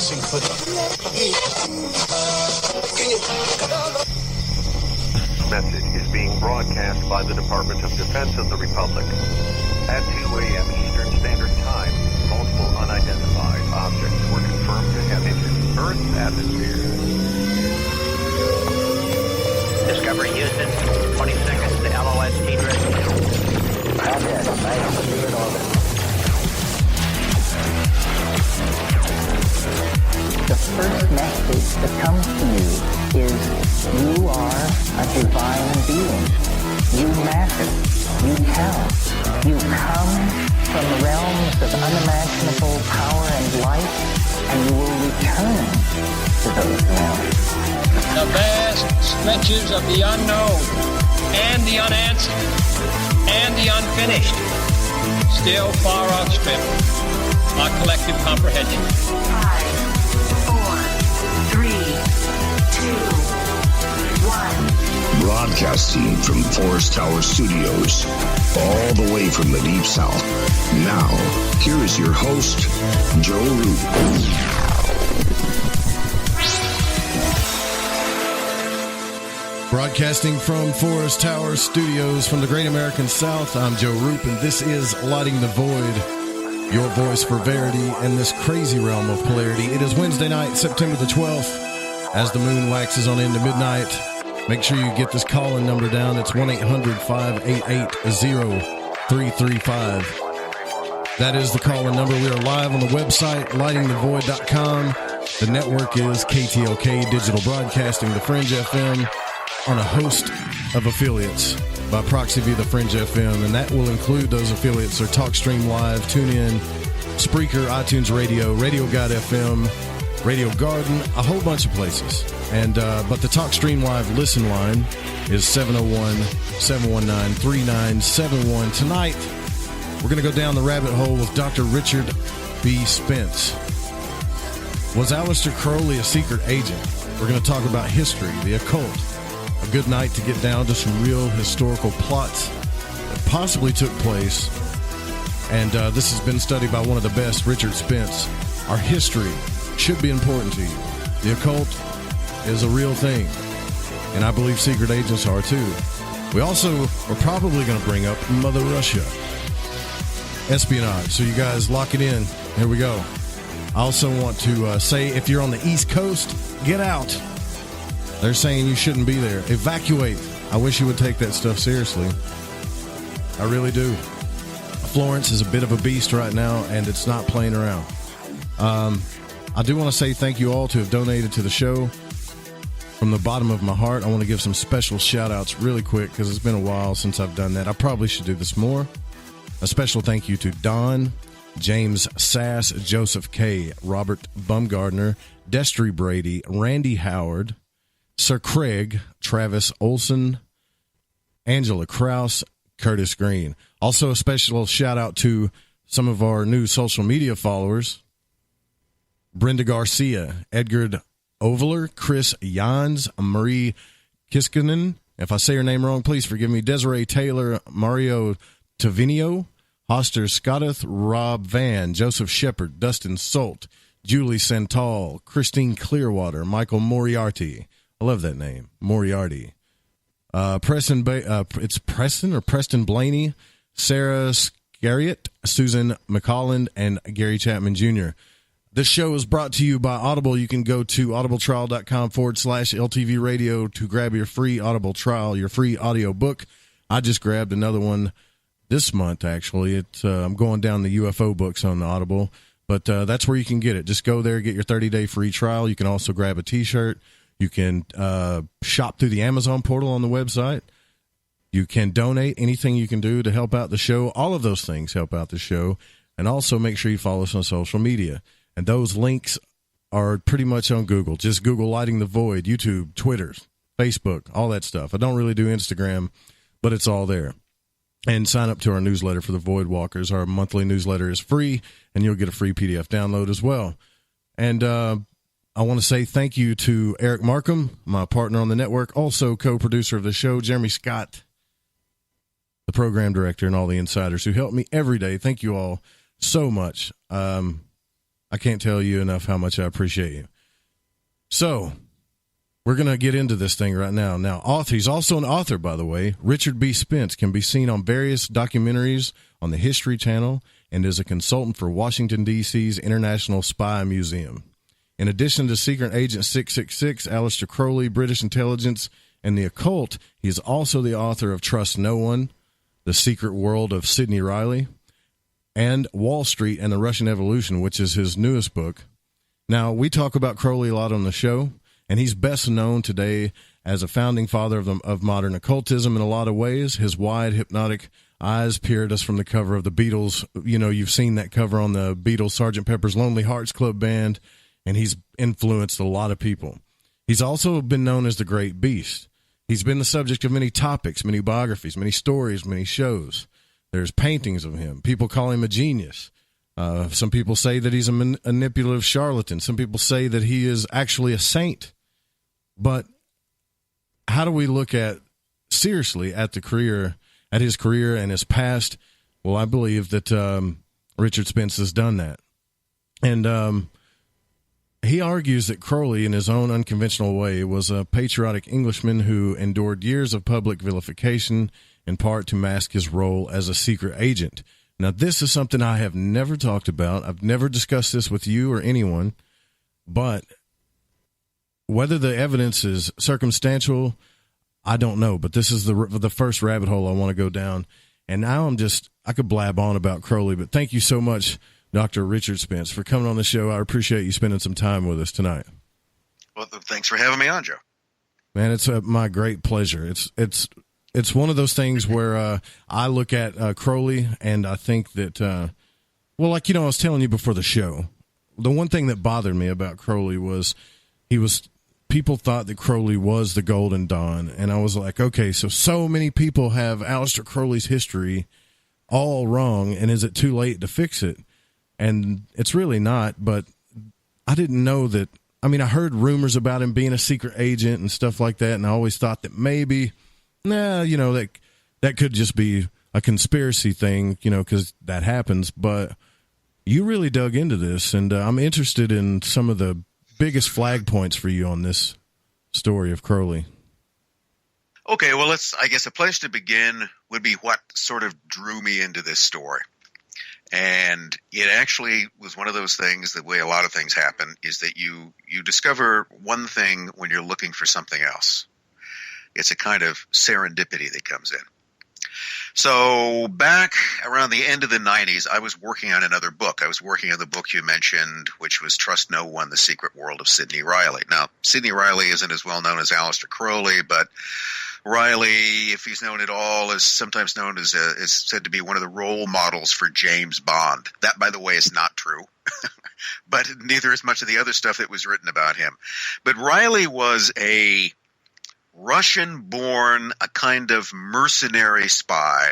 Listen for the... Message is being broadcast by the Department of Defense of the Republic. At 2 a.m. Eastern Standard Time, multiple unidentified objects were confirmed to have entered Earth's atmosphere. Discovery Houston, 20 seconds to LOST drift. The first message that comes to you is you are a divine being. You matter. You count. You come from realms of unimaginable power and light, and you will return to those realms. The vast stretches of the unknown and the unanswered and the unfinished still far outstrip our collective comprehension. 5, 4, 3, 2, 1. Broadcasting from Forest Tower Studios, all the way from the Deep South. Now, here is your host, Joe Root. Broadcasting from Forest Tower Studios from the Great American South, I'm Joe Roop, and this is Lighting the Void, your voice for verity in this crazy realm of polarity. It is Wednesday night, September the 12th, as the moon waxes on into midnight. Make sure you get this call-in number down. It's 1-800-588-0335. That is the call-in number. We are live on the website, lightingthevoid.com. The network is KTLK Digital Broadcasting, The Fringe FM, on a host of affiliates, by proxy via the Fringe FM, and that will include those affiliates are TalkStream Live, TuneIn, Spreaker, iTunes Radio, Radio Guide FM, Radio Garden, a whole bunch of places. And but the TalkStream Live listen line is 701-719-3971. Tonight, we're going to go down the rabbit hole with Dr. Richard B. Spence. Was Aleister Crowley a secret agent? We're going to talk about history, the occult. A good night to get down to some real historical plots that possibly took place. And this has been studied by one of the best, Richard Spence. Our history should be important to you. The occult is a real thing, and I believe secret agents are too. We also are probably going to bring up Mother Russia. Espionage. So you guys lock it in. Here we go. I also want to say, if you're on the East Coast, get out. They're saying you shouldn't be there. Evacuate. I wish you would take that stuff seriously. I really do. Florence is a bit of a beast right now, and it's not playing around. I do want to say thank you all to have donated to the show. From the bottom of my heart, I want to give some special shout-outs really quick, because it's been a while since I've done that. I probably should do this more. A special thank you to Don, James Sass, Joseph K., Robert Bumgardner, Destry Brady, Randy Howard, Sir Craig, Travis Olson, Angela Krause, Curtis Green. Also a special shout out to some of our new social media followers: Brenda Garcia, Edgar Ovaler, Chris Jans, Marie Kiskanen. If I say her name wrong, please forgive me. Desiree Taylor, Mario Tavinio, Hoster Scotteth, Rob Van, Joseph Shepard, Dustin Solt, Julie Santal, Christine Clearwater, Michael Moriarty. I love that name, Moriarty. It's Preston or Preston Blaney, Sarah Scariot, Susan McColland, and Gary Chapman Jr. This show is brought to you by Audible. You can go to audibletrial.com/LTV radio to grab your free Audible trial, your free audio book. I just grabbed another one this month, actually. I'm going down the UFO books on the Audible, but that's where you can get it. Just go there, get your 30-day free trial. You can also grab a T-shirt. You can shop through the Amazon portal on the website. You can donate. Anything you can do to help out the show. All of those things help out the show. And also make sure you follow us on social media. And those links are pretty much on Google. Just Google Lighting the Void, YouTube, Twitter, Facebook, all that stuff. I don't really do Instagram, but it's all there. And sign up to our newsletter for the Void Walkers. Our monthly newsletter is free, and you'll get a free PDF download as well. And I want to say thank you to Eric Markham, my partner on the network, also co-producer of the show, Jeremy Scott, the program director, and all the insiders who help me every day. Thank you all so much. I can't tell you enough how much I appreciate you. So, we're going to get into this thing right now. Now, he's also an author, by the way. Richard B. Spence can be seen on various documentaries on the History Channel and is a consultant for Washington, D.C.'s International Spy Museum. In addition to Secret Agent 666, Aleister Crowley, British Intelligence, and the Occult, he is also the author of Trust No One, The Secret World of Sidney Reilly, and Wall Street and the Russian Evolution, which is his newest book. Now, we talk about Crowley a lot on the show, and he's best known today as a founding father of modern occultism in a lot of ways. His wide, hypnotic eyes peer at us from the cover of the Beatles. You know, you've seen that cover on the Beatles Sgt. Pepper's Lonely Hearts Club Band, and he's influenced a lot of people. He's also been known as the Great Beast. He's been the subject of many topics, many biographies, many stories, many shows. There's paintings of him. People call him a genius. Some people say that he's a manipulative charlatan. Some people say that he is actually a saint. But how do we look seriously at his career and his past? Well, I believe that Richard Spence has done that. And he argues that Crowley, in his own unconventional way, was a patriotic Englishman who endured years of public vilification, in part to mask his role as a secret agent. Now, this is something I have never talked about. I've never discussed this with you or anyone, but whether the evidence is circumstantial, I don't know. But this is the first rabbit hole I want to go down. And now I could blab on about Crowley, but thank you so much, Dr. Richard Spence, for coming on the show. I appreciate you spending some time with us tonight. Well, thanks for having me on, Joe. Man, it's my great pleasure. It's one of those things where I look at Crowley and I think that, I was telling you before the show, the one thing that bothered me about Crowley was people thought that Crowley was the Golden Dawn. And I was like, okay, so many people have Aleister Crowley's history all wrong. And is it too late to fix it? And it's really not, but I didn't know that. I mean, I heard rumors about him being a secret agent and stuff like that. And I always thought that maybe, that could just be a conspiracy thing, because that happens. But you really dug into this, and I'm interested in some of the biggest flag points for you on this story of Crowley. Okay, well, I guess a place to begin would be what sort of drew me into this story. And it actually was one of those things, the way a lot of things happen, is that you discover one thing when you're looking for something else. It's a kind of serendipity that comes in. So back around the end of the 90s, I was working on another book. I was working on the book you mentioned, which was Trust No One, The Secret World of Sidney Reilly. Now, Sidney Reilly isn't as well known as Aleister Crowley, but Reilly, if he's known at all, is sometimes known as is said to be one of the role models for James Bond. That, by the way, is not true, but neither is much of the other stuff that was written about him. But Reilly was a Russian-born, a kind of mercenary spy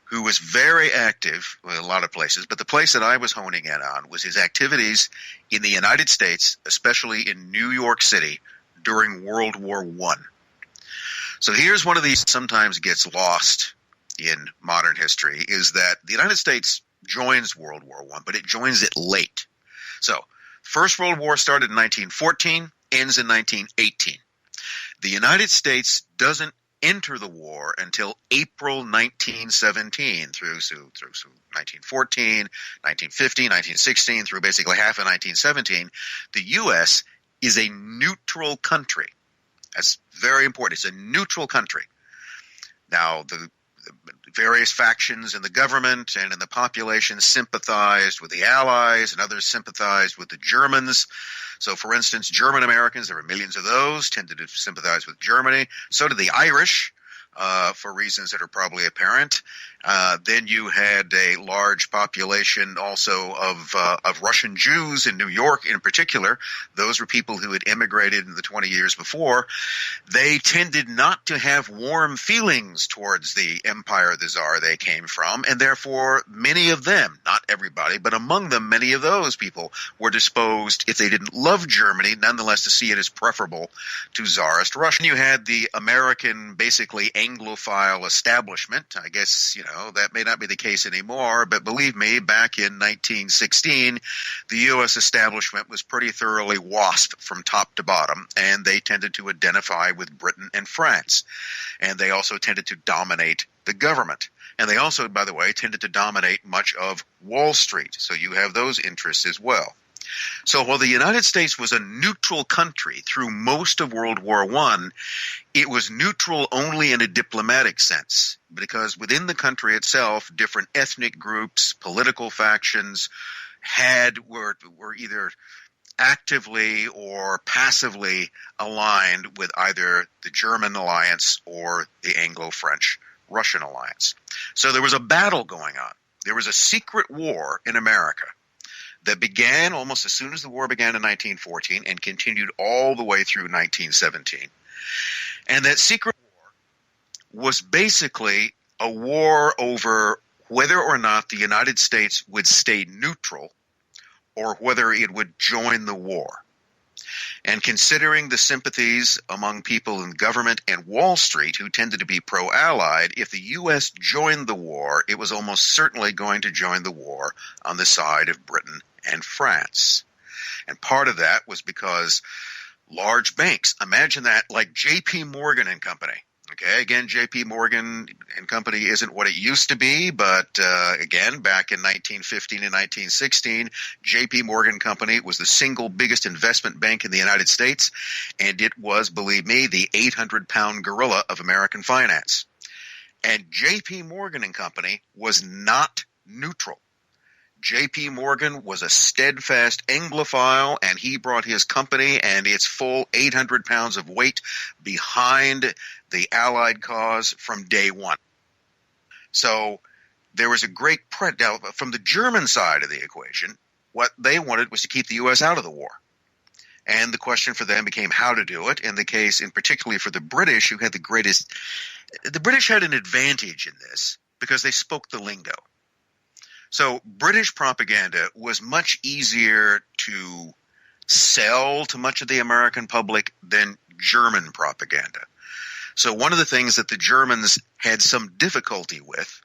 who was very active in a lot of places, but the place that I was honing in on was his activities in the United States, especially in New York City during World War I. So here's one of these sometimes gets lost in modern history, is that the United States joins World War I, but it joins it late. So First World War started in 1914, ends in 1918. The United States doesn't enter the war until April 1917 through 1914, 1915, 1916, through basically half of 1917. The U.S. is a neutral country. That's very important. It's a neutral country. Now, the various factions in the government and in the population sympathized with the Allies, and others sympathized with the Germans. So, for instance, German Americans, there were millions of those, tended to sympathize with Germany. So did the Irish, for reasons that are probably apparent. Then you had a large population also of Russian Jews in New York in particular. Those were people who had immigrated in the 20 years before. They tended not to have warm feelings towards the empire, the czar they came from, and therefore many of them, not everybody, everybody, but among them, many of those people were disposed, if they didn't love Germany, nonetheless to see it as preferable to Tsarist Russia. You had the American, basically Anglophile establishment. I guess, that may not be the case anymore, but believe me, back in 1916, the U.S. establishment was pretty thoroughly wasped from top to bottom, and they tended to identify with Britain and France. And they also tended to dominate the government. And they also, by the way, tended to dominate much of Wall Street. So you have those interests as well. So while the United States was a neutral country through most of World War I, it was neutral only in a diplomatic sense, because within the country itself, different ethnic groups, political factions were either actively or passively aligned with either the German alliance or the Anglo-French Russian alliance. So there was a battle going on. There was a secret war in America that began almost as soon as the war began in 1914 and continued all the way through 1917. And that secret war was basically a war over whether or not the United States would stay neutral or whether it would join the war. And considering the sympathies among people in government and Wall Street who tended to be pro-Allied, if the U.S. joined the war, it was almost certainly going to join the war on the side of Britain and France. And part of that was because large banks, imagine that, like J.P. Morgan and Company. Okay, again, J.P. Morgan and Company isn't what it used to be, but again, back in 1915 and 1916, J.P. Morgan Company was the single biggest investment bank in the United States, and it was, believe me, the 800-pound gorilla of American finance. And J.P. Morgan and Company was not neutral. J.P. Morgan was a steadfast Anglophile, and he brought his company and its full 800 pounds of weight behind the Allied cause from day one. So there was a great now, from the German side of the equation, what they wanted was to keep the U.S. out of the war. And the question for them became how to do it. In the case, in particularly for the British, who had the British had an advantage in this because they spoke the lingo. So British propaganda was much easier to sell to much of the American public than German propaganda. So one of the things that the Germans had some difficulty with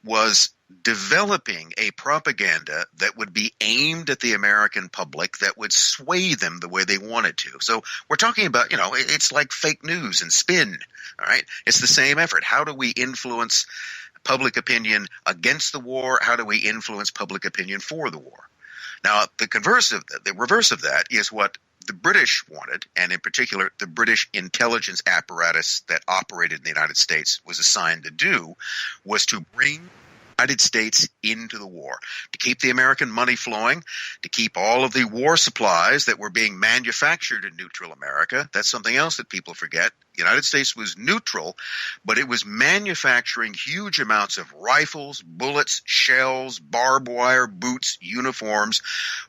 was developing a propaganda that would be aimed at the American public that would sway them the way they wanted to. So we're talking about, it's like fake news and spin, all right? It's the same effort. How do we influence public opinion against the war? How do we influence public opinion for the war? Now, the reverse of that is what the British wanted, and in particular, the British intelligence apparatus that operated in the United States was assigned to do, was to bring the United States into the war, to keep the American money flowing, to keep all of the war supplies that were being manufactured in neutral America. That's something else that people forget. The United States was neutral, but it was manufacturing huge amounts of rifles, bullets, shells, barbed wire, boots, uniforms,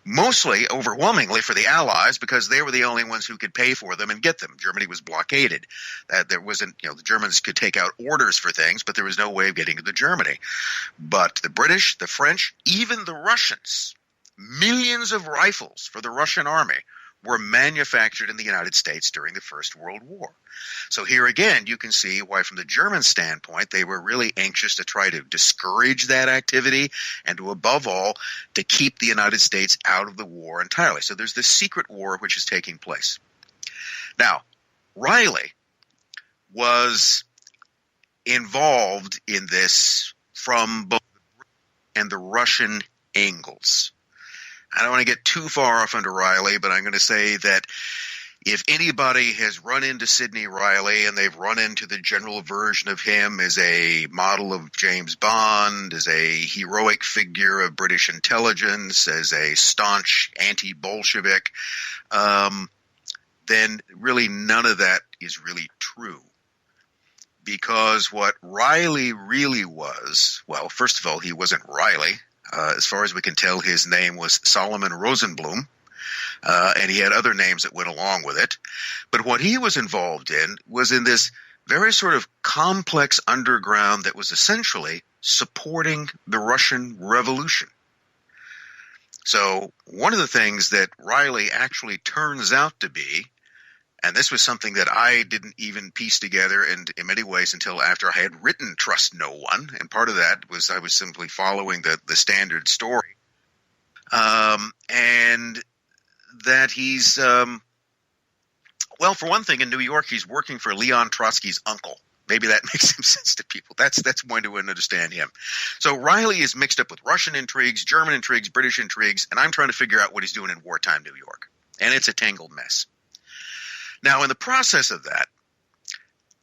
mostly, overwhelmingly for the Allies because they were the only ones who could pay for them and get them. Germany was blockaded. There wasn't, the Germans could take out orders for things, but there was no way of getting to Germany. But the British, the French, even the Russians, millions of rifles for the Russian army were manufactured in the United States during the First World War. So here again, you can see why from the German standpoint, they were really anxious to try to discourage that activity and to, above all, to keep the United States out of the war entirely. So there's this secret war which is taking place. Now, Reilly was involved in this from both the British and the Russian angles. I don't want to get too far off into Reilly, but I'm going to say that if anybody has run into Sidney Reilly and they've run into the general version of him as a model of James Bond, as a heroic figure of British intelligence, as a staunch anti-Bolshevik, then really none of that is really true. Because what Reilly really was, well, first of all, he wasn't Reilly. As far as we can tell, his name was Solomon Rosenblum, and he had other names that went along with it. But what he was involved in was in this very sort of complex underground that was essentially supporting the Russian Revolution. So one of the things that Reilly actually turns out to be, and this was something that I didn't even piece together in many ways until after I had written Trust No One, and part of that was I was simply following the standard story, and that he's, well, for one thing, in New York, he's working for Leon Trotsky's uncle. Maybe that makes some sense to people. That's one way to understand him. So Reilly is mixed up with Russian intrigues, German intrigues, British intrigues, and I'm trying to figure out what he's doing in wartime New York. And it's a tangled mess. Now, in the process of that,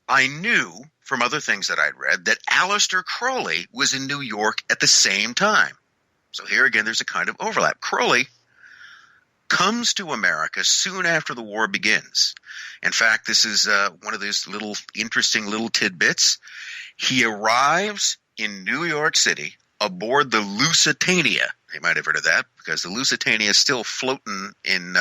I knew from other things that I'd read that Aleister Crowley was in New York at the same time. So here again, there's a kind of overlap. Crowley comes to America soon after the war begins. In fact, this is one of those little interesting little tidbits. He arrives in New York City aboard the Lusitania. You might have heard of that because the Lusitania is still floating in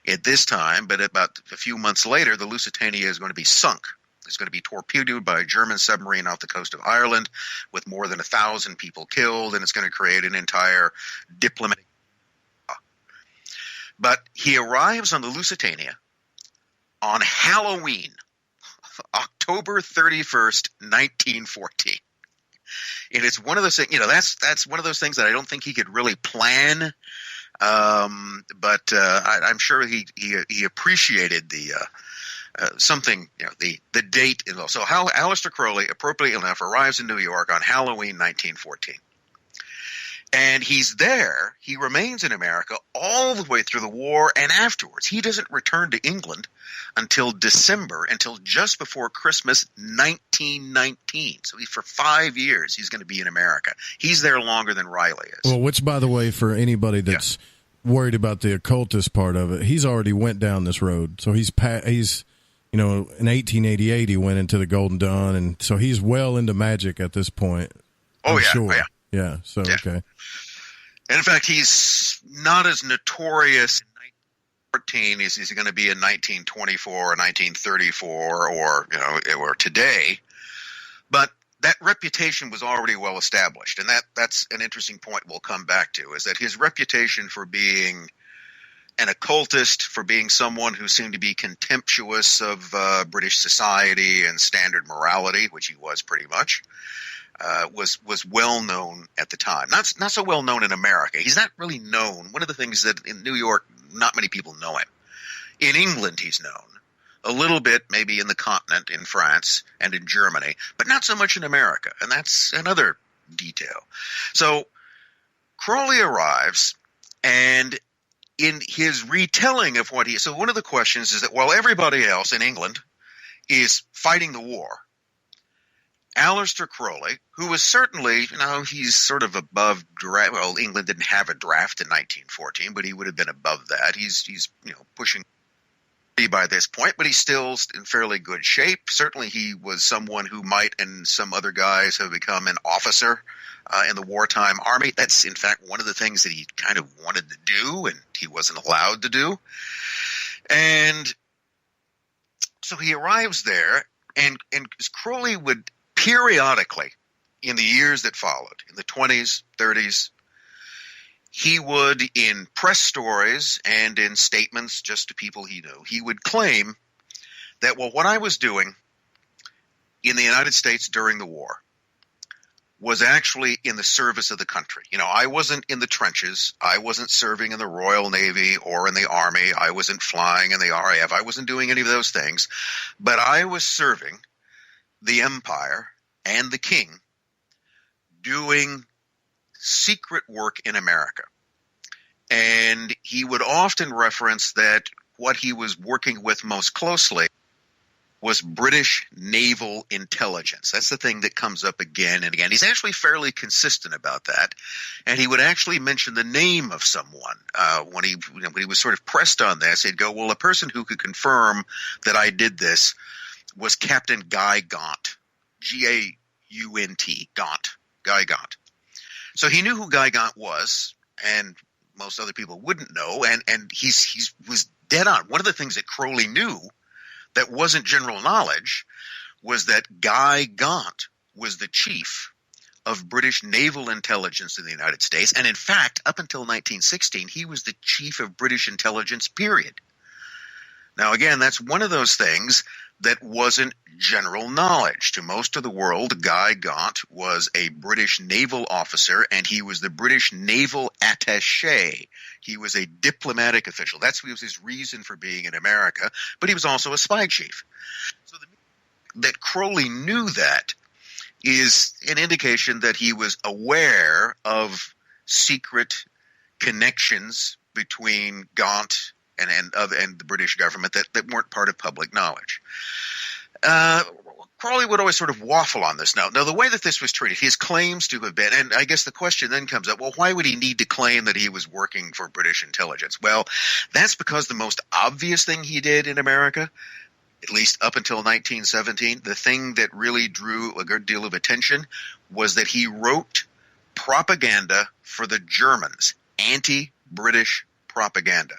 at this time, but about a few months later, the Lusitania is going to be sunk. It's going to be torpedoed by a German submarine off the coast of Ireland with more than 1,000 people killed, and it's going to create an entire diplomatic. But he arrives on the Lusitania on Halloween, October 31st, 1914. And it's one of those things, that's one of those things that I don't think he could really plan. But I'm sure he appreciated the something, the date. So how Aleister Crowley, appropriately enough, arrives in New York on Halloween 1914. And he's there. He remains in America all the way through the war and afterwards. He doesn't return to England until December, until just before Christmas 1919. So for 5 years, he's going to be in America. He's there longer than Reilly is. Well, which, by the way, for anybody that's worried about the occultist part of it, he's already went down this road. So he's in 1888, he went into the Golden Dawn, and so he's well into magic at this point. Oh, yeah. Sure. Oh, yeah. Yeah, so, yeah. Okay. And in fact, he's not as notorious in 1914 as he's going to be in 1924 or 1934 or today. But that reputation was already well established. And that's an interesting point we'll come back to, is that his reputation for being an occultist, for being someone who seemed to be contemptuous of British society and standard morality, which he was pretty much, was well known at the time. Not so well known in America. He's not really known. One of the things that in New York, not many people know him. In England, he's known a little bit, maybe in the continent, in France and in Germany, but not so much in America. And that's another detail. So Crowley arrives, and in his retelling of what so one of the questions is that while everybody else in England is fighting the war, Aleister Crowley, who was certainly, he's sort of above draft. Well, England didn't have a draft in 1914, but he would have been above that. He's pushing by this point, but he's still in fairly good shape. Certainly he was someone who might, and some other guys, have become an officer in the wartime army. That's, in fact, one of the things that he kind of wanted to do, and he wasn't allowed to do. And so he arrives there, and Crowley would periodically, in the years that followed, in the 20s, 30s, he would, in press stories and in statements just to people he knew, he would claim that, well, what I was doing in the United States during the war was actually in the service of the country. I wasn't in the trenches. I wasn't serving in the Royal Navy or in the Army. I wasn't flying in the RAF. I wasn't doing any of those things. But I was serving the empire and the king, doing secret work in America. And he would often reference that what he was working with most closely was British naval intelligence. That's the thing that comes up again and again. He's actually fairly consistent about that. And he would actually mention the name of someone. When he was sort of pressed on this, he'd go, well, a person who could confirm that I did this was Captain Guy Gaunt. G-A-U-N-T, Gaunt, Guy Gaunt. So he knew who Guy Gaunt was, and most other people wouldn't know, and he was dead on. One of the things that Crowley knew that wasn't general knowledge was that Guy Gaunt was the chief of British naval intelligence in the United States. And in fact, up until 1916, he was the chief of British intelligence, period. Now, again, that's one of those things that wasn't general knowledge. To most of the world, Guy Gaunt was a British naval officer, and he was the British naval attaché. He was a diplomatic official. That was his reason for being in America, but he was also a spy chief. So that Crowley knew that is an indication that he was aware of secret connections between Gaunt and the British government that weren't part of public knowledge. Crowley would always sort of waffle on this. Now, the way that this was treated, his claims to have been, and I guess the question then comes up, well, why would he need to claim that he was working for British intelligence? Well, that's because the most obvious thing he did in America, at least up until 1917, the thing that really drew a good deal of attention was that he wrote propaganda for the Germans, anti-British propaganda.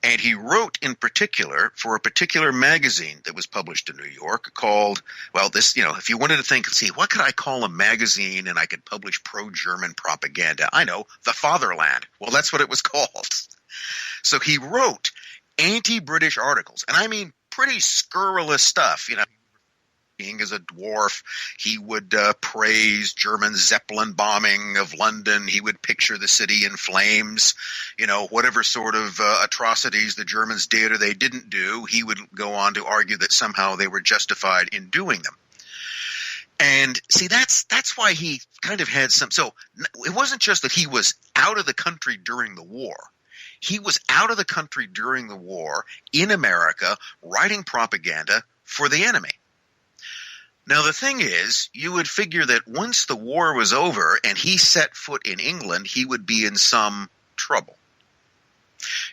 And he wrote in particular for a particular magazine that was published in New York called, well, this, if you wanted to think, see, what could I call a magazine and I could publish pro-German propaganda? I know, The Fatherland. Well, that's what it was called. So he wrote anti-British articles, and I mean pretty scurrilous stuff, Being as a dwarf, he would praise German Zeppelin bombing of London. He would picture the city in flames. Whatever sort of atrocities the Germans did or they didn't do, he would go on to argue that somehow they were justified in doing them. And see, that's why he kind of had some. So it wasn't just that he was out of the country during the war. He was out of the country during the war in America writing propaganda for the enemy. Now, the thing is, you would figure that once the war was over and he set foot in England, he would be in some trouble.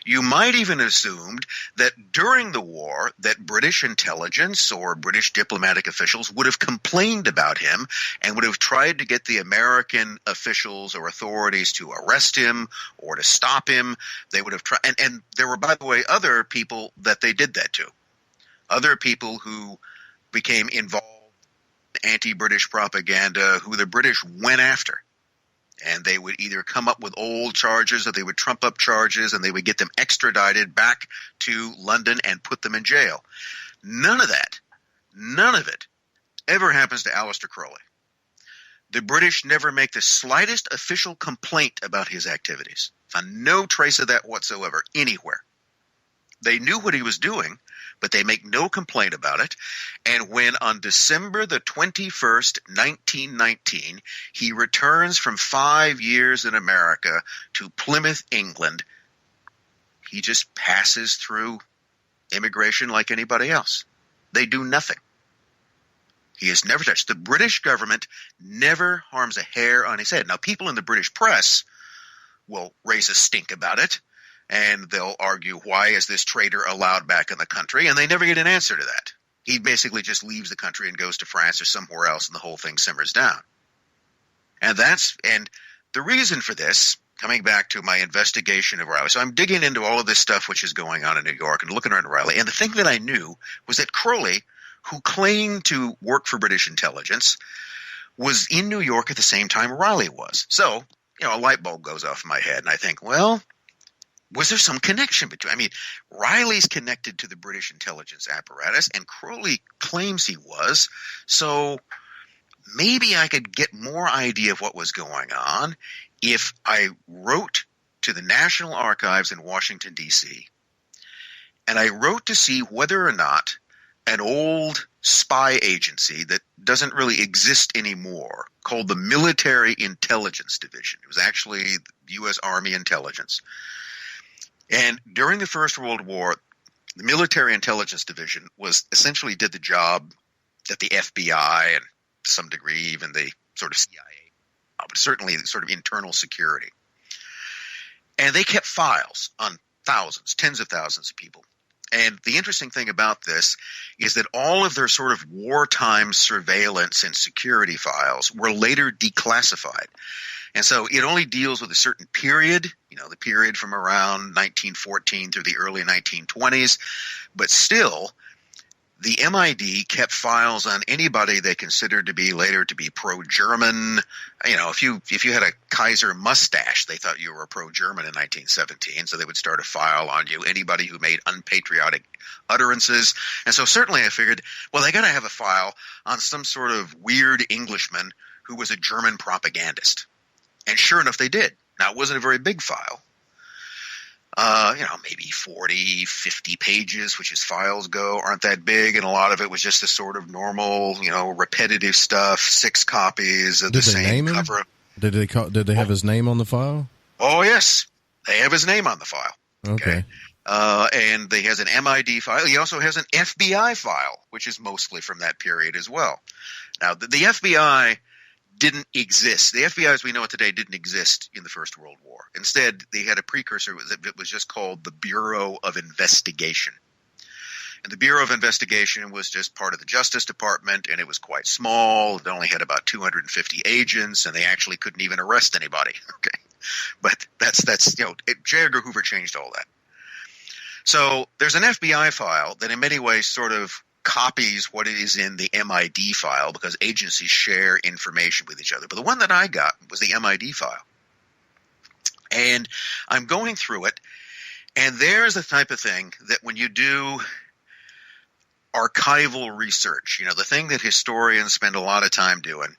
You might even assumed that during the war that British intelligence or British diplomatic officials would have complained about him and would have tried to get the American officials or authorities to arrest him or to stop him. They would have tried, and there were, by the way, other people that they did that to. Other people who became involved anti-British propaganda who the British went after. And they would either come up with old charges or they would trump up charges and they would get them extradited back to London and put them in jail. None of it ever happens to Aleister Crowley. The British never make the slightest official complaint about his activities. Found no trace of that whatsoever anywhere. They knew what he was doing, but they make no complaint about it. And when on December the 21st, 1919, he returns from 5 years in America to Plymouth, England, he just passes through immigration like anybody else. They do nothing. He is never touched. The British government never harms a hair on his head. Now, people in the British press will raise a stink about it. And they'll argue, why is this traitor allowed back in the country? And they never get an answer to that. He basically just leaves the country and goes to France or somewhere else, and the whole thing simmers down. And the reason for this, coming back to my investigation of Reilly, so I'm digging into all of this stuff which is going on in New York and looking around Reilly, and the thing that I knew was that Crowley, who claimed to work for British intelligence, was in New York at the same time Reilly was. So, a light bulb goes off in my head, and I think, well, was there some connection between? I mean, Reilly's connected to the British intelligence apparatus, and Crowley claims he was. So maybe I could get more idea of what was going on if I wrote to the National Archives in Washington, D.C., and I wrote to see whether or not an old spy agency that doesn't really exist anymore, called the Military Intelligence Division. It was actually the U.S. Army Intelligence. And during the First World War, the Military Intelligence Division essentially did the job that the FBI and to some degree even the sort of CIA, but certainly sort of internal security. And they kept files on thousands, tens of thousands of people. And the interesting thing about this is that all of their sort of wartime surveillance and security files were later declassified. And so it only deals with a certain period, the period from around 1914 through the early 1920s. But still, the MID kept files on anybody they considered to be later to be pro-German. You know, if you had a Kaiser mustache, they thought you were pro-German in 1917, so they would start a file on you. Anybody who made unpatriotic utterances. And so certainly I figured, well, they got to have a file on some sort of weird Englishman who was a German propagandist. And sure enough, they did. Now, it wasn't a very big file. Maybe 40, 50 pages, which as files go aren't that big, and a lot of it was just the sort of normal, repetitive stuff, 6 copies of the same cover. Did they have his name on the file? Oh, yes. They have his name on the file. Okay. And he has an MID file. He also has an FBI file, which is mostly from that period as well. Now, the FBI didn't exist. The FBI, as we know it today, didn't exist in the First World War. Instead, they had a precursor that was just called the Bureau of Investigation. And the Bureau of Investigation was just part of the Justice Department, and it was quite small. It only had about 250 agents, and they actually couldn't even arrest anybody. Okay, but that's J. Edgar Hoover changed all that. So there's an FBI file that in many ways sort of copies what is in the MID file because agencies share information with each other. But the one that I got was the MID file. And I'm going through it, and there's the type of thing that when you do archival research, the thing that historians spend a lot of time doing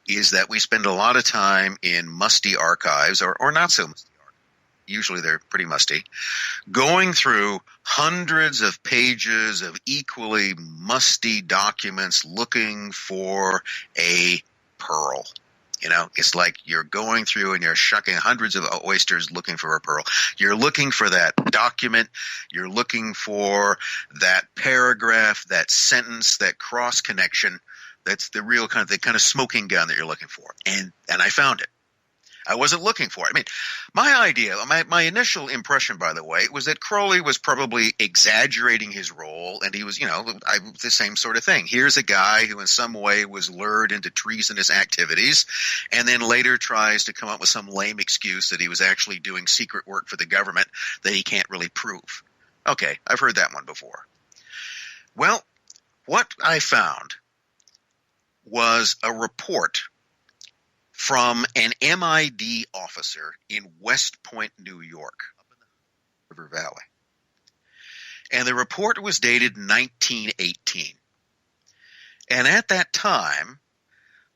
is that we spend a lot of time in musty archives or not so musty. Usually they're pretty musty, going through hundreds of pages of equally musty documents looking for a pearl. It's like you're going through and you're shucking hundreds of oysters looking for a pearl. You're looking for that document. You're looking for that paragraph, that sentence, that cross connection. That's the real kind of smoking gun that you're looking for. And I found it. I wasn't looking for it. I mean, my initial impression, by the way, was that Crowley was probably exaggerating his role, and he was, the same sort of thing. Here's a guy who in some way was lured into treasonous activities, and then later tries to come up with some lame excuse that he was actually doing secret work for the government that he can't really prove. Okay, I've heard that one before. Well, what I found was a report from an MID officer in West Point, New York, up in the River Valley. And the report was dated 1918. And at that time,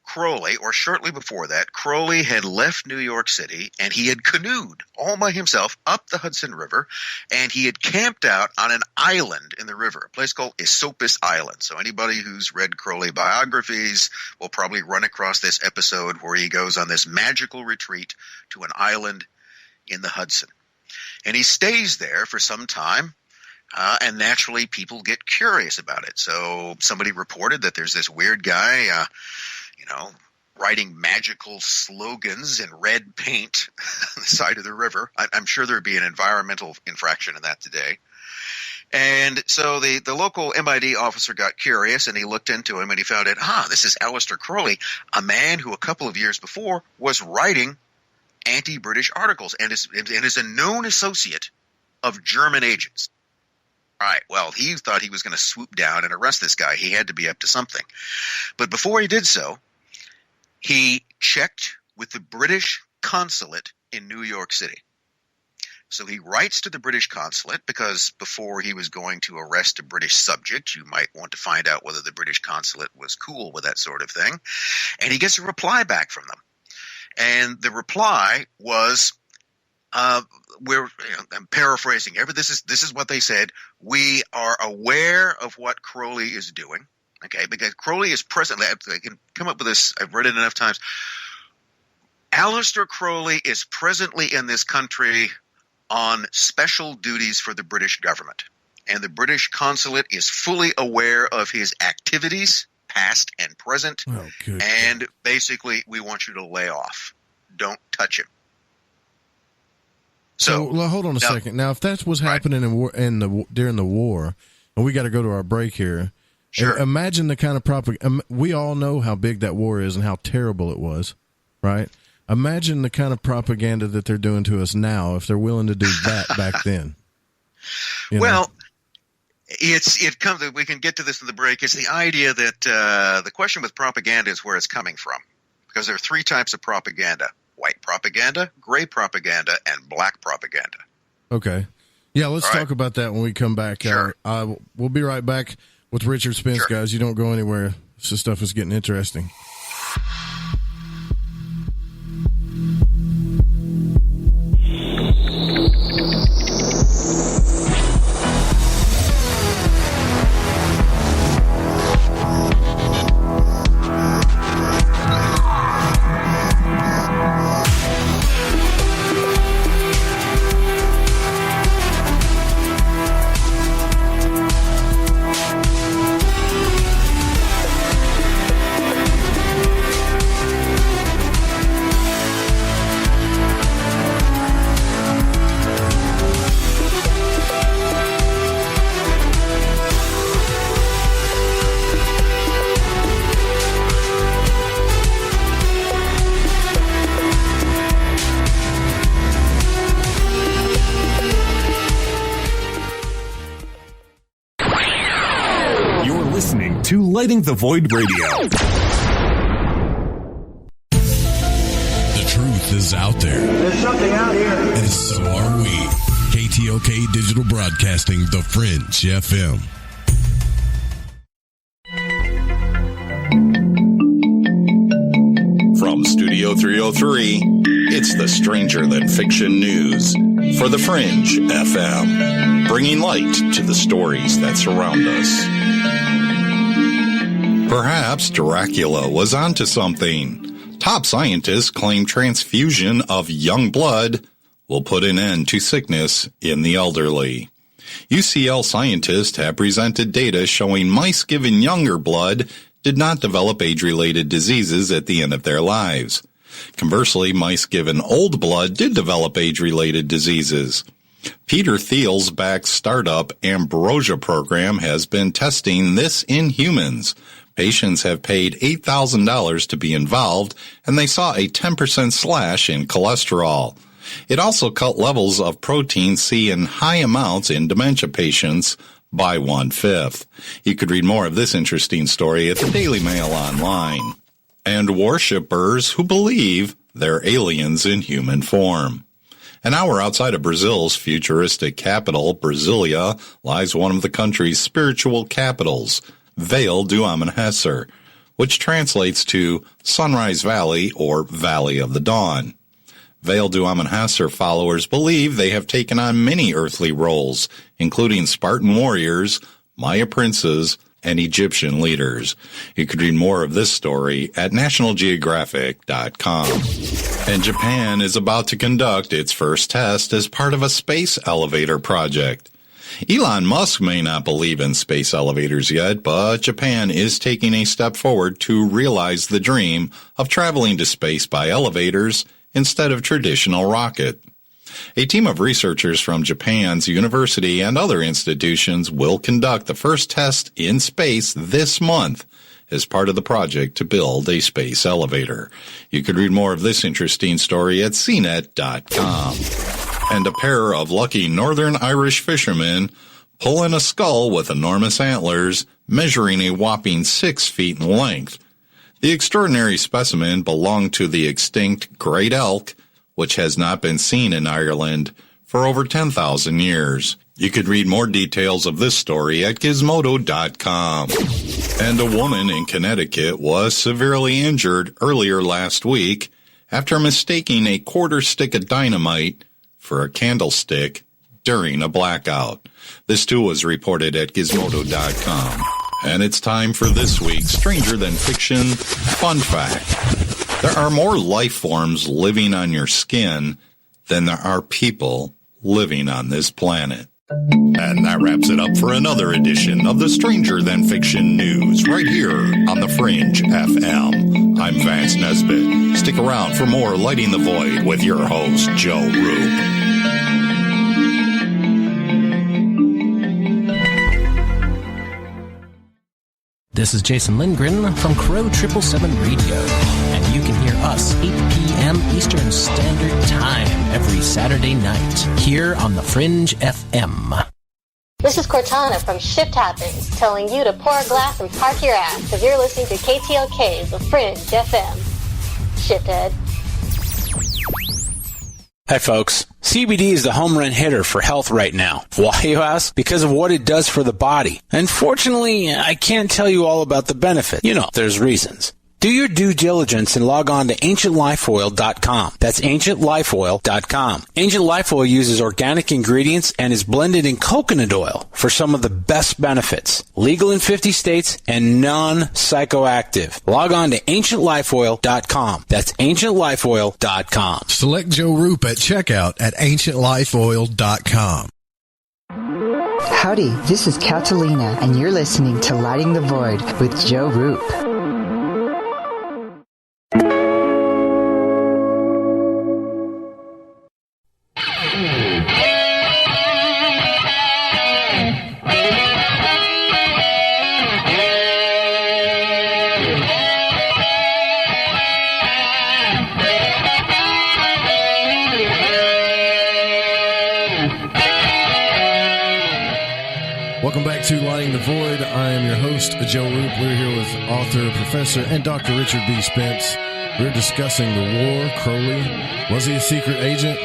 Crowley, or shortly before that, Crowley had left New York City and he had canoed all by himself up the Hudson River, and he had camped out on an island in the river, a place called Esopus Island. So anybody who's read Crowley biographies will probably run across this episode where he goes on this magical retreat to an island in the Hudson. And he stays there for some time. And naturally, people get curious about it. So somebody reported that there's this weird guy, writing magical slogans in red paint on the side of the river. I'm sure there'd be an environmental infraction in that today. And so the local MID officer got curious, and he looked into him, and he found out, this is Aleister Crowley, a man who a couple of years before was writing anti-British articles and is a known associate of German agents. All right, well, he thought he was going to swoop down and arrest this guy. He had to be up to something. But before he did so, he checked with the British consulate in New York City. So he writes to the British consulate because before he was going to arrest a British subject, you might want to find out whether the British consulate was cool with that sort of thing. And he gets a reply back from them. And the reply was, I'm paraphrasing. This is what they said. We are aware of what Crowley is doing. Okay, because Crowley is presently, I can come up with this, I've read it enough times. Aleister Crowley is presently in this country on special duties for the British government. And the British consulate is fully aware of his activities, past and present. Oh, good. And basically, we want you to lay off. Don't touch him. So hold on a second. Now, if that's what's happening during the war, and we got to go to our break here. Sure. Imagine the kind of propaganda. We all know how big that war is and how terrible it was, right? Imagine the kind of propaganda that they're doing to us now if they're willing to do that back then. Well, We can get to this in the break. It's the idea that the question with propaganda is where it's coming from, because there are three types of propaganda: white propaganda, gray propaganda, and black propaganda. Okay. Yeah, let's talk about that when we come back. Sure. We'll be right back with Richard Spence, guys. You don't go anywhere. This stuff is getting interesting. Lighting the Void Radio. The truth is out there. There's something out here. And so are we. KTOK Digital Broadcasting, The Fringe FM. From Studio 303, it's the Stranger Than Fiction News for The Fringe FM, bringing light to the stories that surround us. Perhaps Dracula was onto something. Top scientists claim transfusion of young blood will put an end to sickness in the elderly. UCL scientists have presented data showing mice given younger blood did not develop age-related diseases at the end of their lives. Conversely, mice given old blood did develop age-related diseases. Peter Thiel's backed startup Ambrosia program has been testing this in humans. Patients have paid $8,000 to be involved, and they saw a 10% slash in cholesterol. It also cut levels of protein C in high amounts in dementia patients by 1/5. You could read more of this interesting story at the Daily Mail Online. And worshippers who believe they're aliens in human form. An hour outside of Brazil's futuristic capital, Brasilia, lies one of the country's spiritual capitals, Vale do Amanhecer, which translates to Sunrise Valley or Valley of the Dawn. Vale do Amanhecer followers believe they have taken on many earthly roles, including Spartan warriors, Maya princes, and Egyptian leaders. You could read more of this story at nationalgeographic.com. And Japan is about to conduct its first test as part of a space elevator project. Elon Musk may not believe in space elevators yet, but Japan is taking a step forward to realize the dream of traveling to space by elevators instead of traditional rocket. A team of researchers from Japan's university and other institutions will conduct the first test in space this month as part of the project to build a space elevator. You could read more of this interesting story at cnet.com. And a pair of lucky Northern Irish fishermen pull in a skull with enormous antlers measuring a whopping 6 feet in length. The extraordinary specimen belonged to the extinct great elk, which has not been seen in Ireland for over 10,000 years. You could read more details of this story at gizmodo.com. And a woman in Connecticut was severely injured earlier last week after mistaking a quarter stick of dynamite for a candlestick during a blackout. This too was reported at gizmodo.com. And it's time for this week's Stranger Than Fiction Fun Fact. There are more life forms living on your skin than there are people living on this planet. And that wraps it up for another edition of the Stranger Than Fiction News right here on The Fringe FM. I'm Vance Nesbitt. Stick around for more Lighting the Void with your host, Joe Roop. This is Jason Lindgren from Crow 777 Radio, and you can hear us 8 p.m. Eastern Standard Time every Saturday night here on The Fringe FM. This is Cortana from Shift Happens, telling you to pour a glass and park your ass, because you're listening to KTLK, The Fringe FM. Shithead. Hi folks, CBD is the home run hitter for health right now. Why, you ask? Because of what it does for the body. Unfortunately, I can't tell you all about the benefit. You know, there's reasons. Do your due diligence and log on to ancientlifeoil.com. That's ancientlifeoil.com. Ancient Life Oil uses organic ingredients and is blended in coconut oil for some of the best benefits. Legal in 50 states and non-psychoactive. Log on to ancientlifeoil.com. That's ancientlifeoil.com. Select Joe Roop at checkout at ancientlifeoil.com. Howdy, this is Catalina, and you're listening to Lighting the Void with Joe Roop. Welcome back to Lighting the Void. I am your host, Joe Roop. We're here with author, professor, and Dr. Richard B. Spence. We're discussing the war. Crowley, was he a secret agent?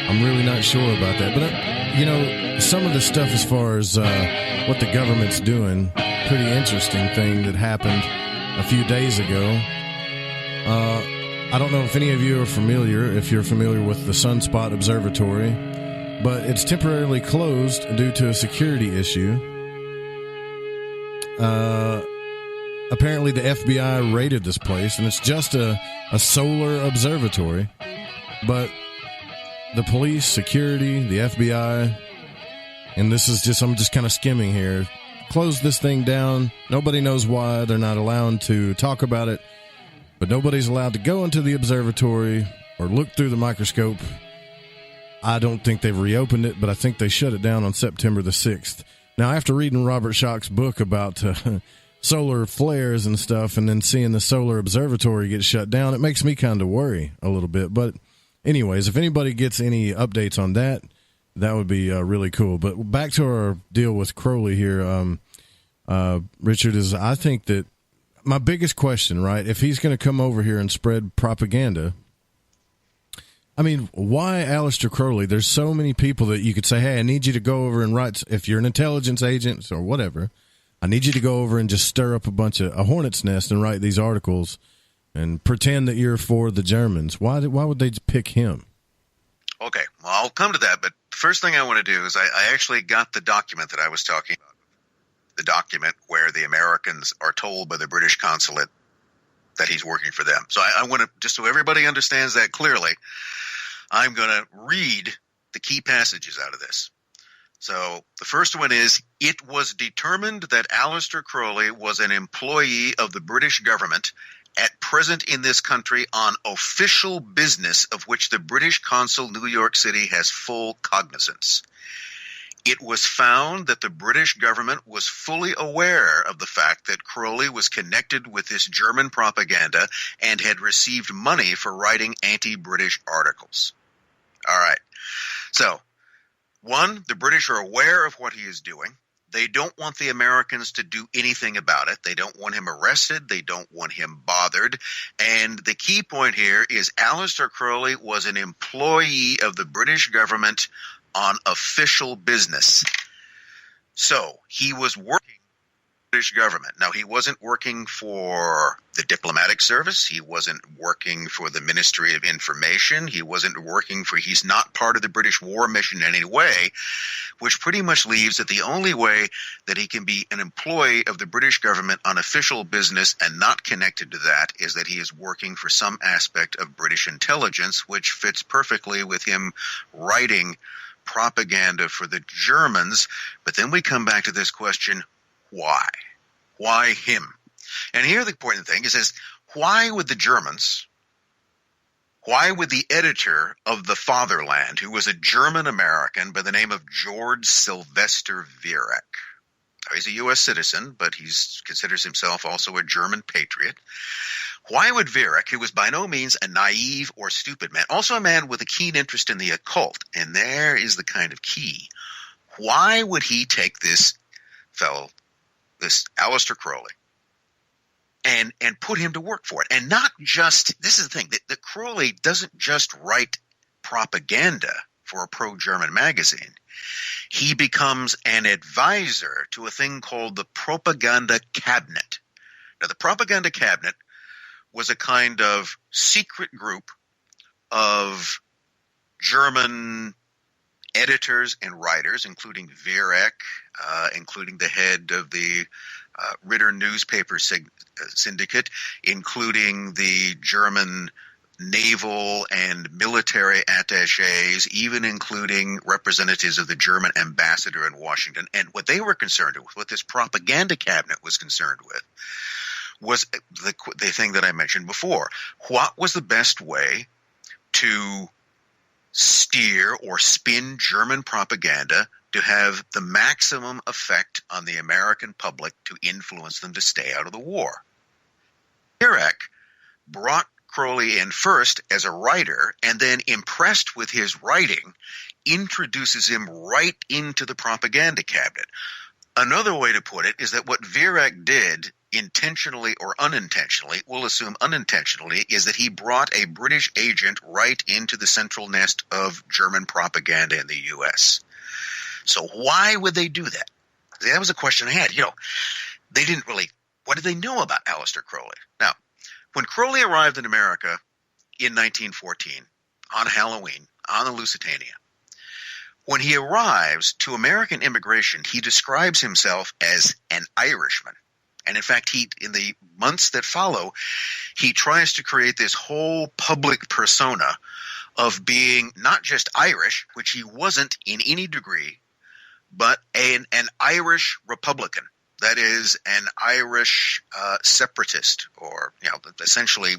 I'm really not sure about that. But, some of the stuff as far as what the government's doing, pretty interesting thing that happened a few days ago. I don't know if any of you are familiar, if you're familiar with the Sunspot Observatory, but it's temporarily closed due to a security issue. Apparently the FBI raided this place, and it's just a solar observatory. But the police, security, the FBI, and this is just, I'm just kind of skimming here, closed this thing down. Nobody knows why. They're not allowed to talk about it, but nobody's allowed to go into the observatory or look through the microscope. I don't think they've reopened it, but I think they shut it down on September the 6th. Now, after reading Robert Schoch's book about solar flares and stuff, and then seeing the solar observatory get shut down, it makes me kind of worry a little bit. But anyways, if anybody gets any updates on that, that would be really cool. But back to our deal with Crowley here, Richard, is I think that my biggest question, right, if he's going to come over here and spread propaganda, I mean, why Aleister Crowley? There's so many people that you could say, hey, I need you to go over and write, if you're an intelligence agent or whatever, I need you to go over and just stir up a hornet's nest and write these articles and pretend that you're for the Germans. Why would they pick him? Okay, well, I'll come to that, but the first thing I want to do is I actually got the document that I was talking about, the document where the Americans are told by the British consulate that he's working for them. So I want to, just so everybody understands that clearly, I'm going to read the key passages out of this. So the first one is, it was determined that Aleister Crowley was an employee of the British government at present in this country on official business of which the British consul New York City has full cognizance. It was found that the British government was fully aware of the fact that Crowley was connected with this German propaganda and had received money for writing anti-British articles. All right. So, one, the British are aware of what he is doing. They don't want the Americans to do anything about it. They don't want him arrested. They don't want him bothered. And the key point here is Aleister Crowley was an employee of the British government on official business. So he was working for the British government. Now, he wasn't working for the diplomatic service. He wasn't working for the Ministry of Information. He's not part of the British war mission in any way, which pretty much leaves that the only way that he can be an employee of the British government on official business and not connected to that is that he is working for some aspect of British intelligence, which fits perfectly with him writing propaganda for the Germans. But then we come back to this question, why? Why him? And here the important thing is why would the Germans, why would the editor of The Fatherland, who was a German-American by the name of George Sylvester Viereck, he's a U.S. citizen, but he considers himself also a German patriot, why would Viereck, who was by no means a naive or stupid man, also a man with a keen interest in the occult, and there is the kind of key, Why would he take this fellow, this Aleister Crowley, and put him to work for it? And not just, this is the thing, that Crowley doesn't just write propaganda for a pro-German magazine. He becomes an advisor to a thing called the Propaganda Cabinet. Now, the Propaganda Cabinet was a kind of secret group of German editors and writers, including Viereck, including the head of the Ritter newspaper syndicate, including the German naval and military attaches, even including representatives of the German ambassador in Washington. And what they were concerned with, what this propaganda cabinet was concerned with, was the thing that I mentioned before. What was the best way to steer or spin German propaganda to have the maximum effect on the American public to influence them to stay out of the war? Viereck brought Crowley in first as a writer, and then, impressed with his writing, introduces him right into the propaganda cabinet. Another way to put it is that what Viereck did, intentionally or unintentionally, we'll assume unintentionally, is that he brought a British agent right into the central nest of German propaganda in the U.S. So why would they do that? That was a question I had. They didn't really, what did they know about Aleister Crowley? Now, when Crowley arrived in America in 1914, on Halloween, on the Lusitania, when he arrives to American immigration, he describes himself as an Irishman. And in fact, in the months that follow, he tries to create this whole public persona of being not just Irish, which he wasn't in any degree, but an Irish Republican. That is, an Irish separatist, or essentially,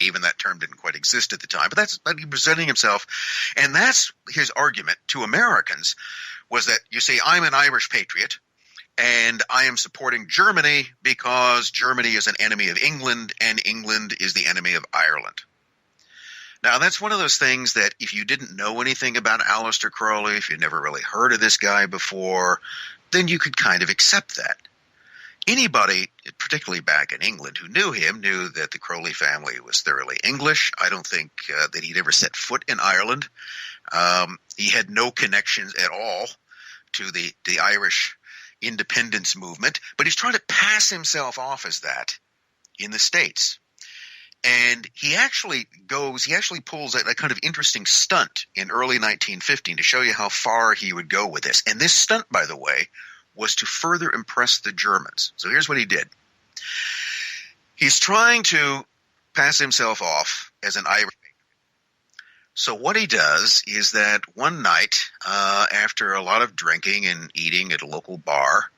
even that term didn't quite exist at the time. But that's he presenting himself, and that's his argument to Americans, was that, you see, I'm an Irish patriot, and I am supporting Germany because Germany is an enemy of England, and England is the enemy of Ireland. Now, that's one of those things that if you didn't know anything about Aleister Crowley, if you'd never really heard of this guy before, then you could kind of accept that. Anybody, particularly back in England, who knew him knew that the Crowley family was thoroughly English. I don't think that he'd ever set foot in Ireland. He had no connections at all to the Irish independence movement, but he's trying to pass himself off as that in the States. And he actually pulls a kind of interesting stunt in early 1915 to show you how far he would go with this. And this stunt, by the way, was to further impress the Germans. So here's what he did. He's trying to pass himself off as an Irish. So what he does is that one night, after a lot of drinking and eating at a local bar,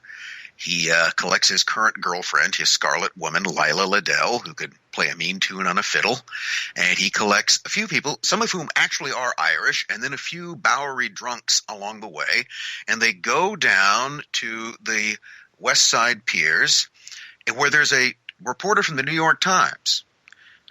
he collects his current girlfriend, his Scarlet Woman, Lila Liddell, who could play a mean tune on a fiddle, and he collects a few people, some of whom actually are Irish, and then a few Bowery drunks along the way, and they go down to the West Side Piers, where there's a reporter from the New York Times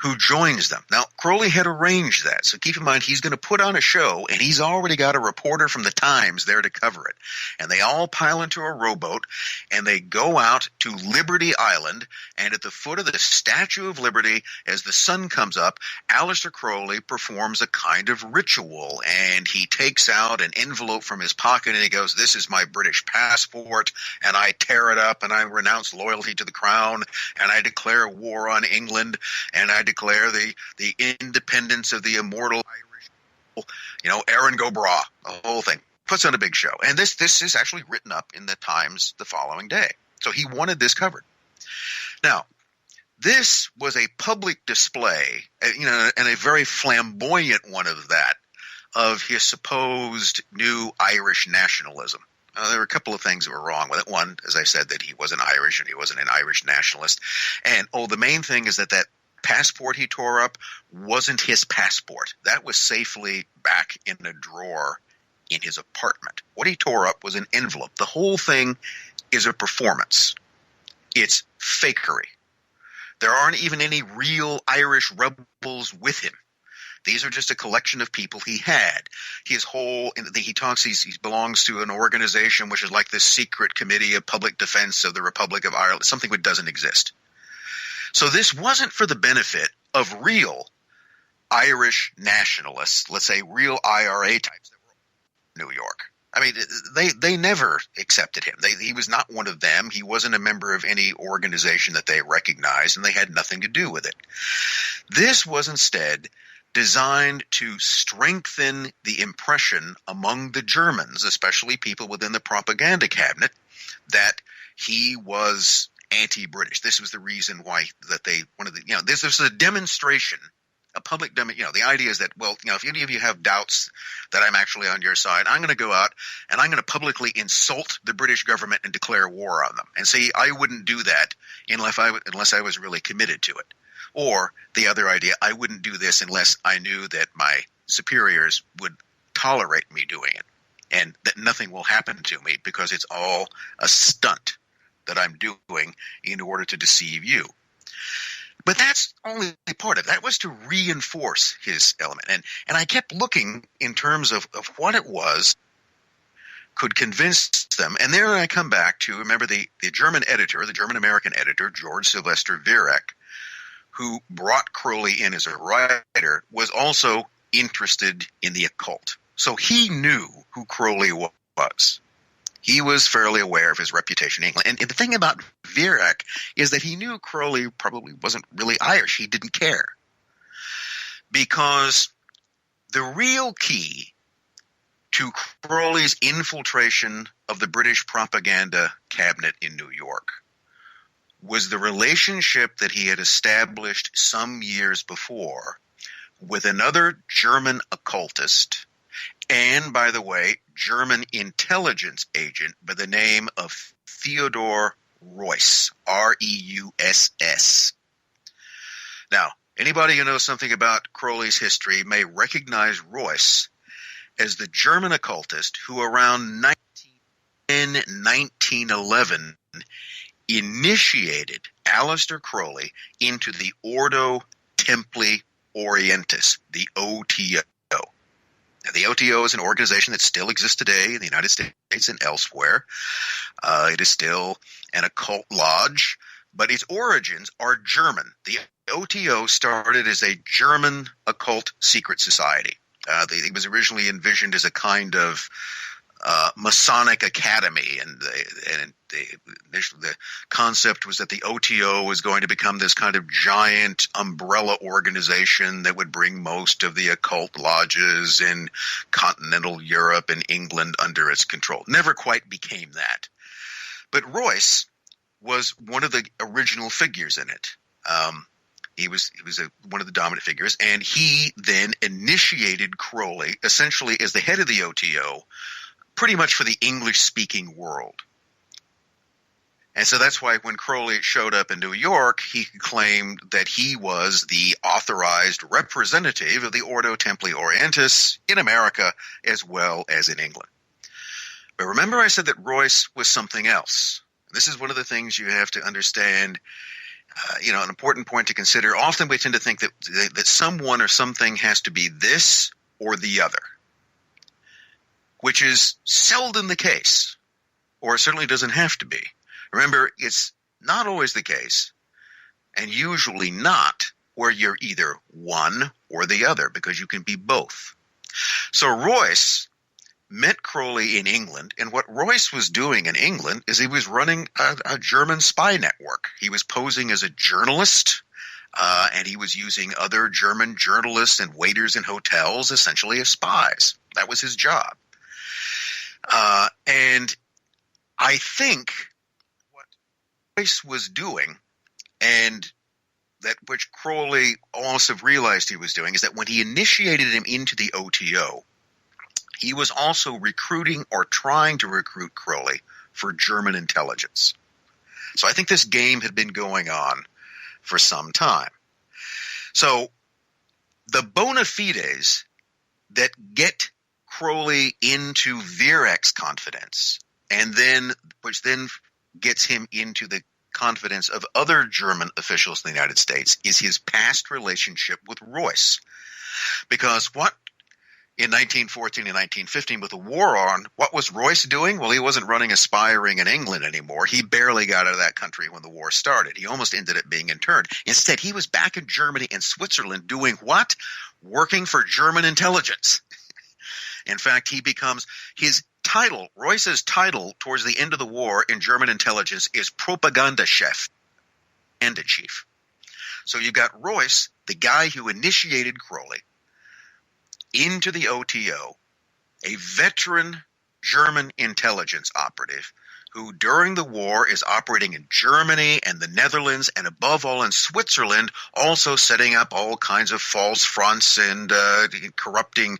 who joins them. Now, Crowley had arranged that, so keep in mind he's going to put on a show, and he's already got a reporter from the Times there to cover it. And they all pile into a rowboat, and they go out to Liberty Island, and at the foot of the Statue of Liberty, as the sun comes up, Aleister Crowley performs a kind of ritual, and he takes out an envelope from his pocket, and he goes, "This is my British passport," and I tear it up, and I renounce loyalty to the crown, and I declare war on England, and I declare the independence of the immortal Irish, Erin go bragh, the whole thing. Puts on a big show. And this is actually written up in the Times the following day. So he wanted this covered. Now, this was a public display, and a very flamboyant one of his supposed new Irish nationalism. There were a couple of things that were wrong with it. One, as I said, that he wasn't Irish and he wasn't an Irish nationalist. And, the main thing is that passport he tore up wasn't his passport. That was safely back in a drawer in his apartment. What he tore up was an envelope. The whole thing is a performance. It's fakery. There aren't even any real Irish rebels with him. These are just a collection of people he had. His whole, he talks, he belongs to an organization which is like the Secret Committee of Public Defense of the Republic of Ireland, something that doesn't exist. So this wasn't for the benefit of real Irish nationalists, let's say real IRA types that were in New York. I mean, they never accepted him. He was not one of them. He wasn't a member of any organization that they recognized, and they had nothing to do with it. This was instead designed to strengthen the impression among the Germans, especially people within the propaganda cabinet, that he was anti-British. This was the reason why that they wanted to, this was a demonstration, a public the idea is that, well, if any of you have doubts that I'm actually on your side, I'm going to go out and I'm going to publicly insult the British government and declare war on them. And see, I wouldn't do that unless I was really committed to it. Or the other idea, I wouldn't do this unless I knew that my superiors would tolerate me doing it and that nothing will happen to me because it's all a stunt that I'm doing in order to deceive you. But that's only part of it. That was to reinforce his element. And I kept looking in terms of what it was could convince them. And there I come back to, remember the German editor, the German-American editor, George Sylvester Viereck, who brought Crowley in as a writer, was also interested in the occult. So he knew who Crowley was. He was fairly aware of his reputation in England. And the thing about Viereck is that he knew Crowley probably wasn't really Irish. He didn't care. Because the real key to Crowley's infiltration of the British propaganda cabinet in New York was the relationship that he had established some years before with another German occultist and, by the way, German intelligence agent by the name of Theodor Reuss, R-E-U-S-S. Now, anybody who knows something about Crowley's history may recognize Reuss as the German occultist who around 1911 initiated Aleister Crowley into the Ordo Templi Orientis, the OTO. Now, the OTO is an organization that still exists today in the United States and elsewhere. It is still an occult lodge, but its origins are German. The OTO started as a German occult secret society. It was originally envisioned as a kind of Masonic academy, and the concept was that the OTO was going to become this kind of giant umbrella organization that would bring most of the occult lodges in continental Europe and England under its control. Never quite became that. But Reuss was one of the original figures in it. He was one of the dominant figures, and he then initiated Crowley essentially as the head of the OTO, pretty much for the English-speaking world. And so that's why when Crowley showed up in New York, he claimed that he was the authorized representative of the Ordo Templi Orientis in America as well as in England. But remember I said that Reuss was something else. This is one of the things you have to understand, an important point to consider. Often we tend to think that someone or something has to be this or the other, which is seldom the case, or it certainly doesn't have to be. Remember, it's not always the case, and usually not, where you're either one or the other, because you can be both. So Reuss met Crowley in England, and what Reuss was doing in England is he was running a German spy network. He was posing as a journalist, and he was using other German journalists and waiters in hotels essentially as spies. That was his job. And I think what Reuss was doing, and that which Crowley almost have realized he was doing, is that when he initiated him into the OTO, he was also recruiting or trying to recruit Crowley for German intelligence. So I think this game had been going on for some time. So the bona fides that get Crowley into Viereck's confidence, and then which then gets him into the confidence of other German officials in the United States, is his past relationship with Reuss. Because what in 1914 and 1915 with the war on, what was Royce doing? Well, he wasn't running a spy ring in England anymore. He barely got out of that country when the war started. He almost ended up being interned. Instead, he was back in Germany and Switzerland doing what? Working for German intelligence. In fact, he becomes his title, Royce's title towards the end of the war in German intelligence is Propagandachef, and a chief. So you've got Royce, the guy who initiated Crowley into the OTO, a veteran German intelligence operative who during the war is operating in Germany and the Netherlands and above all in Switzerland, also setting up all kinds of false fronts and corrupting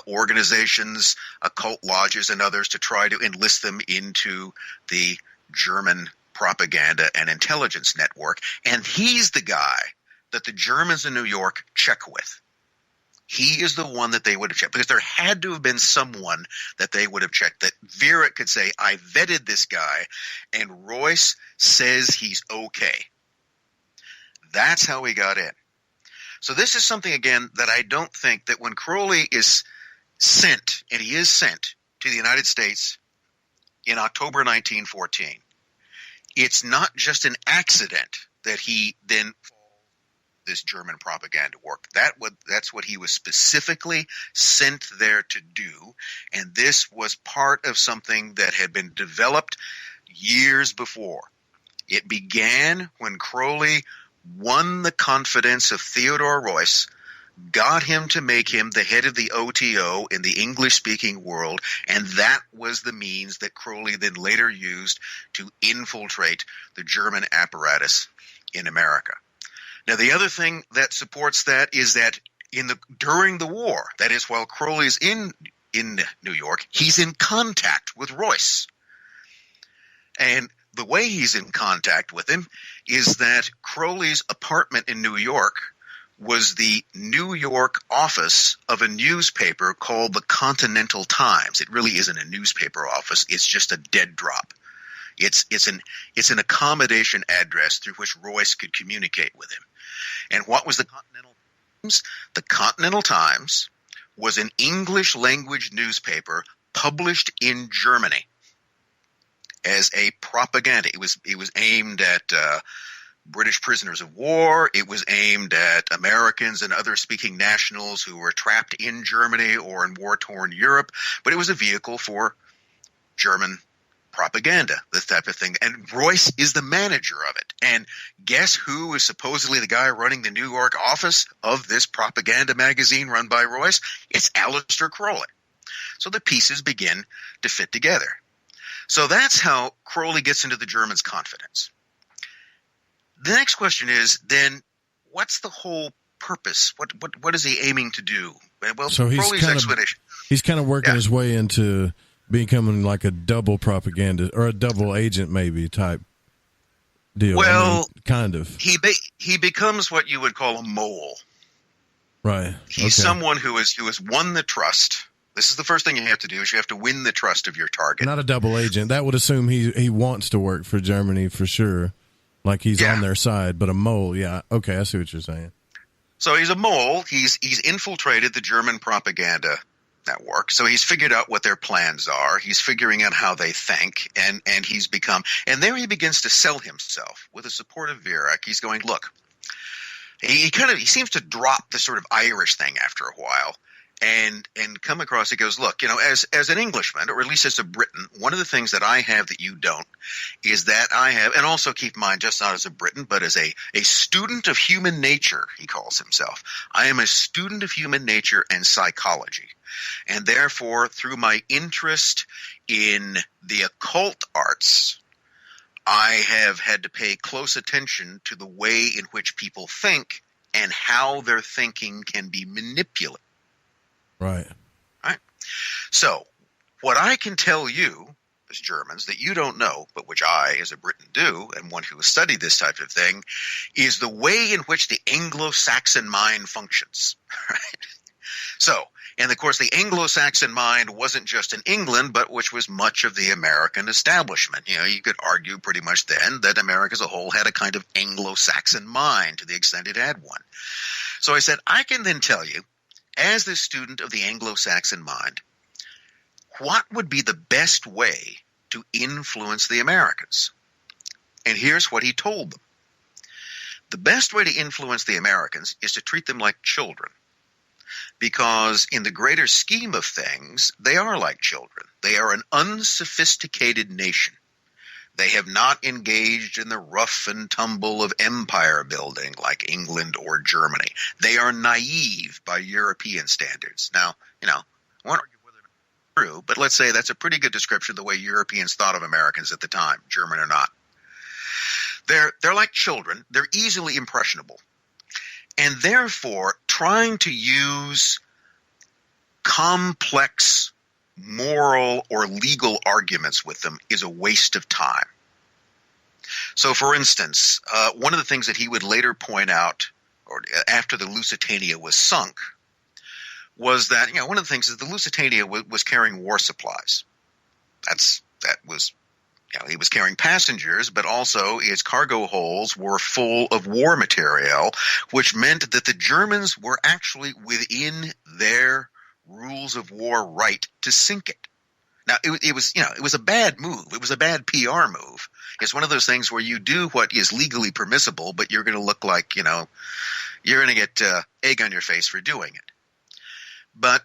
organizations, occult lodges and others to try to enlist them into the German propaganda and intelligence network. And he's the guy that the Germans in New York check with. He is the one that they would have checked, because there had to have been someone that they would have checked that Vera could say, I vetted this guy, and Royce says he's okay. That's how he got in. So this is something, again, that I don't think that when Crowley is sent, and he is sent to the United States in October 1914, it's not just an accident that he then this German propaganda work. That's what he was specifically sent there to do, and this was part of something that had been developed years before. It began when Crowley won the confidence of Theodore Royce, got him to make him the head of the OTO in the English-speaking world, and that was the means that Crowley then later used to infiltrate the German apparatus in America. Now, the other thing that supports that is that during the war, that is, while Crowley's in New York, he's in contact with Royce. And the way he's in contact with him is that Crowley's apartment in New York was the New York office of a newspaper called the Continental Times. It really isn't a newspaper office. It's just a dead drop. It's an accommodation address through which Royce could communicate with him. And what was the Continental Times? The Continental Times was an English language newspaper published in Germany as a propaganda. It was aimed at British prisoners of war. It was aimed at Americans and other speaking nationals who were trapped in Germany or in war-torn Europe. But it was a vehicle for German propaganda, this type of thing. And Royce is the manager of it. And guess who is supposedly the guy running the New York office of this propaganda magazine run by Royce? It's Aleister Crowley. So the pieces begin to fit together. So that's how Crowley gets into the Germans' confidence. The next question is, then, what's the whole purpose? What is he aiming to do? Well, so Crowley's explanation. He's kind of working his way into becoming like a double propaganda or a double agent maybe type deal. Well, kind of. He becomes what you would call a mole. Right. He's someone who has won the trust. This is the first thing you have to do, is you have to win the trust of your target. Not a double agent. That would assume he wants to work for Germany for sure. Like he's on their side, but a mole, yeah. Okay, I see what you're saying. So he's a mole. He's infiltrated the German propaganda network. So he's figured out what their plans are. He's figuring out how they think, and he's become, and there he begins to sell himself with the support of Viereck. He's going, look, he seems to drop the sort of Irish thing after a while, and come across, he goes, look, as an Englishman, or at least as a Briton, one of the things that I have that you don't is that I have, and also keep in mind, just not as a Briton, but as a student of human nature, he calls himself. I am a student of human nature and psychology. And therefore, through my interest in the occult arts, I have had to pay close attention to the way in which people think and how their thinking can be manipulated. Right. So, what I can tell you as Germans that you don't know, but which I, as a Briton, do, and one who has studied this type of thing, is the way in which the Anglo-Saxon mind functions. Right? So, and of course, the Anglo-Saxon mind wasn't just in England, but which was much of the American establishment. You could argue pretty much then that America as a whole had a kind of Anglo-Saxon mind to the extent it had one. So I said, I can then tell you as the student of the Anglo-Saxon mind, what would be the best way to influence the Americans? And here's what he told them. The best way to influence the Americans is to treat them like children. Because in the greater scheme of things, they are like children. They are an unsophisticated nation. They have not engaged in the rough and tumble of empire building like England or Germany. They are naive by European standards. Now, I won't argue whether it's true, but let's say that's a pretty good description of the way Europeans thought of Americans at the time, German or not. They're like children. They're easily impressionable. And therefore, trying to use complex moral or legal arguments with them is a waste of time. So, for instance, one of the things that he would later point out, or after the Lusitania was sunk, was that one of the things is the Lusitania was carrying war supplies. He was carrying passengers, but also its cargo holds were full of war material, which meant that the Germans were actually within their rules of war right to sink it. Now, it was a bad move. It was a bad PR move. It's one of those things where you do what is legally permissible, but you're going to look like, you're going to get egg on your face for doing it. But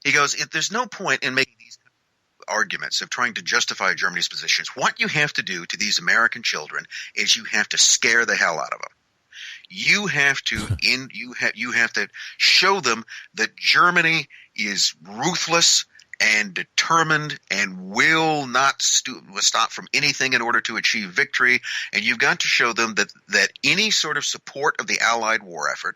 he goes, there's no point in making these arguments of trying to justify Germany's positions. What you have to do to these American children is you have to scare the hell out of them. You have to show them that Germany is ruthless and determined and will not stop from anything in order to achieve victory. And you've got to show them that any sort of support of the Allied war effort,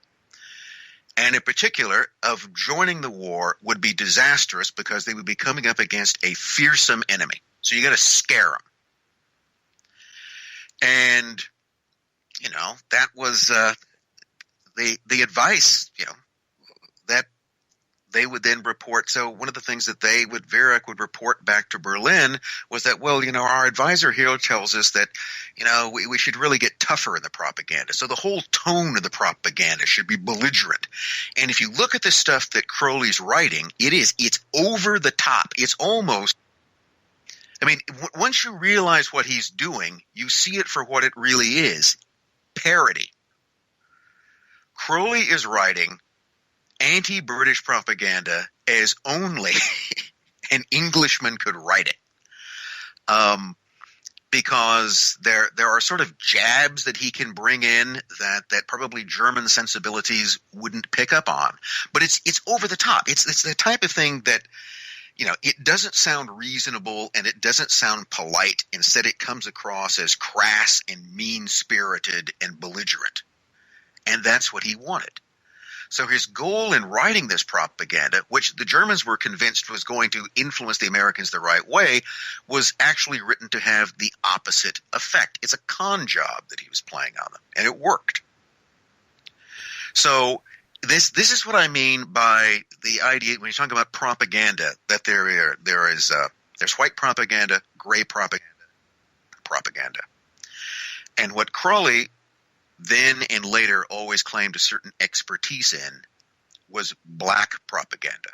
and in particular of joining the war, would be disastrous because they would be coming up against a fearsome enemy. So you got to scare them. And, that was the advice, that they would then report. So one of the things that Viereck would report back to Berlin was that, our advisor here tells us that, we should really get tougher in the propaganda. So the whole tone of the propaganda should be belligerent. And if you look at the stuff that Crowley's writing, it's over the top. It's almost, once you realize what he's doing, you see it for what it really is. Parody. Crowley is writing anti-British propaganda as only an Englishman could write it. Because there are sort of jabs that he can bring in that probably German sensibilities wouldn't pick up on. But it's over the top. It's the type of thing that, it doesn't sound reasonable and it doesn't sound polite. Instead, it comes across as crass and mean-spirited and belligerent. And that's what he wanted. So his goal in writing this propaganda, which the Germans were convinced was going to influence the Americans the right way, was actually written to have the opposite effect. It's a con job that he was playing on them, and it worked. So this is what I mean by the idea when you talk about propaganda, that there's white propaganda, gray propaganda. And what Crowley then and later always claimed a certain expertise in was black propaganda.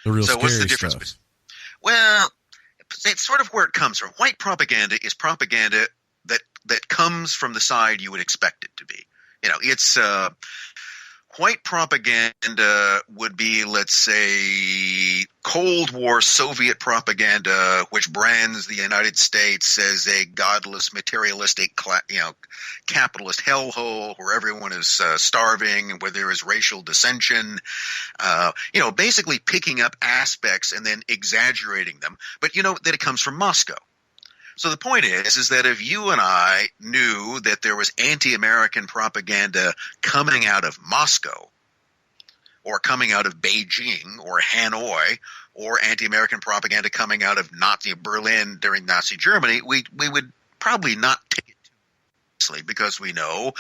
The real so what's the difference? Stuff. Well, it's sort of where it comes from. White propaganda is propaganda that comes from the side you would expect it to be. It's white propaganda would be, let's say, Cold War Soviet propaganda, which brands the United States as a godless, materialistic, capitalist hellhole where everyone is starving and where there is racial dissension. Basically picking up aspects and then exaggerating them. But that it comes from Moscow. So the point is that if you and I knew that there was anti-American propaganda coming out of Moscow or coming out of Beijing or Hanoi or anti-American propaganda coming out of Nazi Berlin during Nazi Germany, we would probably not take it too seriously because we know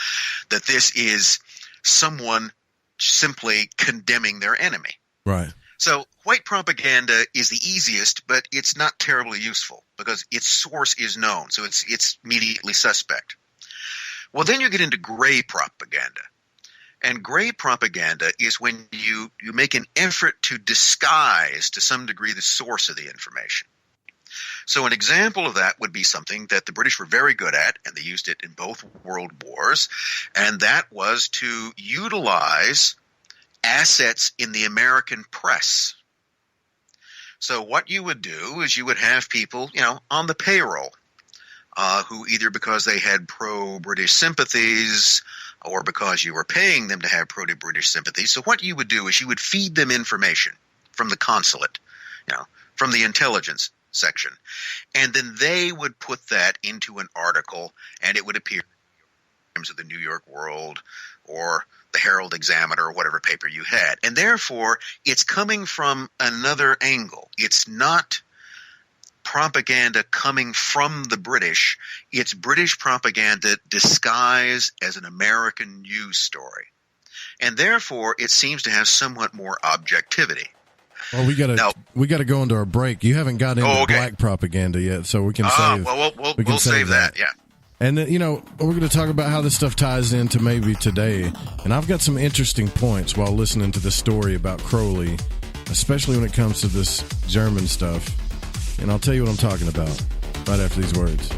that this is someone simply condemning their enemy. Right. So white propaganda is the easiest, but it's not terribly useful because its source is known, so it's immediately suspect. Well, then you get into gray propaganda. And gray propaganda is when you make an effort to disguise to some degree the source of the information. So an example of that would be something that the British were very good at, and they used it in both world wars, and that was to utilize assets in the American press. So what you would do is you would have people, on the payroll, who either because they had pro-British sympathies or because you were paying them to have pro-British sympathies. So what you would do is you would feed them information from the consulate, from the intelligence section. And then they would put that into an article, and it would appear in terms of the New York World or the Herald Examiner or whatever paper you had. And therefore, it's coming from another angle. It's not propaganda coming from the British. It's British propaganda disguised as an American news story. And therefore, it seems to have somewhat more objectivity. Well, we gotta go into our break. You haven't got into black propaganda yet, so we can save. We'll save that. Yeah. And then, we're going to talk about how this stuff ties into maybe today. And I've got some interesting points while listening to this story about Crowley, especially when it comes to this German stuff. And I'll tell you what I'm talking about right after these words.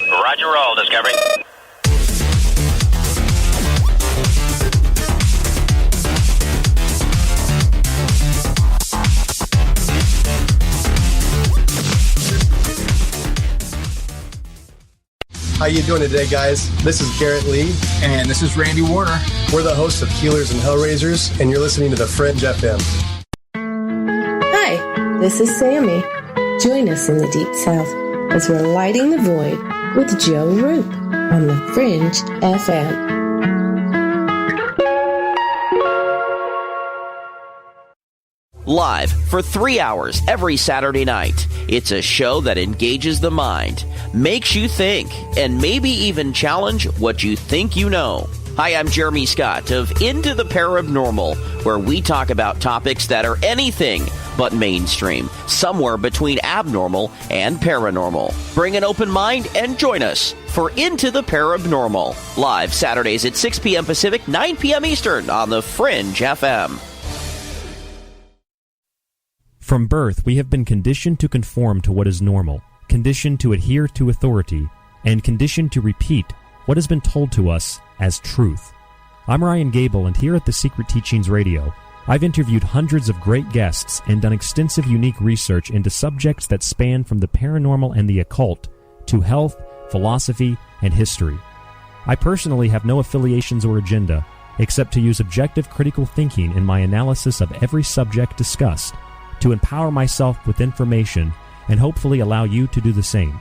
Roger, roll, Discovery. How you doing today, guys? This is Garrett Lee. And this is Randy Warner. We're the hosts of Healers and Hellraisers, and you're listening to The Fringe FM. Hi, this is Sammy. Join us in the Deep South as we're lighting the void with Joe Roop on The Fringe FM. Live for 3 hours every Saturday night. It's a show that engages the mind, makes you think, and maybe even challenge what you think you know. Hi, I'm Jeremy Scott of Into the Paranormal, where we talk about topics that are anything but mainstream, somewhere between abnormal and paranormal. Bring an open mind and join us for Into the Paranormal, live Saturdays at 6 p.m. Pacific, 9 p.m. Eastern on The Fringe FM. From birth, we have been conditioned to conform to what is normal, conditioned to adhere to authority, and conditioned to repeat what has been told to us as truth. I'm Ryan Gable, and here at the Secret Teachings Radio, I've interviewed hundreds of great guests and done extensive unique research into subjects that span from the paranormal and the occult to health, philosophy, and history. I personally have no affiliations or agenda, except to use objective critical thinking in my analysis of every subject discussed, to empower myself with information and hopefully allow you to do the same.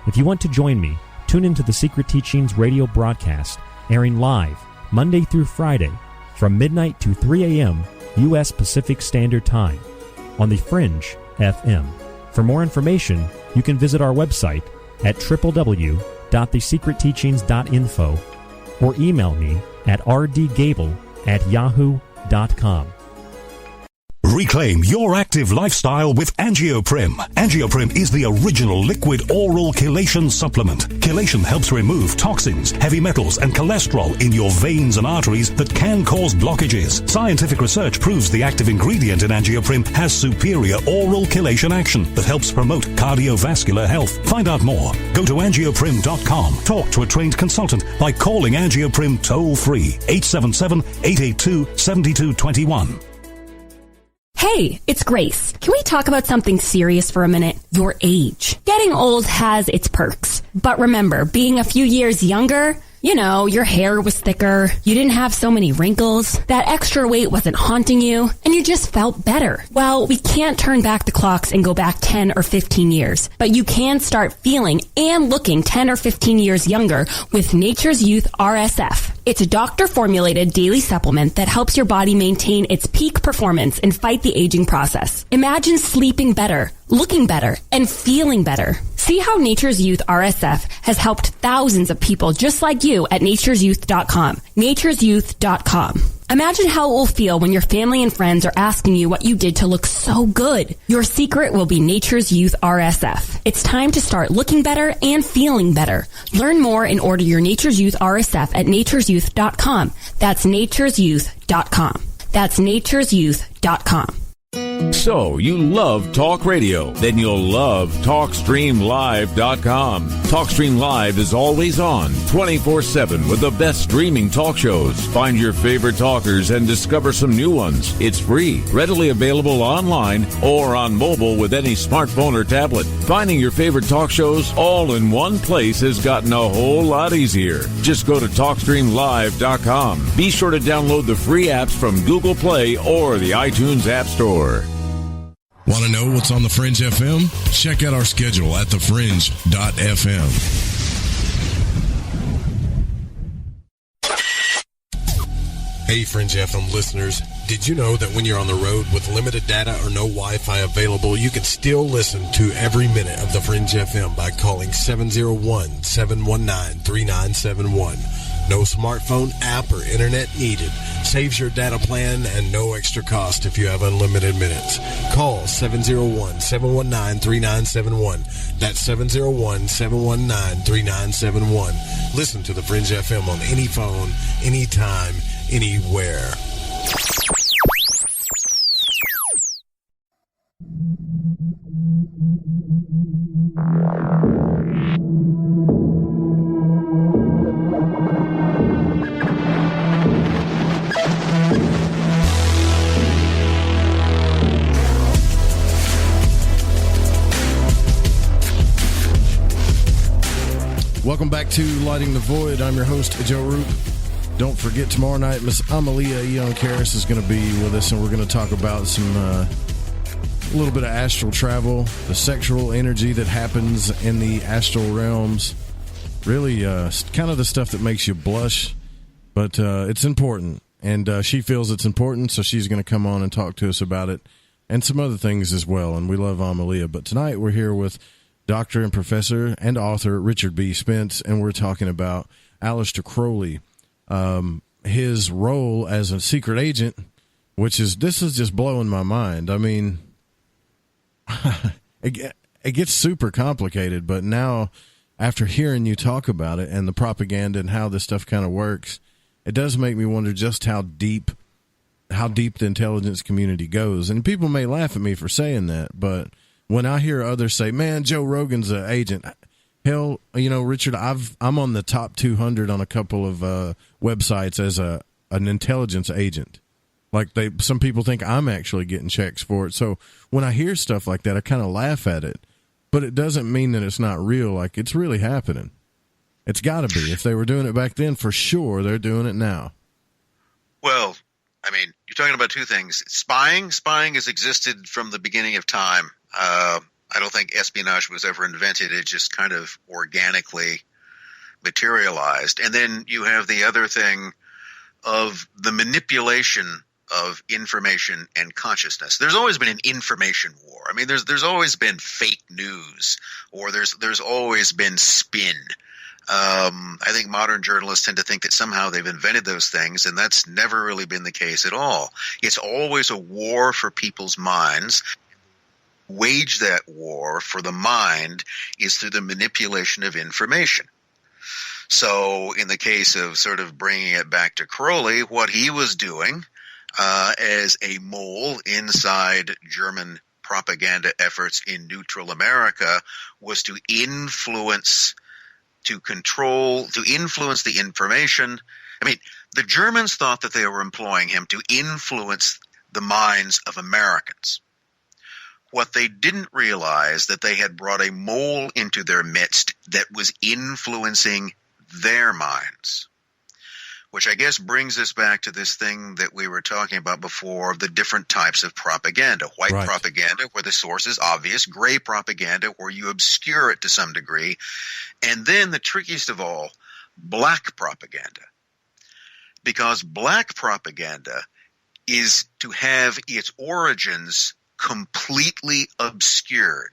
If you want to join me, tune into the Secret Teachings radio broadcast, airing live Monday through Friday from midnight to 3 a.m. U.S. Pacific Standard Time on the Fringe FM. For more information, you can visit our website at www.thesecretteachings.info or email me at rdgable@yahoo.com. Reclaim your active lifestyle with Angioprim. Angioprim is the original liquid oral chelation supplement. Chelation helps remove toxins, heavy metals, and cholesterol in your veins and arteries that can cause blockages. Scientific research proves the active ingredient in Angioprim has superior oral chelation action that helps promote cardiovascular health. Find out more. Go to angioprim.com. Talk to a trained consultant by calling Angioprim toll-free 877-882-7221. Hey, it's Grace. Can we talk about something serious for a minute? Your age. Getting old has its perks. But remember, being a few years younger, you know, your hair was thicker, you didn't have so many wrinkles, that extra weight wasn't haunting you, and you just felt better. Well, we can't turn back the clocks and go back 10 or 15 years, but you can start feeling and looking 10 or 15 years younger with Nature's Youth RSF. It's a doctor-formulated daily supplement that helps your body maintain its peak performance and fight the aging process. Imagine sleeping better, looking better, and feeling better. See how Nature's Youth RSF has helped thousands of people just like you at nature'syouth.com. nature'syouth.com. Imagine how it will feel when your family and friends are asking you what you did to look so good. Your secret will be Nature's Youth RSF. It's time to start looking better and feeling better. Learn more and order your Nature's Youth RSF at nature'syouth.com. That's nature'syouth.com. That's nature'syouth.com. So, you love talk radio? Then you'll love TalkStreamLive.com. TalkStream Live is always on, 24/7 with the best streaming talk shows. Find your favorite talkers and discover some new ones. It's free, readily available online or on mobile with any smartphone or tablet. Finding your favorite talk shows all in one place has gotten a whole lot easier. Just go to TalkStreamLive.com. Be sure to download the free apps from Google Play or the iTunes App Store. Want to know what's on The Fringe FM? Check out our schedule at thefringe.fm. Hey, Fringe FM listeners. Did you know that when you're on the road with limited data or no Wi-Fi available, you can still listen to every minute of The Fringe FM by calling 701-719-3971. No smartphone, app, or internet needed. Saves your data plan and no extra cost if you have unlimited minutes. Call 701-719-3971. That's 701-719-3971. Listen to The Fringe FM on any phone, anytime, anywhere. Welcome back to Lighting the Void. I'm your host, Joe Roop. Don't forget, tomorrow night, Miss Amalia Young Karras is going to be with us, and we're going to talk about some a little bit of astral travel, the sexual energy that happens in the astral realms. Really, kind of the stuff that makes you blush, but it's important, and she feels it's important, so she's going to come on and talk to us about it, and some other things as well, and we love Amalia. But tonight we're here with Dr. and Professor and author Richard B. Spence, and we're talking about Aleister Crowley, his role as a secret agent, this is just blowing my mind. I mean, it gets super complicated, but now after hearing you talk about it and the propaganda and how this stuff kind of works, it does make me wonder just how deep the intelligence community goes. And people may laugh at me for saying that, but when I hear others say, man, Joe Rogan's an agent, hell, Richard, I'm on the top 200 on a couple of websites as an intelligence agent. Like some people think I'm actually getting checks for it. So when I hear stuff like that, I kind of laugh at it. But it doesn't mean that it's not real. Like, it's really happening. It's got to be. If they were doing it back then, for sure, they're doing it now. Well, I mean, you're talking about two things. Spying has existed from the beginning of time. I don't think espionage was ever invented. It just kind of organically materialized. And then you have the other thing of the manipulation of information and consciousness. There's always been an information war. I mean, there's always been fake news, or there's always been spin. I think modern journalists tend to think that somehow they've invented those things, and that's never really been the case at all. It's always a war for people's minds. Wage that war for the mind is through the manipulation of information. So in the case of sort of bringing it back to Crowley, what he was doing as a mole inside German propaganda efforts in neutral America was to influence the information. I mean, the Germans thought that they were employing him to influence the minds of Americans. What they didn't realize that they had brought a mole into their midst that was influencing their minds, which I guess brings us back to this thing that we were talking about before, the different types of propaganda. White propaganda, where the source is obvious. Gray propaganda, where you obscure it to some degree. And then the trickiest of all, black propaganda. Because black propaganda is to have its origins completely obscured.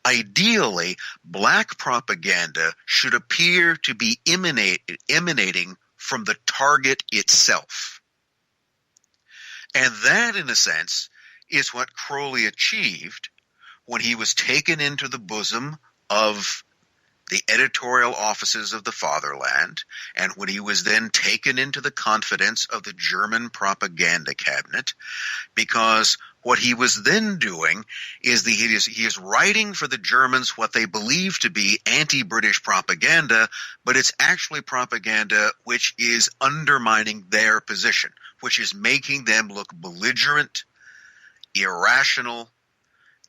Ideally, black propaganda should appear to be emanating from the target itself. And that, in a sense, is what Crowley achieved when he was taken into the bosom of the editorial offices of the Fatherland, and when he was then taken into the confidence of the German propaganda cabinet, because what he was then doing is he is writing for the Germans what they believe to be anti-British propaganda, but it's actually propaganda which is undermining their position, which is making them look belligerent, irrational,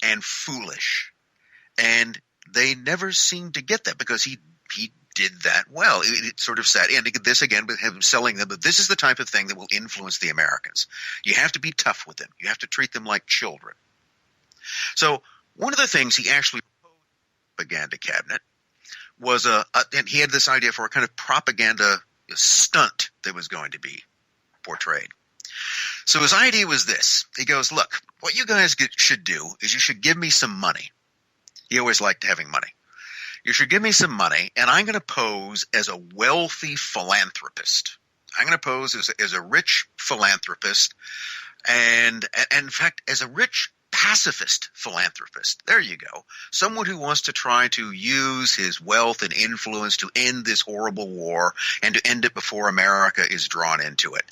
and foolish. And they never seemed to get that because he did that well. It sort of sat in. This again with him selling them, but this is the type of thing that will influence the Americans. You have to be tough with them. You have to treat them like children. So one of the things he actually proposed to the propaganda cabinet was and he had this idea for a kind of propaganda stunt that was going to be portrayed. So his idea was this. He goes, look, what you guys should do is you should give me some money. He always liked having money. You should give me some money, and I'm going to pose as a wealthy philanthropist. I'm going to pose as a rich philanthropist, and in fact, as a rich pacifist philanthropist. There you go. Someone who wants to try to use his wealth and influence to end this horrible war and to end it before America is drawn into it.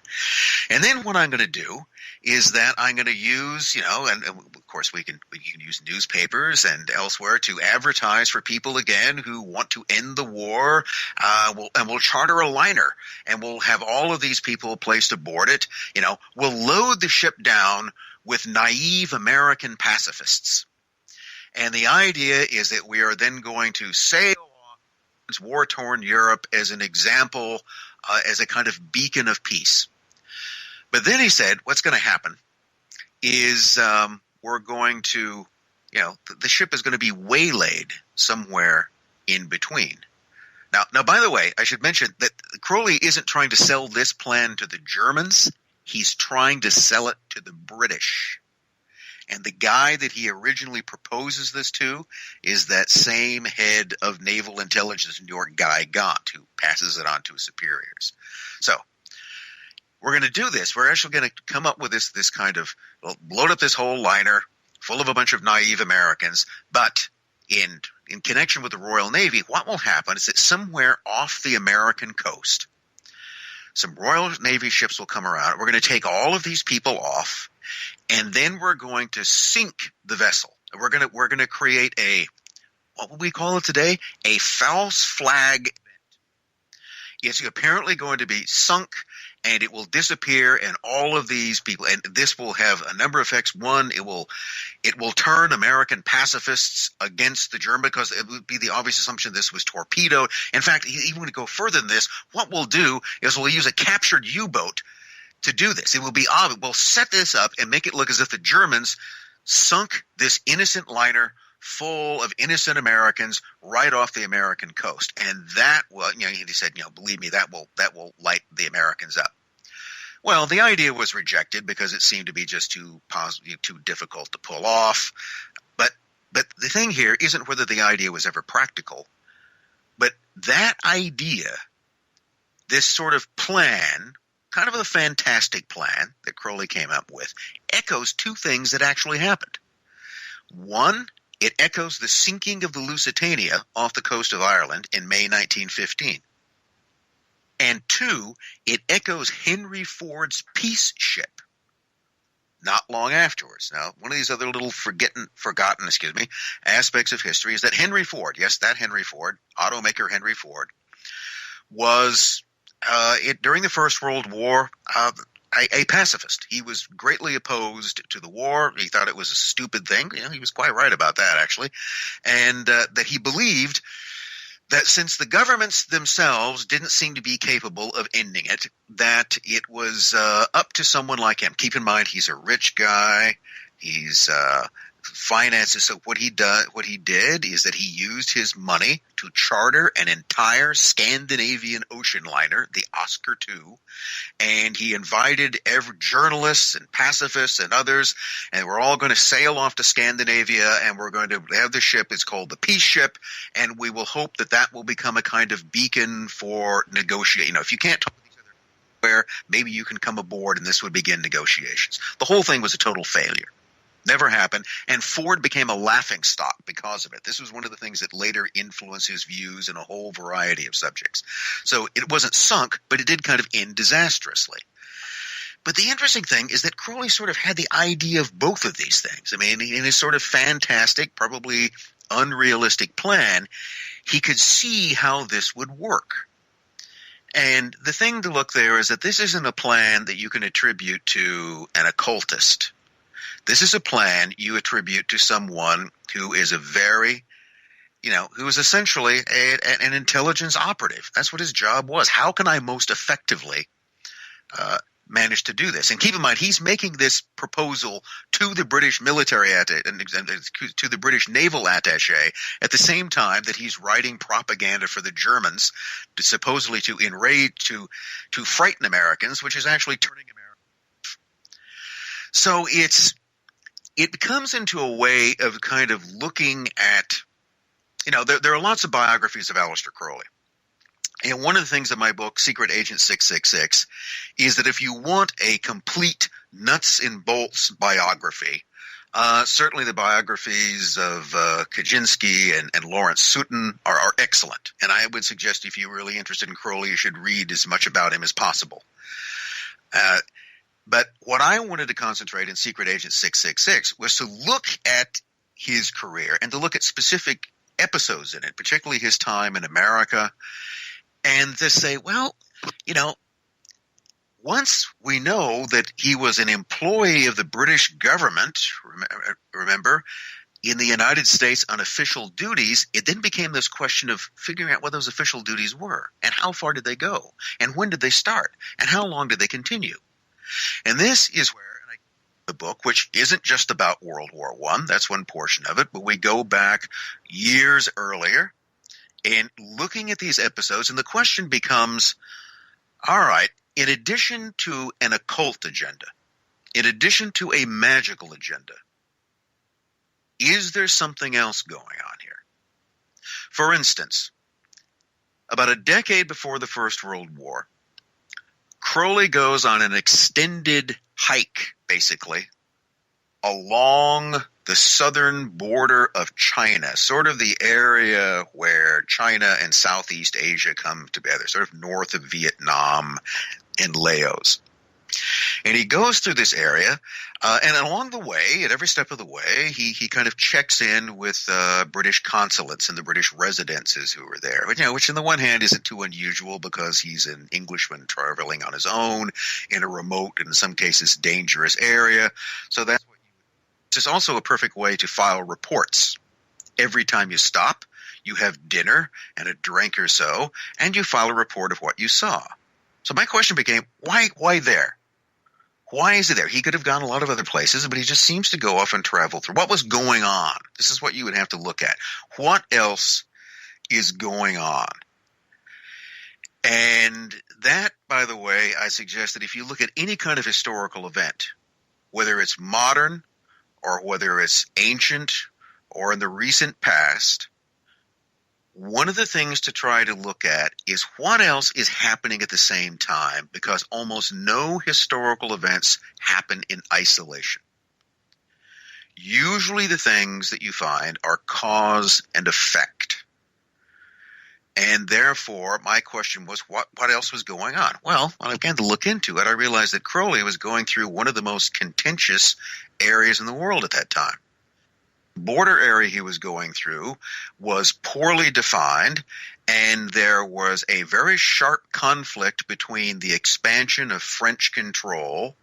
And then what I'm going to do is that I'm going to use, and of course we can use newspapers and elsewhere to advertise for people again who want to end the war. We'll charter a liner, and we'll have all of these people placed aboard it. We'll load the ship down with naive American pacifists. And the idea is that we are then going to sail off war-torn Europe as an example, as a kind of beacon of peace. But then he said, what's going to happen is we're going to, the ship is going to be waylaid somewhere in between. Now, by the way, I should mention that Crowley isn't trying to sell this plan to the Germans. He's trying to sell it to the British. And the guy that he originally proposes this to is that same head of naval intelligence in New York, Guy Gaunt, who passes it on to his superiors. So we're going to do this. We're actually going to come up with this kind of, load up this whole liner full of a bunch of naive Americans, but in connection with the Royal Navy, what will happen is that somewhere off the American coast, some Royal Navy ships will come around. We're going to take all of these people off, and then we're going to sink the vessel. We're going to create what would we call it today? A false flag event. It's apparently going to be sunk, and it will disappear, and all of these people, and this will have a number of effects. One, it will turn American pacifists against the German, because it would be the obvious assumption this was torpedoed. In fact, even going to go further than this, what we'll do is we'll use a captured U-boat to do this. It will be obvious. We'll set this up and make it look as if the Germans sunk this innocent liner full of innocent Americans right off the American coast. And that will, he said, believe me, that will light the Americans up. Well, the idea was rejected because it seemed to be just too difficult to pull off. But the thing here isn't whether the idea was ever practical, but that idea, this sort of plan, kind of a fantastic plan that Crowley came up with, echoes two things that actually happened. One, it echoes the sinking of the Lusitania off the coast of Ireland in May 1915. And two, it echoes Henry Ford's peace ship not long afterwards. Now, one of these other little forgotten aspects of history is that Henry Ford, yes, that Henry Ford, automaker Henry Ford, was during the First World War a pacifist. He was greatly opposed to the war. He thought it was a stupid thing. He was quite right about that, actually. And that he believed that since the governments themselves didn't seem to be capable of ending it, that it was up to someone like him. Keep in mind, he's a rich guy. He's finances. So what he did is that he used his money to charter an entire Scandinavian ocean liner, the Oscar II, and he invited every journalists and pacifists and others, and we're all going to sail off to Scandinavia, and we're going to have the ship. It's called the Peace Ship, and we will hope that that will become a kind of beacon for negotiating. If you can't talk to each other, where maybe you can come aboard, and this would begin negotiations. The whole thing was a total failure. Never happened, and Ford became a laughingstock because of it. This was one of the things that later influenced his views in a whole variety of subjects. So it wasn't sunk, but it did kind of end disastrously. But the interesting thing is that Crowley sort of had the idea of both of these things. I mean, in his sort of fantastic, probably unrealistic plan, he could see how this would work. And the thing to look there is that this isn't a plan that you can attribute to an occultist. This is a plan you attribute to someone who is who is essentially an intelligence operative. That's what his job was. How can I most effectively manage to do this? And keep in mind, he's making this proposal to the British military and to the British naval attaché at the same time that he's writing propaganda for the Germans, supposedly to enrage, to frighten Americans, which is actually turning America. So it comes into a way of kind of looking at, there are lots of biographies of Aleister Crowley. And one of the things in my book, Secret Agent 666, is that if you want a complete nuts and bolts biography, certainly the biographies of Kaczynski and Lawrence Sutin are excellent. And I would suggest if you're really interested in Crowley, you should read as much about him as possible. But what I wanted to concentrate in Secret Agent 666 was to look at his career and to look at specific episodes in it, particularly his time in America, and to say, well, once we know that he was an employee of the British government, remember, in the United States on official duties, it then became this question of figuring out what those official duties were and how far did they go and when did they start and how long did they continue. And this is where the book, which isn't just about World War I, that's one portion of it, but we go back years earlier and looking at these episodes, and the question becomes, all right, in addition to an occult agenda, in addition to a magical agenda, is there something else going on here? For instance, about a decade before the First World War, Crowley goes on an extended hike, basically, along the southern border of China, sort of the area where China and Southeast Asia come together, sort of north of Vietnam and Laos. And he goes through this area, and along the way, at every step of the way, he kind of checks in with British consulates and the British residences who are there, which on the one hand isn't too unusual because he's an Englishman traveling on his own in a remote and in some cases dangerous area. So that's it's also a perfect way to file reports. Every time you stop, you have dinner and a drink or so, and you file a report of what you saw. So my question became, why there? Why is it there? He could have gone a lot of other places, but he just seems to go off and travel through. What was going on? This is what you would have to look at. What else is going on? And that, by the way, I suggest that if you look at any kind of historical event, whether it's modern or whether it's ancient or in the recent past, one of the things to try to look at is what else is happening at the same time, because almost no historical events happen in isolation. Usually the things that you find are cause and effect. And therefore, my question was, what else was going on? Well, when I began to look into it, I realized that Crowley was going through one of the most contentious areas in the world at that time. Border area he was going through was poorly defined, and there was a very sharp conflict between the expansion of French control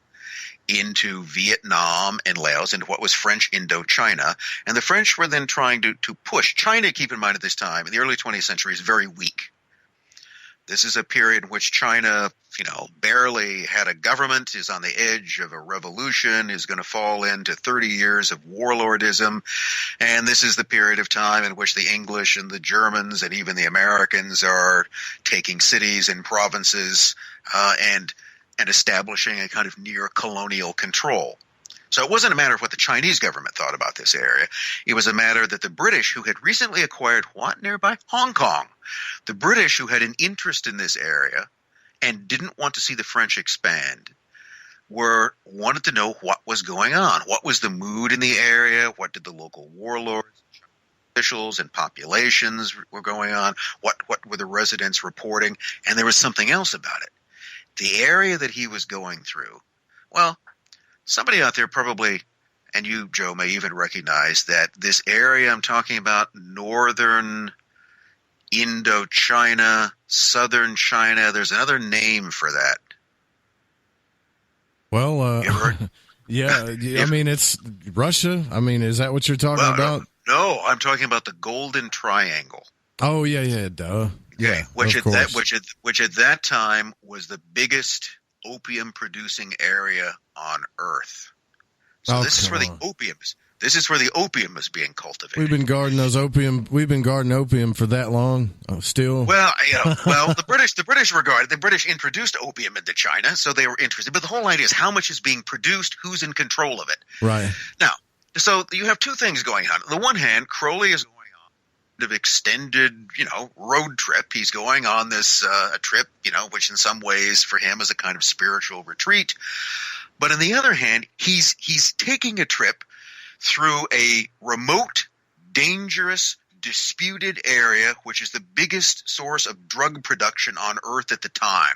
into Vietnam and Laos, into what was French Indochina, and the French were then trying to push. China, keep in mind at this time, in the early 20th century, is very weak. This is a period in which China, barely had a government, is on the edge of a revolution, is going to fall into 30 years of warlordism. And this is the period of time in which the English and the Germans and even the Americans are taking cities and provinces and establishing a kind of near-colonial control. So it wasn't a matter of what the Chinese government thought about this area. It was a matter that the British, who had recently acquired what nearby? Hong Kong. The British, who had an interest in this area and didn't want to see the French expand, wanted to know what was going on. What was the mood in the area? What did the local warlords, officials, and populations were going on? What were the residents reporting? And there was something else about it. The area that he was going through, well, somebody out there probably, and you, Joe, may even recognize that this area I'm talking about, northern Indochina, southern China, there's another name for that. Well, yeah, I mean, it's Russia. I mean, is that what you're talking about? No, I'm talking about the Golden Triangle. Oh, yeah, duh. Yeah, which at that time was the biggest opium-producing area on Earth. So this is where the opium is being cultivated. We've been guarding opium for that long. Still. Well, the British introduced opium into China, so they were interested. But the whole idea is how much is being produced, who's in control of it. Right. Now, so you have two things going on. On the one hand, Crowley is going on an extended, road trip. He's going on this trip, which in some ways for him is a kind of spiritual retreat. But on the other hand, he's taking a trip through a remote, dangerous, disputed area, which is the biggest source of drug production on Earth at the time.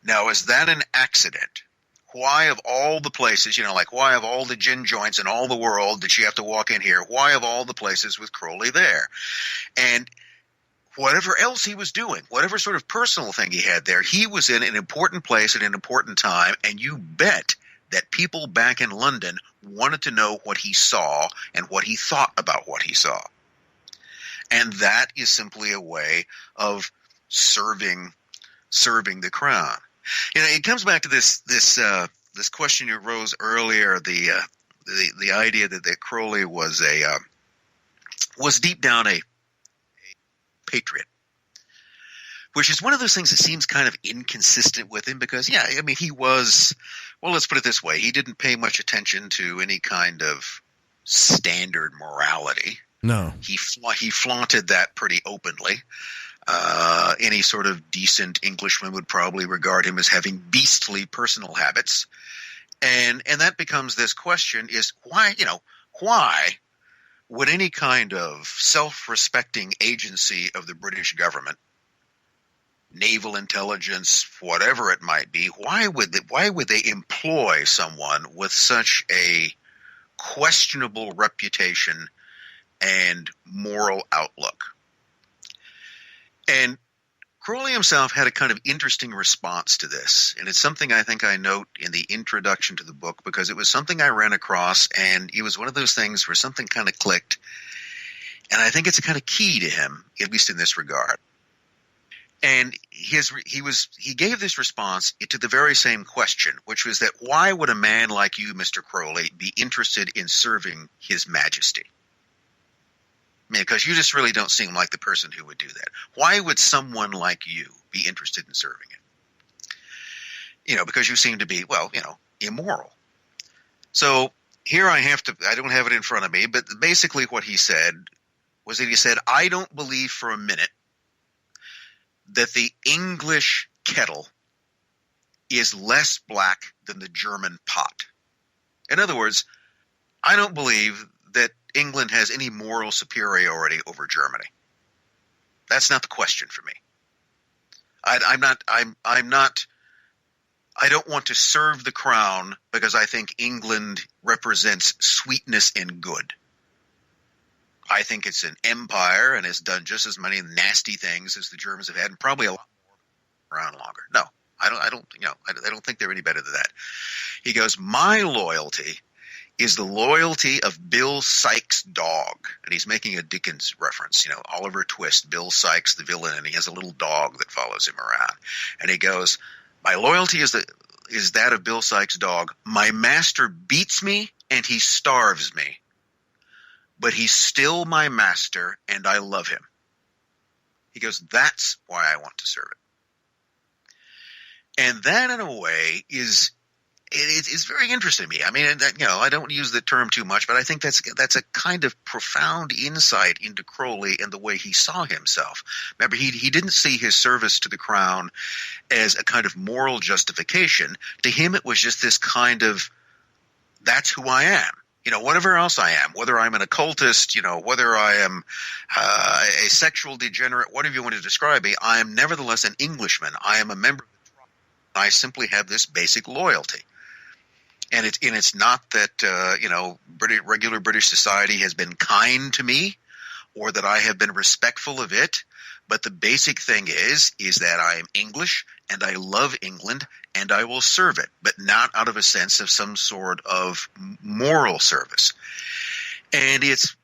Now, is that an accident? Why of all the places, why of all the gin joints in all the world did she have to walk in here? Why of all the places with Crowley there? And whatever else he was doing, whatever sort of personal thing he had there, he was in an important place at an important time, and you bet that people back in London wanted to know what he saw and what he thought about what he saw. And that is simply a way of serving the crown. It comes back to this question you rose earlier, the idea that Crowley was deep down a patriot, which is one of those things that seems kind of inconsistent with him because, he was, well, let's put it this way. He didn't pay much attention to any kind of standard morality. No. He flaunted that pretty openly. Any sort of decent Englishman would probably regard him as having beastly personal habits. And that becomes this question is why would any kind of self-respecting agency of the British government, naval intelligence, whatever it might be, why would they employ someone with such a questionable reputation and moral outlook? And Crowley himself had a kind of interesting response to this, and it's something I think I note in the introduction to the book because it was something I ran across, and it was one of those things where something kind of clicked, and I think it's a kind of key to him, at least in this regard. And he gave this response to the very same question, which was that why would a man like you, Mr. Crowley, be interested in serving His Majesty? Because you just really don't seem like the person who would do that. Why would someone like you be interested in serving it? Because you seem to be, immoral. So here I don't have it in front of me, but basically what he said was that he said, I don't believe for a minute that the English kettle is less black than the German pot. In other words, I don't believe that England has any moral superiority over Germany. That's not the question for me. I don't want to serve the crown because I think England represents sweetness and good. I think it's an empire and has done just as many nasty things as the Germans have had, and probably a lot more around longer. No, I don't think they're any better than that. He goes, my loyalty is the loyalty of Bill Sikes' dog. And he's making a Dickens reference, Oliver Twist, Bill Sikes, the villain, and he has a little dog that follows him around. And he goes, my loyalty is that of Bill Sikes' dog. My master beats me and he starves me, but he's still my master and I love him. He goes, that's why I want to serve it. And that, in a way, is very interesting to me. I mean, I don't use the term too much, but I think that's a kind of profound insight into Crowley and the way he saw himself. Remember, he didn't see his service to the crown as a kind of moral justification. To him, it was just this kind of, that's who I am. Whatever else I am, whether I'm an occultist, whether I am a sexual degenerate, whatever you want to describe me, I am nevertheless an Englishman. I am a member of the tribe. I simply have this basic loyalty. And it's not that, regular British society has been kind to me or that I have been respectful of it. But the basic thing is that I am English and I love England and I will serve it, but not out of a sense of some sort of moral service. And it's,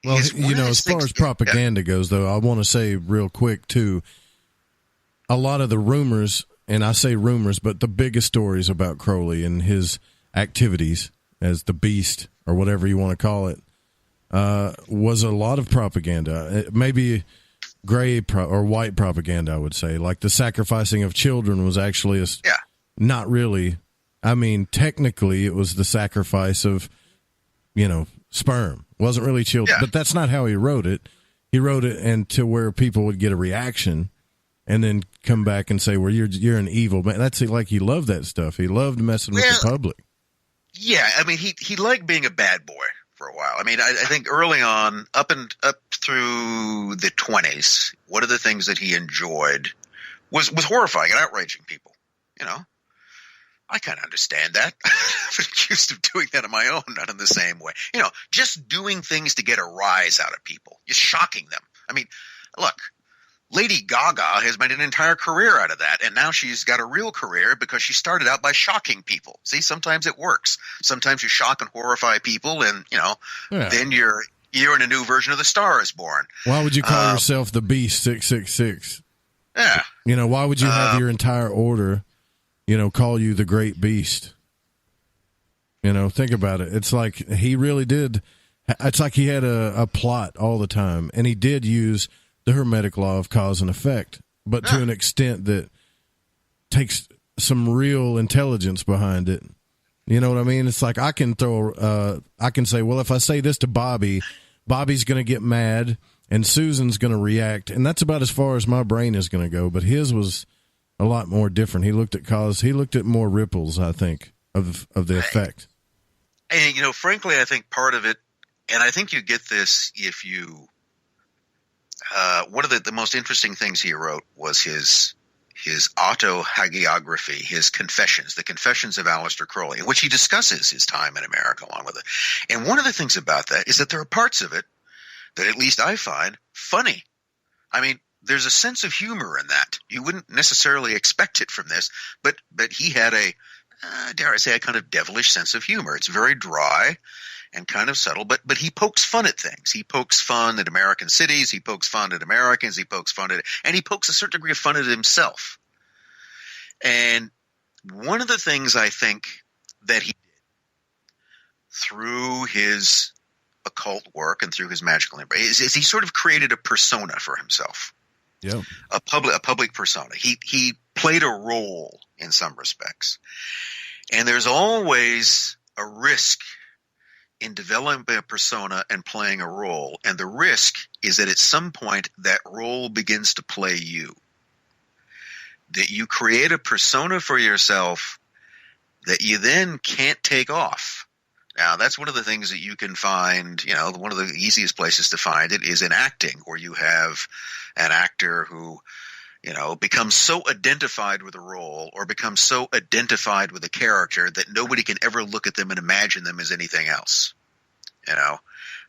well, as far as propaganda goes, though, I want to say real quick, too, a lot of the rumors, and I say rumors, but the biggest stories about Crowley and his activities as the beast or whatever you want to call it, was a lot of propaganda, maybe gray or white propaganda, I would say. Like the sacrificing of children was actually not really. I mean, technically, it was the sacrifice of, sperm. It wasn't really children, but that's not how he wrote it. He wrote it and to where people would get a reaction, and then come back and say, "Well, you're an evil man." That's like he loved that stuff. He loved messing with the public. Yeah, I mean, he liked being a bad boy for a while. I mean, I think early on, up through the 20s, one of the things that he enjoyed was horrifying and outraging people. I kind of understand that. I've been accused of doing that on my own, not in the same way. Just doing things to get a rise out of people, just shocking them. I mean, look, Lady Gaga has made an entire career out of that, and now she's got a real career because she started out by shocking people. See, sometimes it works. Sometimes you shock and horrify people, and then you're in a new version of The Star Is Born. Why would you call yourself the Beast 666? Yeah. Why would you have your entire order, call you the Great Beast? Think about it. It's like he really did. It's like he had a plot all the time, and he did use the Hermetic law of cause and effect, but to an extent that takes some real intelligence behind it. You know what I mean? It's like I can say, well, if I say this to Bobby, Bobby's going to get mad and Susan's going to react. And that's about as far as my brain is going to go. But his was a lot more different. He looked at more ripples, I think, of the effect. And, frankly, I think part of it, and I think you get this if you, one of the most interesting things he wrote was his autohagiography, his confessions, the Confessions of Aleister Crowley, in which he discusses his time in America along with it. And one of the things about that is that there are parts of it that at least I find funny. I mean, there's a sense of humor in that. You wouldn't necessarily expect it from this, but he had dare I say, a kind of devilish sense of humor. It's very dry and kind of subtle, but he pokes fun at things. He pokes fun at American cities. He pokes fun at Americans. He pokes fun at, and he pokes a certain degree of fun at himself. And one of the things I think that he did through his occult work and through his magical embrace is he sort of created a persona for himself. Yeah, a public persona. He played a role in some respects, and there's always a risk in developing a persona and playing a role, and the risk is that at some point that role begins to play you. That you create a persona for yourself that you then can't take off. Now, that's one of the things that you can find, one of the easiest places to find it is in acting, where you have an actor who, becomes so identified with a role or becomes so identified with a character that nobody can ever look at them and imagine them as anything else.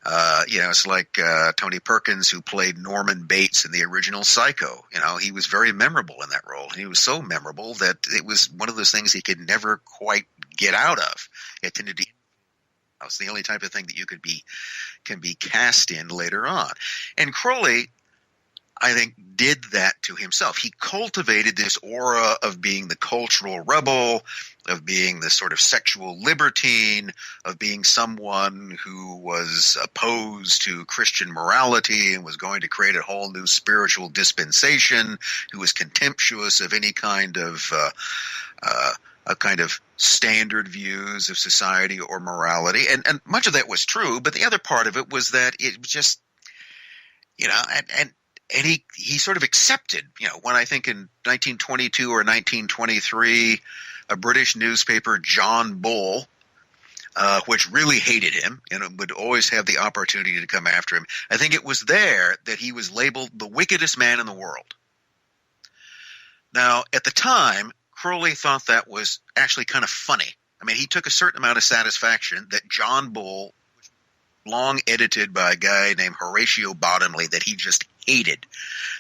It's like Tony Perkins, who played Norman Bates in the original Psycho. He was very memorable in that role. He was so memorable that it was one of those things he could never quite get out of. It tended to. It's the only type of thing that you can be cast in later on. And Crowley, I think, did that to himself. He cultivated this aura of being the cultural rebel, of being the sort of sexual libertine, of being someone who was opposed to Christian morality and was going to create a whole new spiritual dispensation, who was contemptuous of any kind of standard views of society or morality. And much of that was true, but the other part of it was that it was just, and he sort of accepted, when I think in 1922 or 1923, a British newspaper, John Bull, which really hated him and would always have the opportunity to come after him. I think it was there that he was labeled the wickedest man in the world. Now, at the time, Crowley thought that was actually kind of funny. I mean, he took a certain amount of satisfaction that John Bull, long edited by a guy named Horatio Bottomley, that he just hated,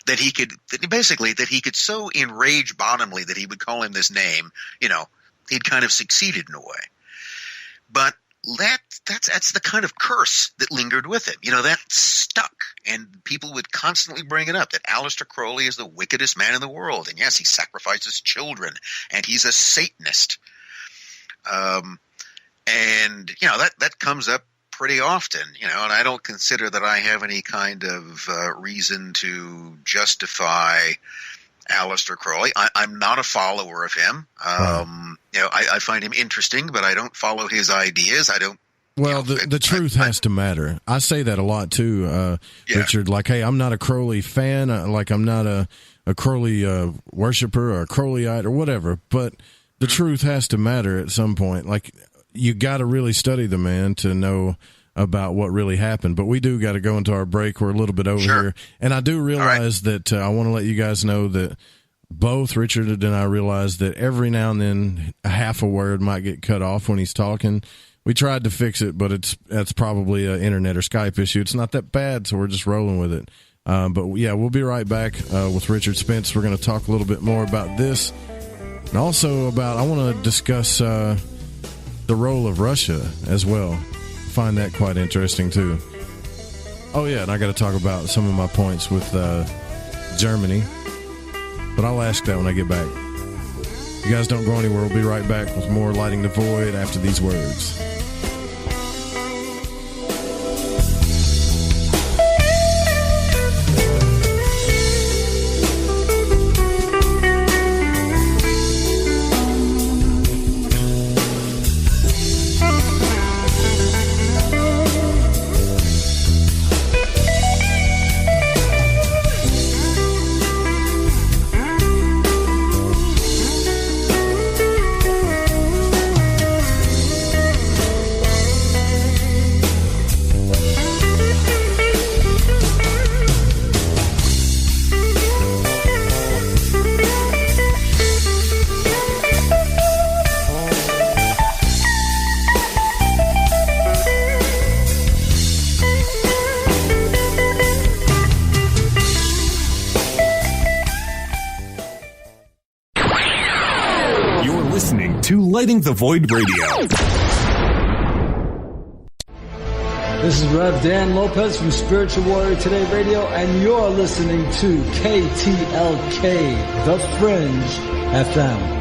that he could so enrage Bottomley that he would call him this name. He'd kind of succeeded in a way. But that's the kind of curse that lingered with him. That stuck, and people would constantly bring it up, that Aleister Crowley is the wickedest man in the world. And yes, he sacrifices children, and he's a Satanist. And that comes up pretty often, and I don't consider that I have any kind of reason to justify Aleister Crowley. I'm not a follower of him. I find him interesting, but I don't follow his ideas. I don't. Well, the truth has to matter. I say that a lot too, Richard. Like, hey, I'm not a Crowley fan. I'm not a Crowley worshiper or a Crowleyite or whatever. But the truth has to matter at some point. Like, you got to really study the man to know about what really happened. But we do got to go into our break. We're a little bit over here. And I do realize that I want to let you guys know that both Richard and I realize that every now and then a half a word might get cut off when he's talking. We tried to fix it, but that's probably an internet or Skype issue. It's not that bad, so we're just rolling with it. But yeah, we'll be right back with Richard Spence. We're going to talk a little bit more about this, and also I want to discuss the role of Russia as well. Find that quite interesting too. Oh yeah, and I got to talk about some of my points with Germany, but I'll ask that when I get back. You guys don't go anywhere. We'll be right back with more Lighting the Void after these words. Lighting the Void Radio. This is Rev Dan Lopez from Spiritual Warrior Today Radio, and you're listening to KTLK, The Fringe FM.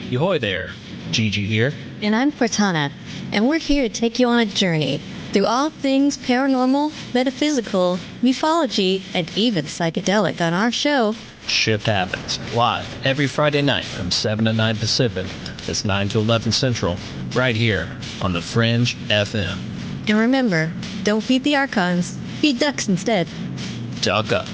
Ahoy there, Gigi here. And I'm Cortana, and we're here to take you on a journey through all things paranormal, metaphysical, mythology, and even psychedelic on our show, Shift Happens, live every Friday night from 7 to 9 Pacific. That's 9 to 11 Central, right here on The Fringe FM. And remember, don't feed the archons, feed ducks instead. Duck up.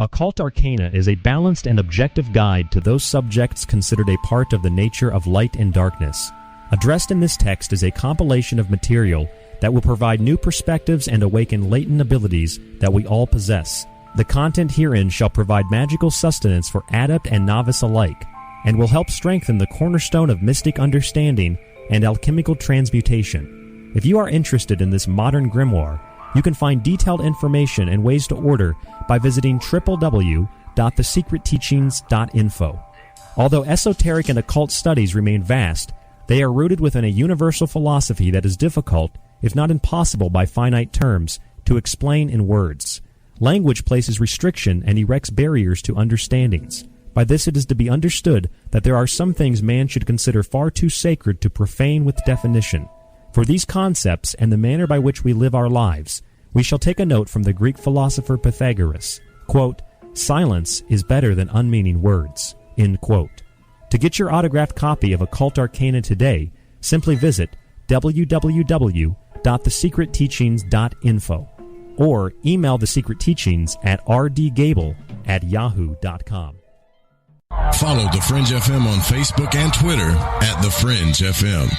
Occult Arcana is a balanced and objective guide to those subjects considered a part of the nature of light and darkness. Addressed in this text is a compilation of material that will provide new perspectives and awaken latent abilities that we all possess. The content herein shall provide magical sustenance for adept and novice alike, and will help strengthen the cornerstone of mystic understanding and alchemical transmutation. If you are interested in this modern grimoire, you can find detailed information and ways to order by visiting www.thesecretteachings.info. Although esoteric and occult studies remain vast, they are rooted within a universal philosophy that is difficult, if not impossible by finite terms, to explain in words. Language places restriction and erects barriers to understandings. By this it is to be understood that there are some things man should consider far too sacred to profane with definition. For these concepts and the manner by which we live our lives, we shall take a note from the Greek philosopher Pythagoras. Quote, "Silence is better than unmeaning words." End quote. To get your autographed copy of Occult Arcana today, simply visit www.thesecretteachings.info or email The Secret Teachings at rdgable@yahoo.com. Follow The Fringe FM on Facebook and Twitter at The Fringe FM.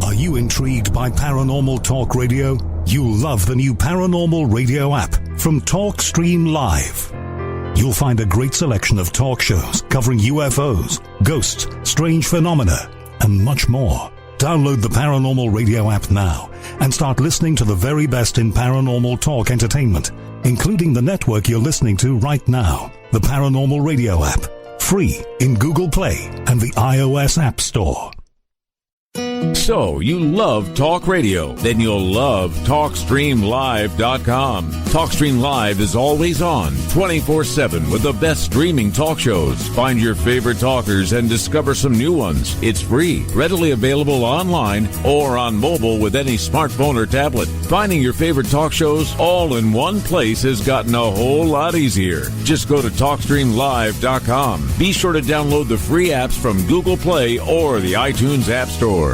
Are you intrigued by Paranormal Talk Radio? You'll love the new Paranormal Radio app from TalkStream Live. You'll find a great selection of talk shows covering UFOs, ghosts, strange phenomena, and much more. Download the Paranormal Radio app now and start listening to the very best in paranormal talk entertainment, including the network you're listening to right now, the Paranormal Radio app, free in Google Play and the iOS App Store. So, you love talk radio? Then you'll love TalkStreamLive.com. TalkStream Live is always on, 24/7 with the best streaming talk shows. Find your favorite talkers and discover some new ones. It's free, readily available online or on mobile with any smartphone or tablet. Finding your favorite talk shows all in one place has gotten a whole lot easier. Just go to TalkStreamLive.com. Be sure to download the free apps from Google Play or the iTunes App Store.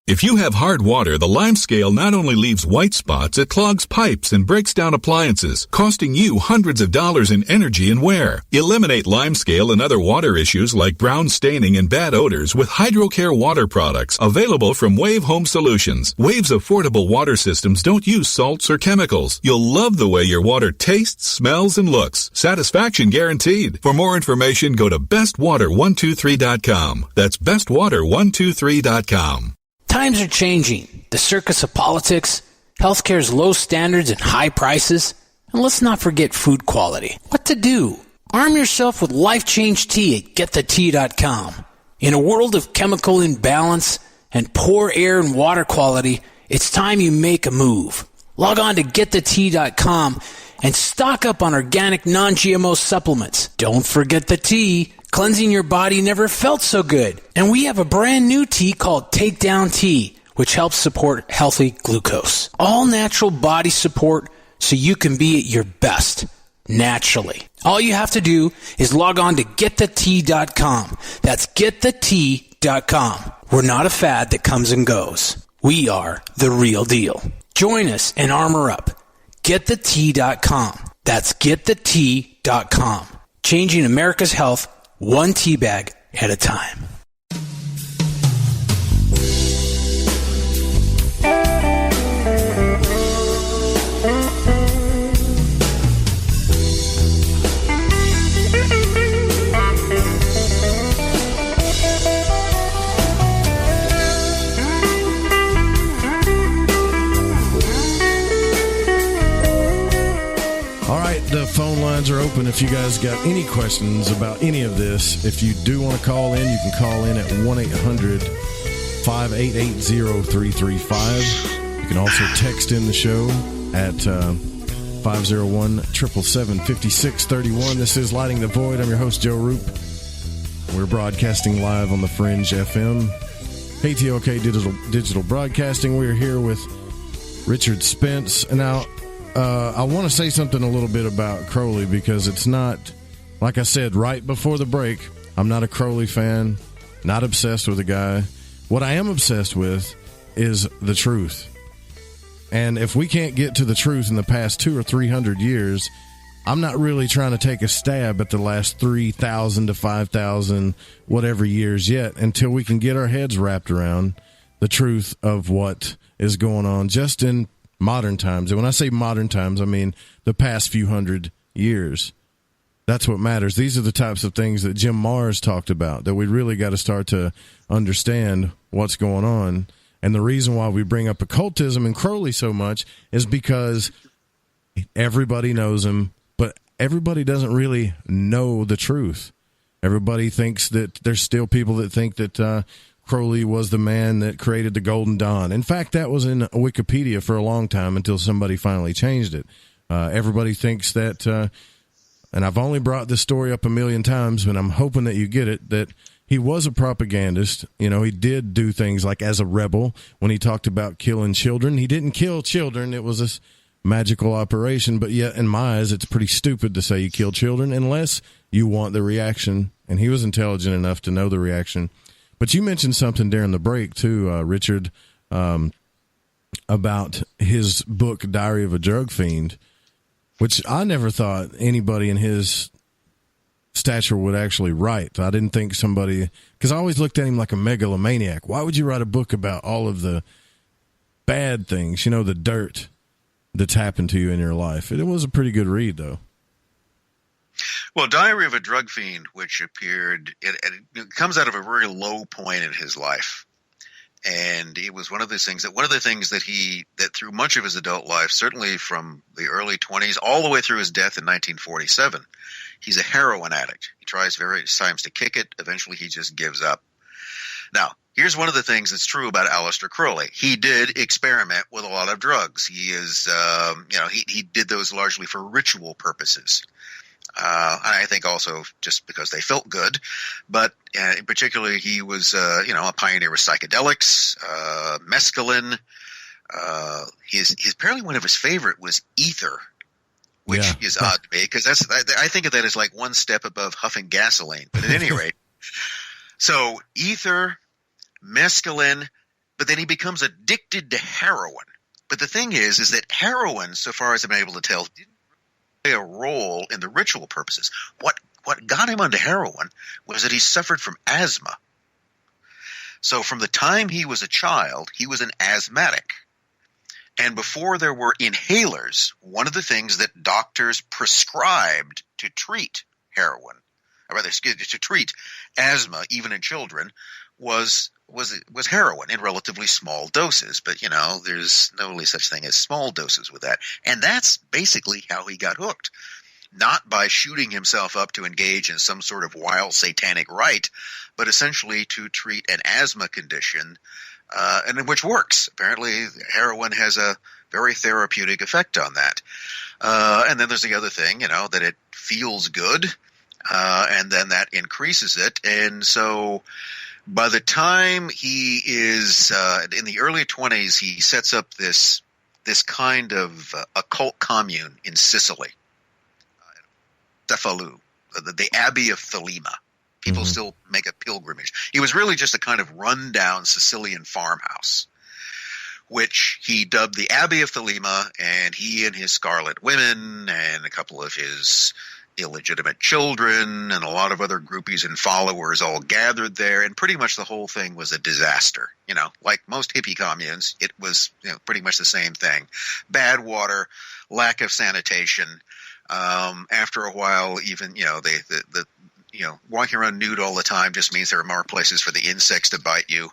If you have hard water, the lime scale not only leaves white spots, it clogs pipes and breaks down appliances, costing you hundreds of dollars in energy and wear. Eliminate lime scale and other water issues like brown staining and bad odors with HydroCare water products available from Wave Home Solutions. Wave's affordable water systems don't use salts or chemicals. You'll love the way your water tastes, smells, and looks. Satisfaction guaranteed. For more information, go to bestwater123.com. That's bestwater123.com. Times are changing. The circus of politics, healthcare's low standards and high prices, and let's not forget food quality. What to do? Arm yourself with Life Change Tea at GetTheTea.com. In a world of chemical imbalance and poor air and water quality, it's time you make a move. Log on to GetTheTea.com and stock up on organic non-GMO supplements. Don't forget the tea. Cleansing your body never felt so good. And we have a brand new tea called Takedown Tea, which helps support healthy glucose. All natural body support so you can be at your best, naturally. All you have to do is log on to GetTheTea.com. That's GetTheTea.com. We're not a fad that comes and goes. We are the real deal. Join us and armor up. GetTheTea.com. That's GetTheTea.com. Changing America's health one tea bag at a time. The phone lines are open if you guys got any questions about any of this. If you do want to call in, you can call in at 1-800-588-0335. You can also text in the show at 501-777-5631. This is Lighting the Void. I'm your host, Joe Roop. We're broadcasting live on the Fringe FM. KTOK Digital Broadcasting. We're here with Richard Spence. And now, I want to say something a little bit about Crowley because it's not, like I said right before the break, I'm not a Crowley fan, not obsessed with the guy. What I am obsessed with is the truth. And if we can't get to the truth in the past 200 or 300 years, I'm not really trying to take a stab at the last 3,000 to 5,000 whatever years yet until we can get our heads wrapped around the truth of what is going on just in modern times. And when I say modern times, I mean the past few hundred years. That's what matters. These are the types of things that Jim Mars talked about, that we really got to start to understand what's going on. And the reason why we bring up occultism and Crowley so much is because everybody knows him, but everybody doesn't really know the truth. Everybody thinks that there's still people that think that Crowley was the man that created the Golden Dawn. In fact, that was in Wikipedia for a long time until somebody finally changed it. Everybody thinks that, and I've only brought this story up a million times, but I'm hoping that you get it, that he was a propagandist. You know, he did do things like as a rebel when he talked about killing children. He didn't kill children. It was this magical operation, but yet in my eyes, it's pretty stupid to say you kill children unless you want the reaction. And he was intelligent enough to know the reaction. But you mentioned something during the break too, Richard, about his book, Diary of a Drug Fiend, which I never thought anybody in his stature would actually write. I didn't think somebody, because I always looked at him like a megalomaniac. Why would you write a book about all of the bad things, you know, the dirt that's happened to you in your life? It was a pretty good read, though. Well, Diary of a Drug Fiend, which appeared, it comes out of a very low point in his life. And it was one of the things that through much of his adult life, certainly from the early 20s all the way through his death in 1947, he's a heroin addict. He tries various times to kick it. Eventually, he just gives up. Now, here's one of the things that's true about Aleister Crowley. He did experiment with a lot of drugs. He is, he did those largely for ritual purposes. And I think also just because they felt good, but particularly he was, a pioneer with psychedelics, mescaline. His apparently one of his favorite was ether, which is odd to me because I think of that as like one step above huffing gasoline. But at any rate, so ether, mescaline, but then he becomes addicted to heroin. But the thing is that heroin, so far as I've been able to tell, didn't play a role in the ritual purposes. What got him onto heroin was that he suffered from asthma. So from the time he was a child, he was an asthmatic. And before there were inhalers, one of the things that doctors prescribed to treat heroin, or rather to treat asthma, even in children, was heroin in relatively small doses. But, there's no really such thing as small doses with that. And that's basically how he got hooked. Not by shooting himself up to engage in some sort of wild satanic rite, but essentially to treat an asthma condition, and which works. Apparently, heroin has a very therapeutic effect on that. And then there's the other thing, that it feels good, and then that increases it. And so by the time he is in the early 20s, he sets up this kind of occult commune in Sicily, Cefalù, the Abbey of Thelema. People still make a pilgrimage. It was really just a kind of rundown Sicilian farmhouse, which he dubbed the Abbey of Thelema, and he and his Scarlet Women and a couple of his illegitimate children and a lot of other groupies and followers all gathered there, and pretty much the whole thing was a disaster. Like most hippie communes, it was pretty much the same thing. Bad water, lack of sanitation. After a while, even walking around nude all the time just means there are more places for the insects to bite you.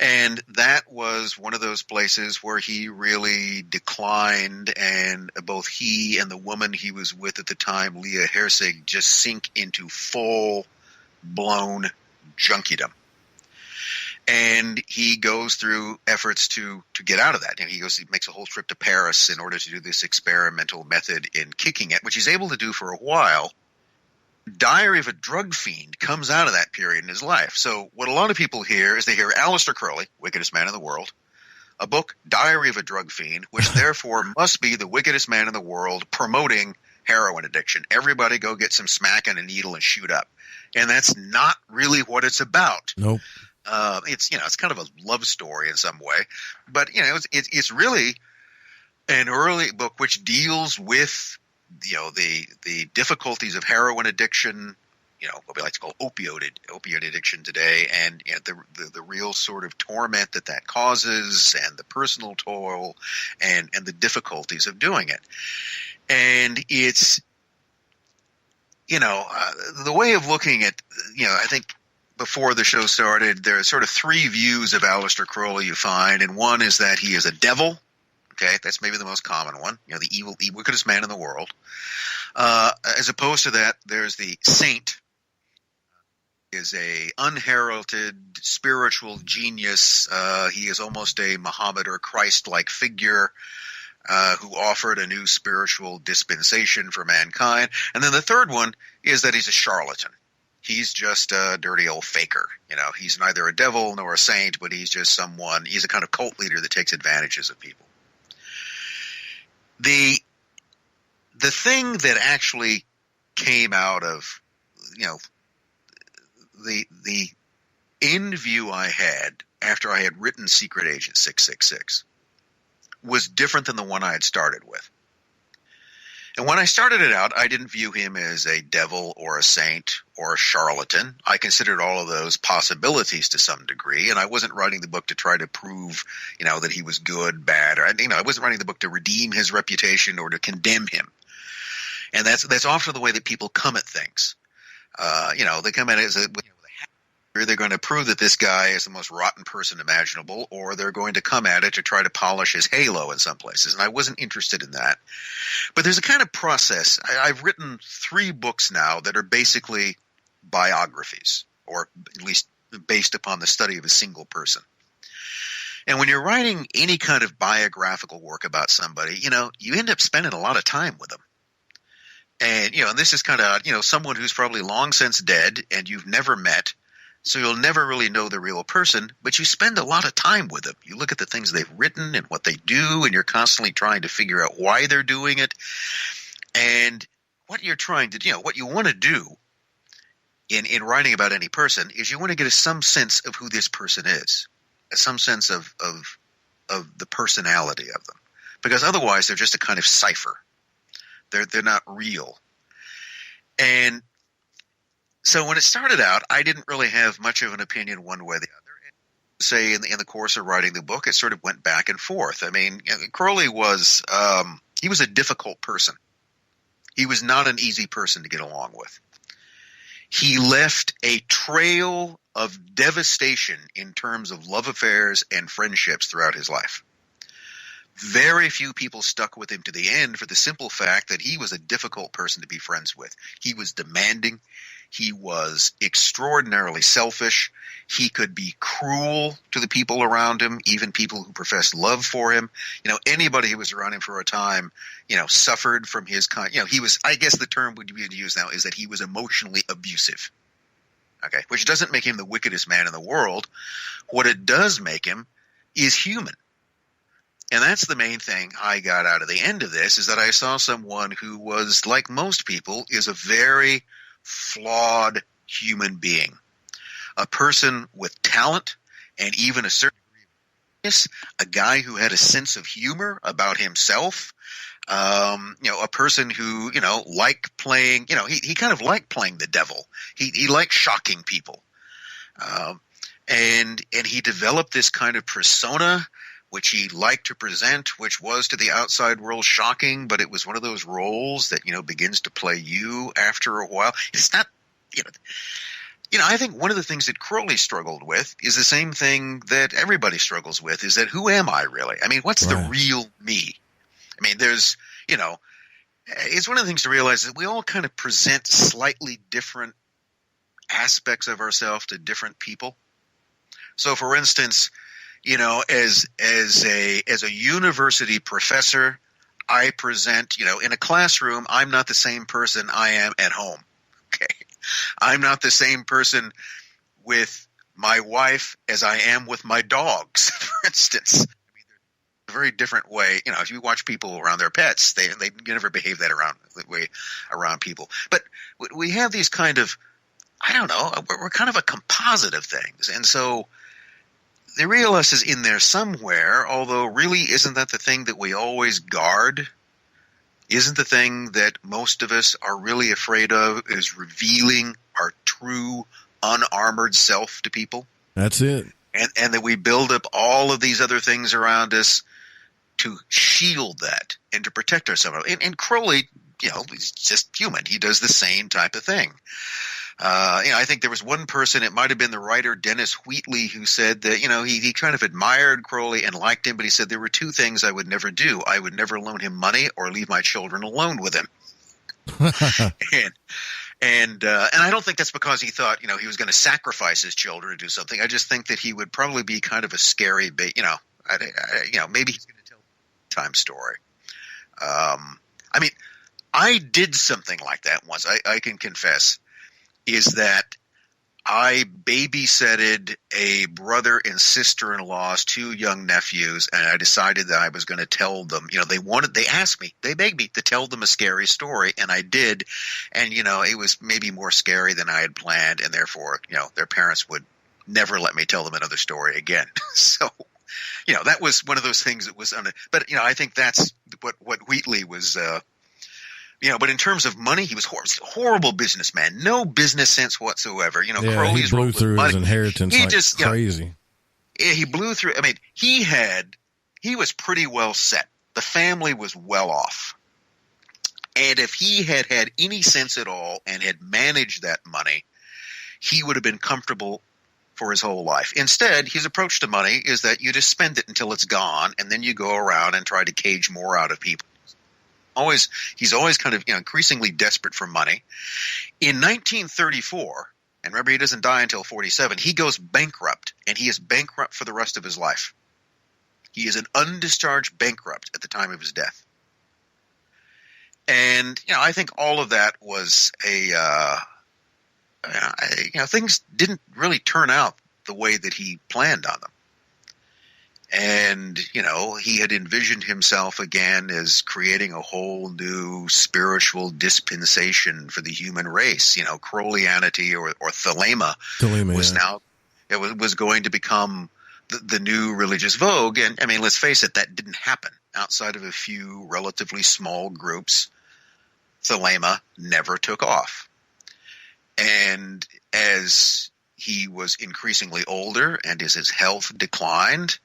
And that was one of those places where he really declined, and both he and the woman he was with at the time, Leah Herzig, just sink into full-blown junkiedom. And he goes through efforts to get out of that. He makes a whole trip to Paris in order to do this experimental method in kicking it, which he's able to do for a while. Diary of a Drug Fiend comes out of that period in his life. So what a lot of people hear is they hear Aleister Crowley, wickedest man in the world, a book, Diary of a Drug Fiend, which therefore must be the wickedest man in the world promoting heroin addiction. Everybody go get some smack and a needle and shoot up. And that's not really what it's about. Nope. It's kind of a love story in some way, but it's really an early book which deals with, the difficulties of heroin addiction, what we like to call opioid addiction today, and the real sort of torment that causes, and the personal toil, and the difficulties of doing it. And it's, the way of looking at, I think before the show started, there are sort of three views of Aleister Crowley you find, and one is that he is a devil. Okay, that's maybe the most common one. The evil, wickedest man in the world. As opposed to that, there's the saint, is a unheralded spiritual genius. He is almost a Muhammad or Christ-like figure who offered a new spiritual dispensation for mankind. And then the third one is that he's a charlatan. He's just a dirty old faker. He's neither a devil nor a saint, but he's just he's a kind of cult leader that takes advantages of people. The thing that actually came out of, the end view I had after I had written Secret Agent 666 was different than the one I had started with. And when I started it out, I didn't view him as a devil or a saint or a charlatan. I considered all of those possibilities to some degree, and I wasn't writing the book to try to prove, that he was good, bad, or I wasn't writing the book to redeem his reputation or to condemn him. And that's often the way that people come at things. They come at it as they're going to prove that this guy is the most rotten person imaginable, or they're going to come at it to try to polish his halo in some places. And I wasn't interested in that. But there's a kind of process. I've written 3 books now that are basically biographies, or at least based upon the study of a single person. And when you're writing any kind of biographical work about somebody, you end up spending a lot of time with them. And, and this is kind of, someone who's probably long since dead and you've never met. So you'll never really know the real person, but you spend a lot of time with them. You look at the things they've written and what they do, and you're constantly trying to figure out why they're doing it. And what you're trying to do, what you want to do in writing about any person is you want to get some sense of who this person is, some sense of the personality of them, because otherwise they're just a kind of cipher. They're not real. And so when it started out, I didn't really have much of an opinion one way or the other. And say in the course of writing the book, it sort of went back and forth. I mean, Crowley was he was a difficult person. He was not an easy person to get along with. He left a trail of devastation in terms of love affairs and friendships throughout his life. Very few people stuck with him to the end for the simple fact that he was a difficult person to be friends with. He was demanding. He was extraordinarily selfish. He could be cruel to the people around him, even people who professed love for him. Anybody who was around him for a time, suffered from his kind. He was, I guess the term would be used now is that he was emotionally abusive. Okay, which doesn't make him the wickedest man in the world. What it does make him is human. And that's the main thing I got out of the end of this, is that I saw someone who was, like most people, is a very flawed human being. A person with talent and even a certain degree of genius, a guy who had a sense of humor about himself, a person who, liked playing, he kind of liked playing the devil. He liked shocking people. And he developed this kind of persona which he liked to present, which was to the outside world shocking, but it was one of those roles that, begins to play you after a while. It's not, I think one of the things that Crowley struggled with is the same thing that everybody struggles with, is that who am I really? I mean, what's the real me? I mean, there's, it's one of the things to realize that we all kind of present slightly different aspects of ourselves to different people. So, for instance, as a university professor, I present, in a classroom, I'm not the same person I am at home. Okay. I'm not the same person with my wife as I am with my dogs, for instance. I mean, there's a very different way. If you watch people around their pets, they never behave that way around people. But we have these kind of, I don't know, we're kind of a composite of things. And so the real us is in there somewhere, although really isn't that the thing that we always guard? Isn't the thing that most of us are really afraid of is revealing our true, unarmored self to people? That's it. And that we build up all of these other things around us to shield that and to protect ourselves. And Crowley, he's just human. He does the same type of thing. I think there was one person, it might have been the writer Dennis Wheatley, who said that, he kind of admired Crowley and liked him, but he said there were two things I would never do. I would never loan him money or leave my children alone with him. And I don't think that's because he thought, he was going to sacrifice his children to do something. I just think that he would probably be kind of a scary, maybe he's going to tell a time story. I did something like that once. I can confess. Is that I babysitted a brother and sister-in-law's two young nephews, and I decided that I was going to tell them, they asked me, they begged me to tell them a scary story, and I did. And, it was maybe more scary than I had planned, and therefore, their parents would never let me tell them another story again. So, that was one of those things that was, but, I think that's what Wheatley was, but in terms of money, he was a horrible businessman. No business sense whatsoever. Crowley's he blew through his inheritance crazy. He blew through. He was pretty well set. The family was well off. And if he had had any sense at all and had managed that money, he would have been comfortable for his whole life. Instead, his approach to money is that you just spend it until it's gone, and then you go around and try to cage more out of people. He's always kind of increasingly desperate for money. In 1934, and remember he doesn't die until 47, he goes bankrupt, and he is bankrupt for the rest of his life. He is an undischarged bankrupt at the time of his death. And I think all of that was things didn't really turn out the way that he planned on them. And, he had envisioned himself again as creating a whole new spiritual dispensation for the human race. Crowleyanity or Thelema was now, it was going to become the new religious vogue. And, let's face it, that didn't happen. Outside of a few relatively small groups, Thelema never took off. And as he was increasingly older and as his health declined,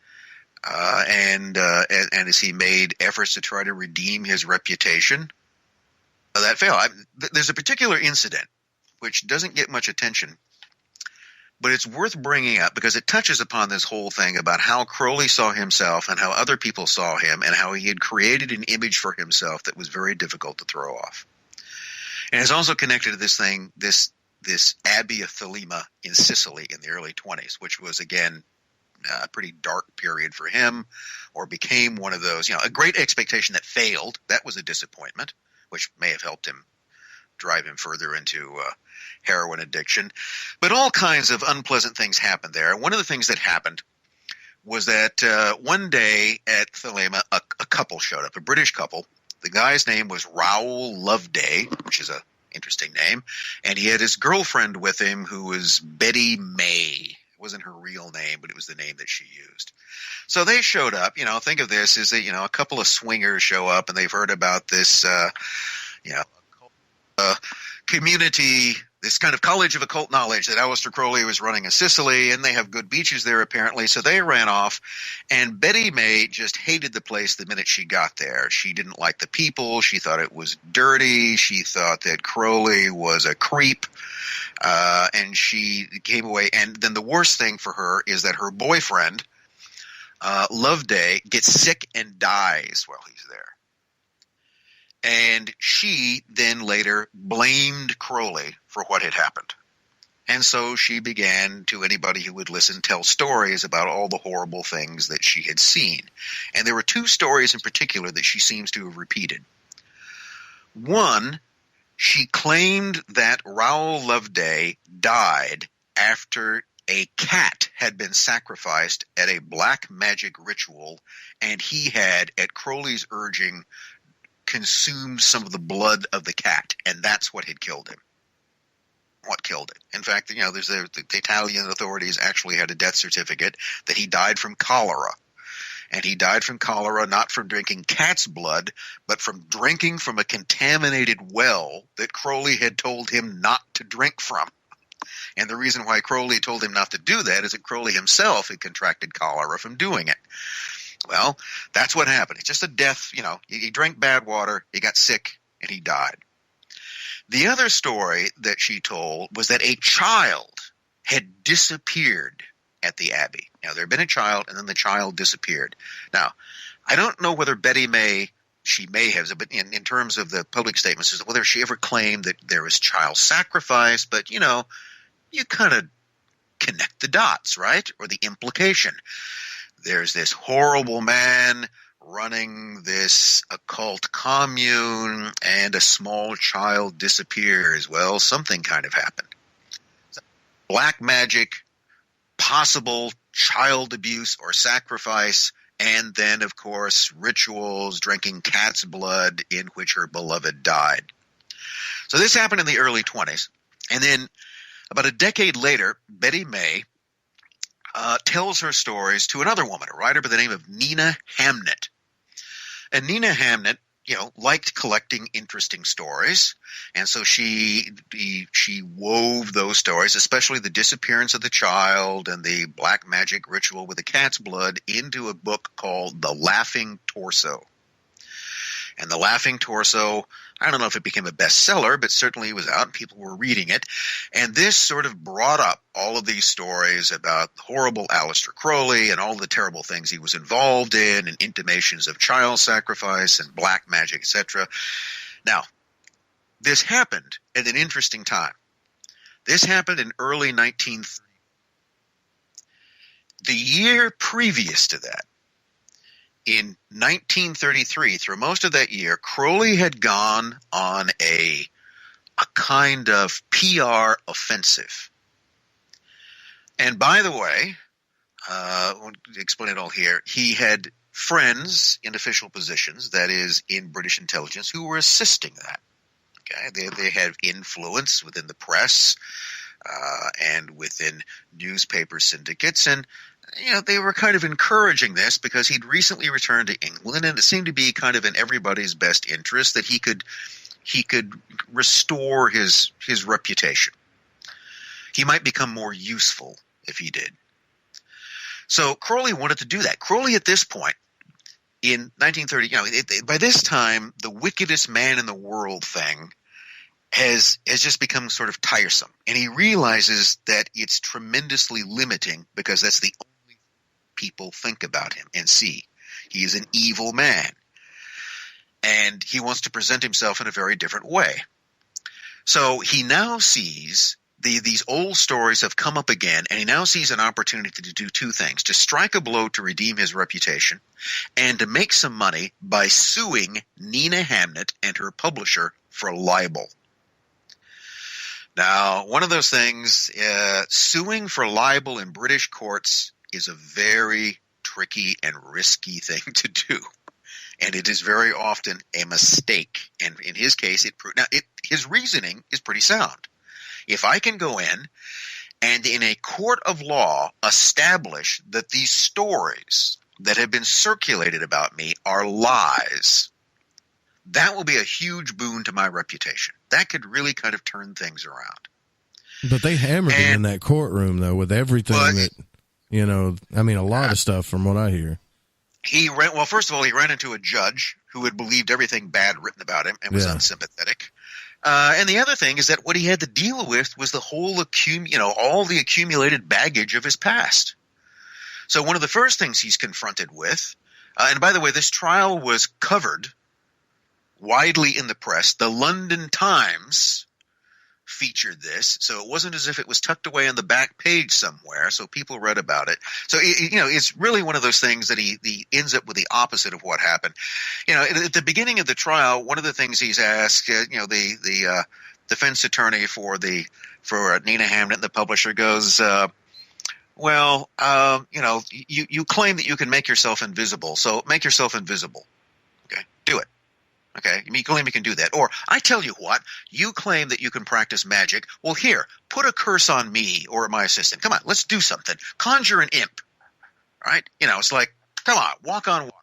and as he made efforts to try to redeem his reputation, that failed. There's a particular incident which doesn't get much attention, but it's worth bringing up because it touches upon this whole thing about how Crowley saw himself and how other people saw him and how he had created an image for himself that was very difficult to throw off. And it's also connected to this thing, this Abbey of Thelema in Sicily in the early 20s, which was, again, a pretty dark period for him, or became one of those, a great expectation that failed. That was a disappointment, which may have helped him drive him further into heroin addiction. But all kinds of unpleasant things happened there. One of the things that happened was that one day at Thelema, a couple showed up, a British couple. The guy's name was Raoul Loveday, which is an interesting name, and he had his girlfriend with him who was Betty May. Wasn't her real name, but it was the name that she used. So they showed up. Think of this as that a couple of swingers show up and they've heard about this community, this kind of college of occult knowledge that Aleister Crowley was running in Sicily, and they have good beaches there apparently. So they ran off, and Betty May just hated the place the minute she got there. She didn't like the people. She thought it was dirty. She thought that Crowley was a creep. And she came away. And then the worst thing for her is that her boyfriend, Loveday, gets sick and dies while he's there. And she then later blamed Crowley for what had happened. And so she began, to anybody who would listen, tell stories about all the horrible things that she had seen. And there were two stories in particular that she seems to have repeated. One, she claimed that Raoul Loveday died after a cat had been sacrificed at a black magic ritual, and he had, at Crowley's urging, consumed some of the blood of the cat, and that's what had killed him. what killed it. In fact, there's the Italian authorities actually had a death certificate that he died from cholera. And he died from cholera not from drinking cat's blood, but from drinking from a contaminated well that Crowley had told him not to drink from. And the reason why Crowley told him not to do that is that Crowley himself had contracted cholera from doing it. Well, that's what happened. It's just a death, he drank bad water, he got sick, and he died. The other story that she told was that a child had disappeared at the Abbey. Now, there had been a child, and then the child disappeared. Now, I don't know whether Betty May, she may have, but in terms of the public statements, whether she ever claimed that there was child sacrifice, but, you kind of connect the dots, right? Or the implication. There's this horrible man running this occult commune, and a small child disappears. Well, something kind of happened. Black magic, possible child abuse or sacrifice, and then, of course, rituals, drinking cat's blood in which her beloved died. So this happened in the early 20s. And then about a decade later, Betty May tells her stories to another woman, a writer by the name of Nina Hamnet. And Nina Hamnet, liked collecting interesting stories, and so she wove those stories, especially the disappearance of the child and the black magic ritual with the cat's blood, into a book called The Laughing Torso. And The Laughing Torso, I don't know if it became a bestseller, but certainly it was out and people were reading it. And this sort of brought up all of these stories about horrible Aleister Crowley and all the terrible things he was involved in, and intimations of child sacrifice and black magic, etc. Now, this happened at an interesting time. This happened in early 1930. The year previous to that, in 1933, through most of that year, Crowley had gone on a kind of PR offensive. And by the way, I won't explain it all here, he had friends in official positions, that is, in British intelligence, who were assisting that. Okay, they had influence within the press and within newspaper syndicates, and they were kind of encouraging this because he'd recently returned to England, and it seemed to be kind of in everybody's best interest that he could restore his reputation. He might become more useful if he did. So Crowley wanted to do that. Crowley, at this point, in 1930, by this time, the wickedest man in the world thing has just become sort of tiresome. And he realizes that it's tremendously limiting because that's the only people think about him and see. He is an evil man. And he wants to present himself in a very different way. So he now sees these old stories have come up again, and he now sees an opportunity to do two things: to strike a blow to redeem his reputation, and to make some money by suing Nina Hamnet and her publisher for libel. Now, one of those things, suing for libel in British courts is a very tricky and risky thing to do. And it is very often a mistake. And in his case, his reasoning is pretty sound. If I can go in and in a court of law establish that these stories that have been circulated about me are lies, that will be a huge boon to my reputation. That could really kind of turn things around. But they hammered him in that courtroom, though, with everything a lot of stuff from what I hear. First of all, he ran into a judge who had believed everything bad written about him and was unsympathetic. And the other thing is that what he had to deal with was the whole all the accumulated baggage of his past. So one of the first things he's confronted with, and by the way, this trial was covered widely in the press. The London Times featured this, so it wasn't as if it was tucked away on the back page somewhere, so people read about it. So it's really one of those things that he ends up with the opposite of what happened. At the beginning of the trial, one of the things he's asked, the defense attorney for Nina Hamnet, the publisher, goes, you claim that you can make yourself invisible, so make yourself invisible. Okay, do it. Okay, you claim you can do that. Or, I tell you what, you claim that you can practice magic. Well, here, put a curse on me or my assistant. Come on, let's do something. Conjure an imp. Right? It's like, come on, walk on water.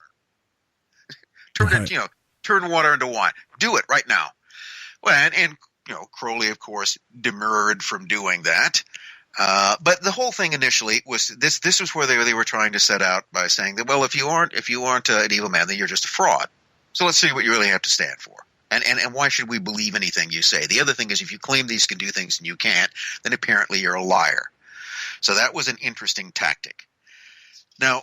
Turn water into wine. Do it right now. Well, and Crowley, of course, demurred from doing that. But the whole thing initially was this. This was where they were trying to set out by saying that, well, if you aren't an evil man, then you're just a fraud. So let's see what you really have to stand for. And why should we believe anything you say? The other thing is, if you claim these can do things and you can't, then apparently you're a liar. So that was an interesting tactic. Now,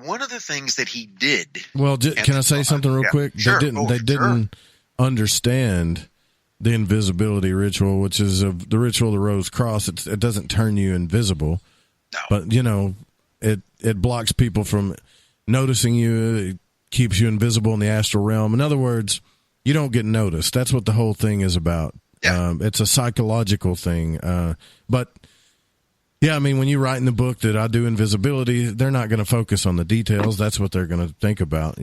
one of the things that he did. Well, can I say something real quick? Sure. They didn't understand the invisibility ritual, which is the ritual of the Rose Cross. It doesn't turn you invisible, but it blocks people from noticing you. It keeps you invisible in the astral realm. In other words, you don't get noticed. That's what the whole thing is about. Yeah. It's a psychological thing. But yeah, I mean, when you write in the book that I do invisibility, they're not going to focus on the details. That's what they're going to think about,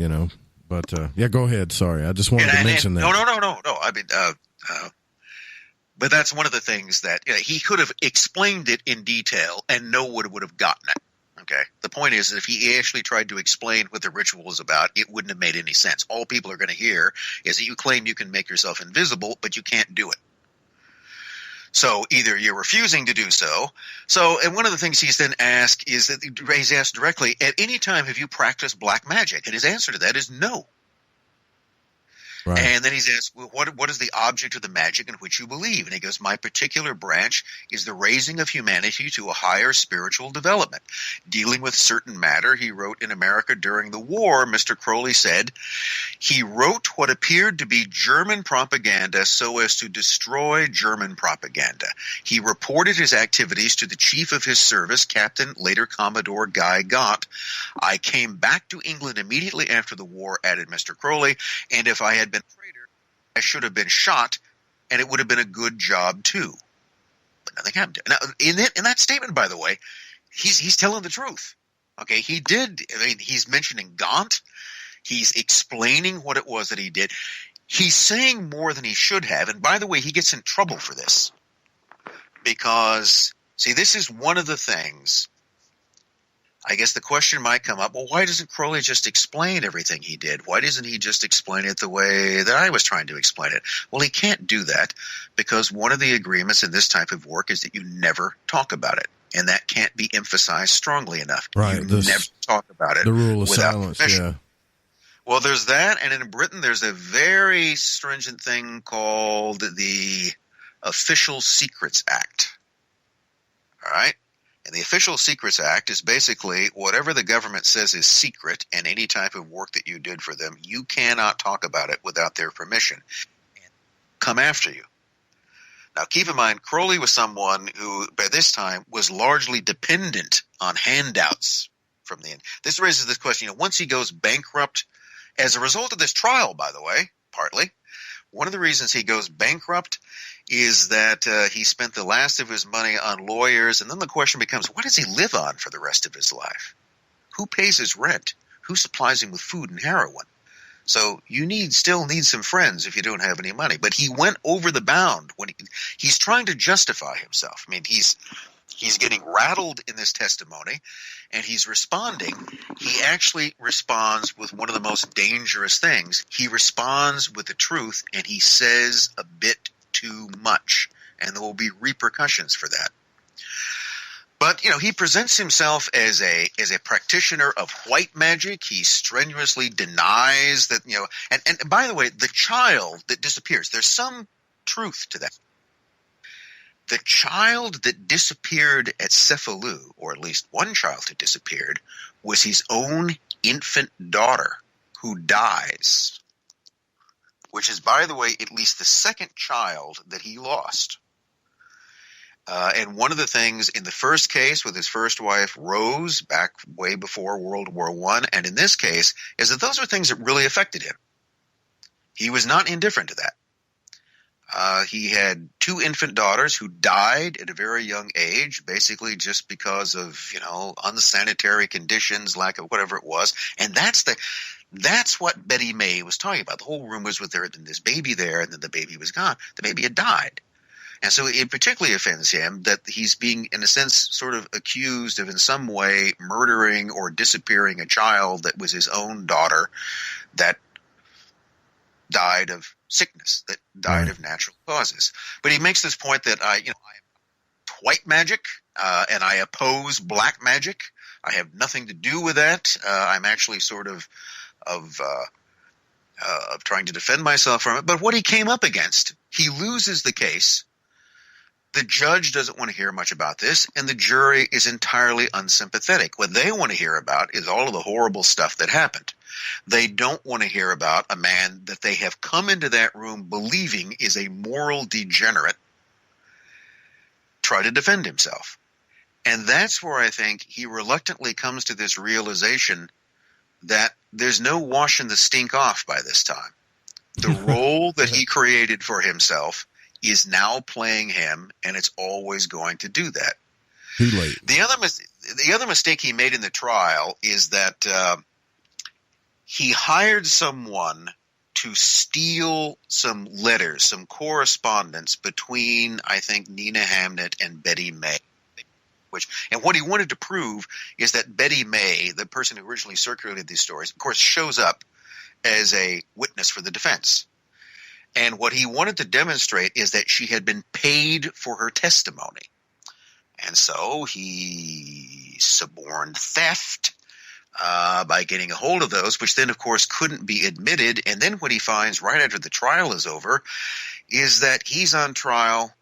But yeah, go ahead. Sorry, I just wanted to mention that. No. I mean, but that's one of the things that he could have explained it in detail, and no one would have gotten it. Okay. The point is that if he actually tried to explain what the ritual is about, it wouldn't have made any sense. All people are going to hear is that you claim you can make yourself invisible, but you can't do it. So either you're refusing to do so. And one of the things he's then asked is that he's asked directly, at any time have you practiced black magic? And his answer to that is no. Right. And then he's asked, well, what is the object of the magic in which you believe? And he goes, my particular branch is the raising of humanity to a higher spiritual development. Dealing with certain matter he wrote in America during the war, Mr. Crowley said, he wrote what appeared to be German propaganda so as to destroy German propaganda. He reported his activities to the chief of his service, Captain, later Commodore Guy Gott. I came back to England immediately after the war, added Mr. Crowley, and if I had been a traitor, I should have been shot, and it would have been a good job too. But nothing happened. Now, in that statement, by the way, he's telling the truth. Okay, he did. I mean, he's mentioning Gaunt. He's explaining what it was that he did. He's saying more than he should have. And by the way, he gets in trouble for this because, see, this is one of the things. I guess the question might come up, well, why doesn't Crowley just explain everything he did? Why doesn't he just explain it the way that I was trying to explain it? Well, he can't do that because one of the agreements in this type of work is that you never talk about it. And that can't be emphasized strongly enough. Right. You never talk about it. The rule of without silence, permission. yeah. Well, there's that. And in Britain, there's a very stringent thing called the Official Secrets Act. All right? And the Official Secrets Act is basically whatever the government says is secret and any type of work that you did for them, you cannot talk about it without their permission and come after you. Now, keep in mind, Crowley was someone who, by this time, was largely dependent on handouts from the end. This raises this question, once he goes bankrupt, as a result of this trial, by the way, partly, one of the reasons he goes bankrupt is that he spent the last of his money on lawyers, and then the question becomes, what does he live on for the rest of his life? Who pays his rent? Who supplies him with food and heroin? So you still need some friends if you don't have any money. But he went over the bound when he's trying to justify himself. I mean, he's getting rattled in this testimony, and he's responding. He actually responds with one of the most dangerous things. He responds with the truth, and he says a bit too much, and there will be repercussions for that. But, he presents himself as a practitioner of white magic. He strenuously denies that, and by the way, the child that disappears, there's some truth to that. The child that disappeared at Cefalù, or at least one child that disappeared, was his own infant daughter who dies, which is, by the way, at least the second child that he lost. And one of the things in the first case with his first wife, Rose, back way before World War I, and in this case, is that those are things that really affected him. He was not indifferent to that. He had 2 infant daughters who died at a very young age, basically just because of, unsanitary conditions, lack of whatever it was. And that's what Betty May was talking about. The whole room was with there, and this baby there, and then the baby was gone. The baby had died. And so it particularly offends him that he's being, in a sense, sort of accused of in some way murdering or disappearing a child that was his own daughter that died of sickness, that died of natural causes. But he makes this point that I am white magic, and I oppose black magic. I have nothing to do with that. I'm actually sort of trying to defend myself from it. But what he came up against, he loses the case. The judge doesn't want to hear much about this, and the jury is entirely unsympathetic. What they want to hear about is all of the horrible stuff that happened. They don't want to hear about a man that they have come into that room believing is a moral degenerate try to defend himself. And that's where I think he reluctantly comes to this realization that there's no washing the stink off by this time. The role that he created for himself is now playing him, and it's always going to do that. Too late. The other mistake he made in the trial is that he hired someone to steal some letters, some correspondence between, I think, Nina Hamnet and Betty May. And what he wanted to prove is that Betty May, the person who originally circulated these stories, of course, shows up as a witness for the defense. And what he wanted to demonstrate is that she had been paid for her testimony. And so he suborned theft by getting a hold of those, which then, of course, couldn't be admitted. And then what he finds right after the trial is over is that he's on trial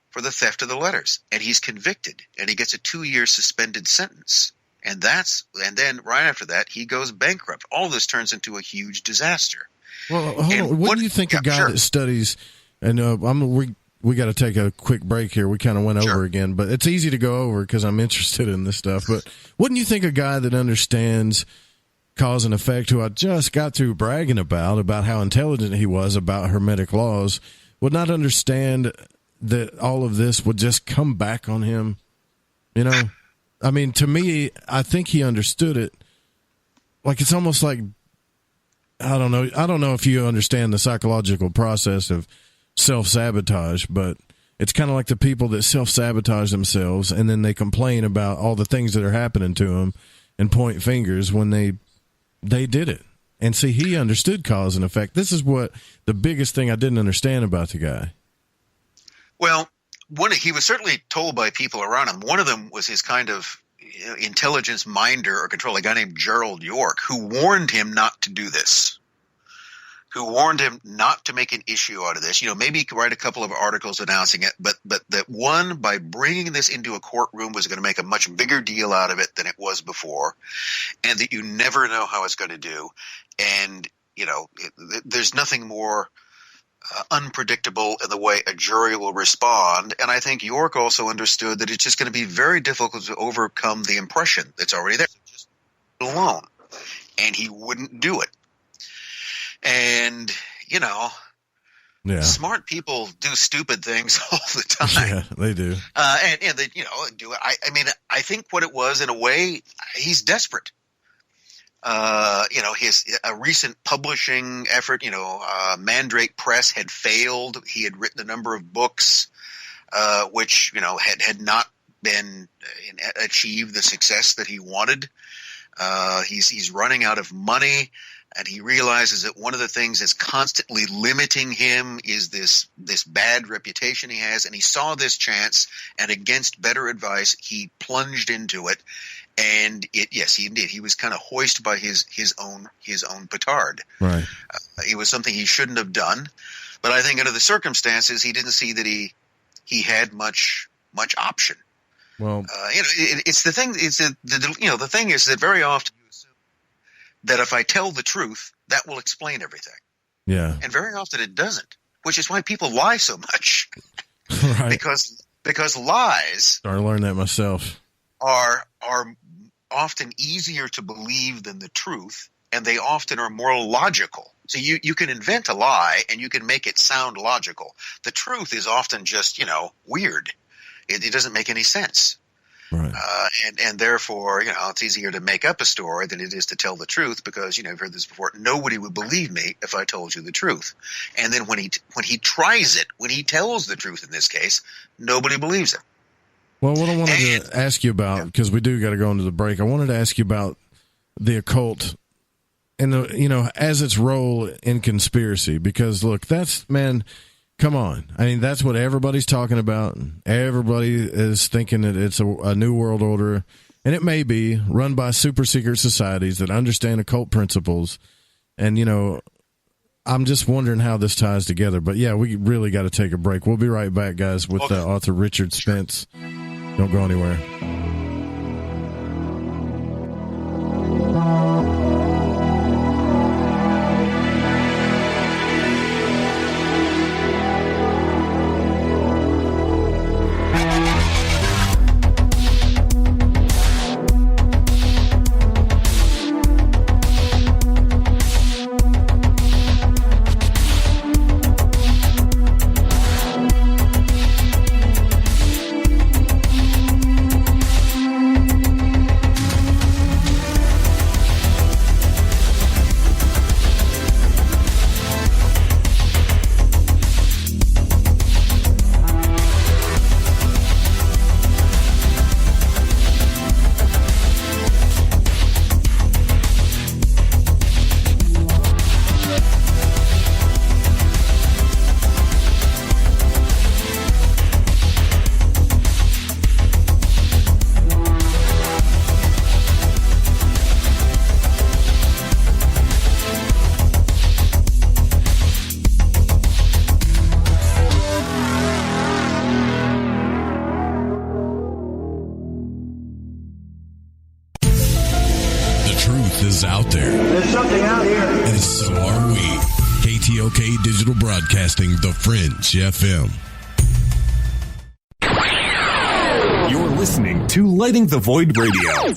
for the theft of the letters, and he's convicted, and he gets a 2-year suspended sentence. And then right after that, he goes bankrupt. All of this turns into a huge disaster. Well, hold on. What do you think a guy that studies, and we got to take a quick break here. We kind of went over again, but it's easy to go over because I'm interested in this stuff. But wouldn't you think a guy that understands cause and effect, who I just got through bragging about how intelligent he was about Hermetic laws, would not understand that all of this would just come back on him? I mean, to me, I think he understood it. Like, it's almost like, I don't know if you understand the psychological process of self-sabotage, but it's kind of like the people that self-sabotage themselves, and then they complain about all the things that are happening to them and point fingers when they did it. And see, he understood cause and effect. This is what the biggest thing I didn't understand about the guy. Well, he was certainly told by people around him. One of them was his kind of intelligence minder or control, a guy named Gerald York, who warned him not to do this, who warned him not to make an issue out of this. Maybe write a couple of articles announcing it, but that one, by bringing this into a courtroom, was going to make a much bigger deal out of it than it was before, and that you never know how it's going to do. And, there's nothing more unpredictable in the way a jury will respond. And I think York also understood that it's just going to be very difficult to overcome the impression that's already there. So just alone. And he wouldn't do it. And, smart people do stupid things all the time. Yeah, they do. And they, do it. I mean, I think what it was, in a way, he's desperate. A recent publishing effort, Mandrake Press had failed. He had written a number of books, which, had not been achieved the success that he wanted. He's running out of money, and he realizes that one of the things that's constantly limiting him is this bad reputation he has. And he saw this chance, and against better advice, he plunged into it. And he did. He was kind of hoisted by his own petard. Right. It was something he shouldn't have done, but I think under the circumstances, he didn't see that he had much option. Well, it's the thing. The thing is that very often you assume that if I tell the truth, that will explain everything. Yeah. And very often it doesn't, which is why people lie so much. Right. Because lies. I learned that myself. Are often easier to believe than the truth, and they often are more logical. So you can invent a lie and you can make it sound logical. The truth is often just, weird. It doesn't make any sense. Right. And therefore, it's easier to make up a story than it is to tell the truth because, I've heard this before. Nobody would believe me if I told you the truth. And then when he tries it, when he tells the truth in this case, nobody believes it. Well, what I wanted to ask you about, because we do got to go into the break, I wanted to ask you about the occult and, as its role in conspiracy. Because, look, come on. I mean, that's what everybody's talking about. Everybody is thinking that it's a new world order. And it may be run by super secret societies that understand occult principles. And, I'm just wondering how this ties together. But, yeah, we really got to take a break. We'll be right back, guys, with author Richard Spence. Don't go anywhere. Broadcasting The Fringe FM. You're listening to Lighting the Void Radio.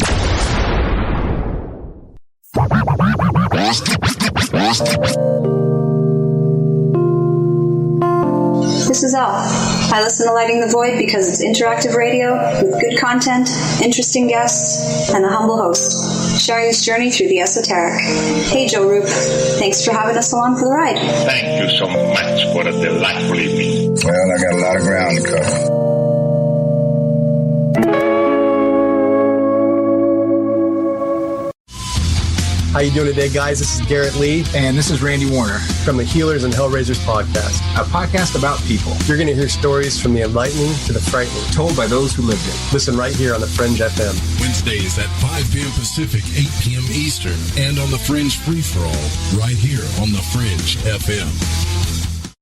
This is Elle. I listen to Lighting the Void because it's interactive radio with good content, interesting guests, and a humble host, sharing his journey through the esoteric. Hey, Joe Roop. Thanks for having us along for the ride. Thank you so much for a delightful evening. Well, I got a lot of ground to cover. How you doing today, guys? This is Garrett Lee. And this is Randy Warner. From the Healers and Hellraisers podcast. A podcast about people. You're going to hear stories from the enlightening to the frightening. Told by those who lived it. Listen right here on The Fringe FM. Wednesdays at 5 p.m. Pacific, 8 p.m. Eastern. And on The Fringe Free-For-All. Right here on The Fringe FM.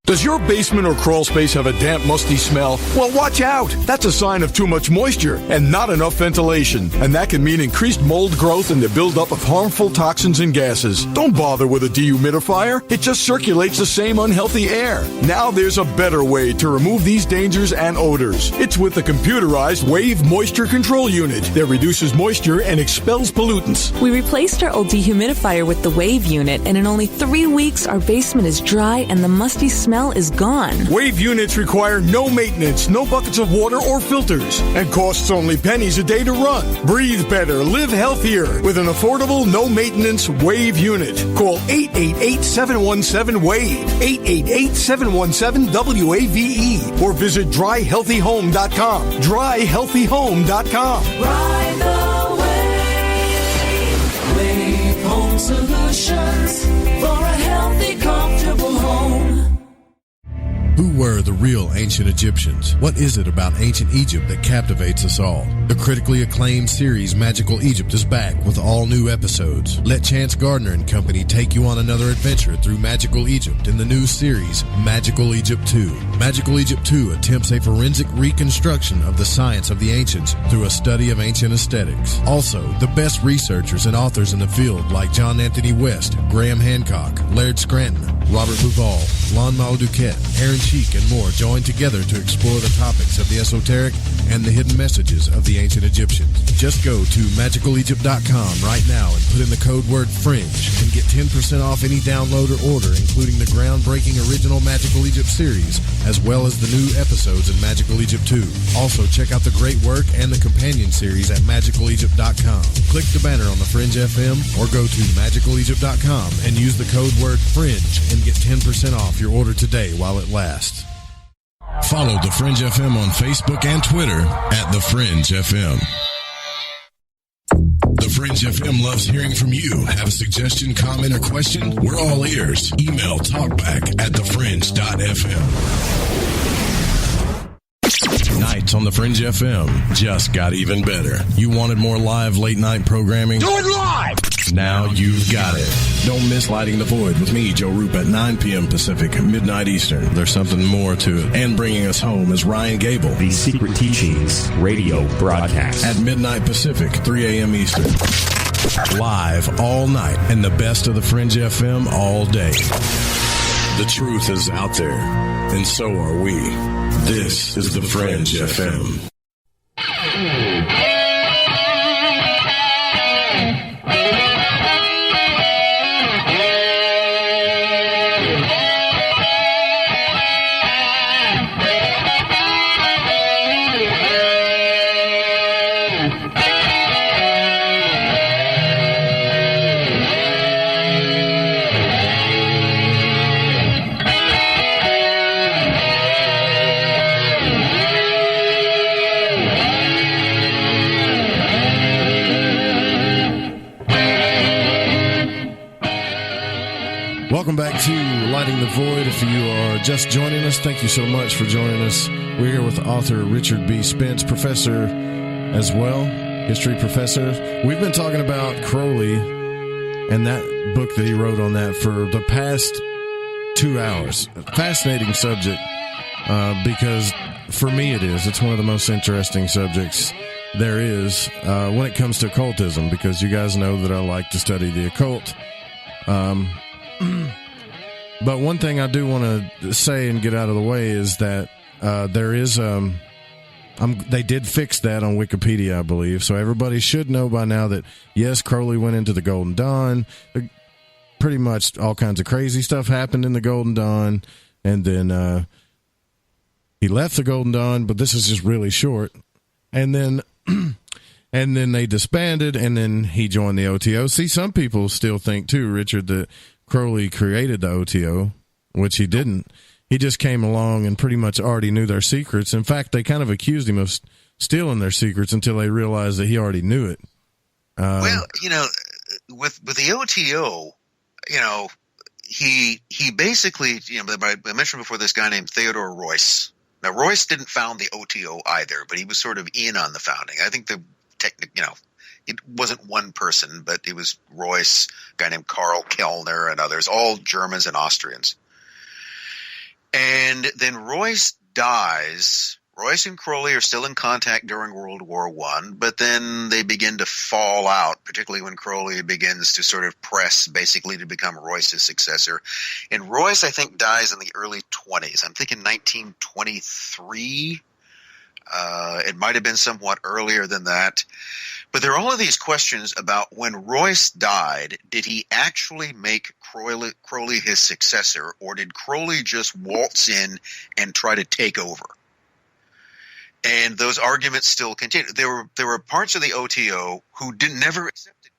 Does your basement or crawl space have a damp, musty smell? Well, watch out! That's a sign of too much moisture and not enough ventilation. And that can mean increased mold growth and the buildup of harmful toxins and gases. Don't bother with a dehumidifier. It just circulates the same unhealthy air. Now there's a better way to remove these dangers and odors. It's with the computerized Wave Moisture Control Unit that reduces moisture and expels pollutants. We replaced our old dehumidifier with the Wave unit, and in only 3 weeks, our basement is dry and the musty smell is gone. Wave units require no maintenance, no buckets of water or filters, and costs only pennies a day to run. Breathe better, live healthier with an affordable, no-maintenance Wave unit. Call 888-717-WAVE, 888-717-WAVE, or visit dryhealthyhome.com. Dryhealthyhome.com. Ride the wave. Wave Home Solutions for a healthy, comfortable home. Who were the real ancient Egyptians? What is it about ancient Egypt that captivates us all? The critically acclaimed series Magical Egypt is back with all new episodes. Let Chance Gardner and company take you on another adventure through Magical Egypt in the new series Magical Egypt 2. Magical Egypt 2 attempts a forensic reconstruction of the science of the ancients through a study of ancient aesthetics. Also, the best researchers and authors in the field like John Anthony West, Graham Hancock, Laird Scranton, Robert Bouval, Lon-Mal Duquette, Aaron Cheek, and more join together to explore the topics of the esoteric and the hidden messages of the ancient Egyptians. Just go to magicalegypt.com right now and put in the code word FRINGE and get 10% off any download or order, including the groundbreaking original Magical Egypt series, as well as the new episodes in Magical Egypt 2. Also, check out the great work and the companion series at magicalegypt.com. Click the banner on the Fringe FM or go to magicalegypt.com and use the code word FRINGE and get 10% off your order today while it lasts. Follow The Fringe FM on Facebook and Twitter at The Fringe FM. The Fringe FM loves hearing from you. Have a suggestion, comment, or question? We're all ears. Email talkback@thefringe.fm. Nights on The Fringe FM just got even better. You wanted more live late-night programming? Do it live! Now you've got it. Don't miss Lighting the Void with me, Joe Roop, at 9 p.m. Pacific, midnight Eastern. There's something more to it. And bringing us home is Ryan Gable. The Secret Teachings radio broadcast. At midnight Pacific, 3 a.m. Eastern. Live all night and the best of The Fringe FM all day. The truth is out there, and so are we. This is The Fringe FM. Welcome back to Lighting the Void. If you are just joining us, thank you so much for joining us. We're here with author Richard B. Spence, professor as well, history professor. We've been talking about Crowley and that book that he wrote on that for the past 2 hours. Fascinating subject because for me it is. It's one of the most interesting subjects there is when it comes to occultism, because you guys know that I like to study the occult. But one thing I do want to say and get out of the way is that there is they did fix that on Wikipedia, I believe, so everybody should know by now that yes, Crowley went into the Golden Dawn. Pretty much all kinds of crazy stuff happened in the Golden Dawn, and then he left the Golden Dawn, but this is just really short, and then they disbanded, and then he joined the OTO. See, some people still think too, Richard, that Crowley created the OTO, which he didn't. He just came along and pretty much already knew their secrets. In fact, they kind of accused him of stealing their secrets until they realized that he already knew it. Well, with the OTO, he basically, I mentioned before this guy named Theodore Royce. Now, Royce didn't found the OTO either, but he was sort of in on the founding. I think it wasn't one person, but it was Royce, a guy named Karl Kellner, and others, all Germans and Austrians. And then Royce dies. Royce and Crowley are still in contact during World War I, but then they begin to fall out, particularly when Crowley begins to sort of press basically to become Royce's successor. And Royce, I think, dies in the early 20s. I'm thinking 1923. It might have been somewhat earlier than that. But there are all of these questions about when Royce died, did he actually make Crowley his successor, or did Crowley just waltz in and try to take over? And those arguments still continue. There were parts of the OTO who never accepted him.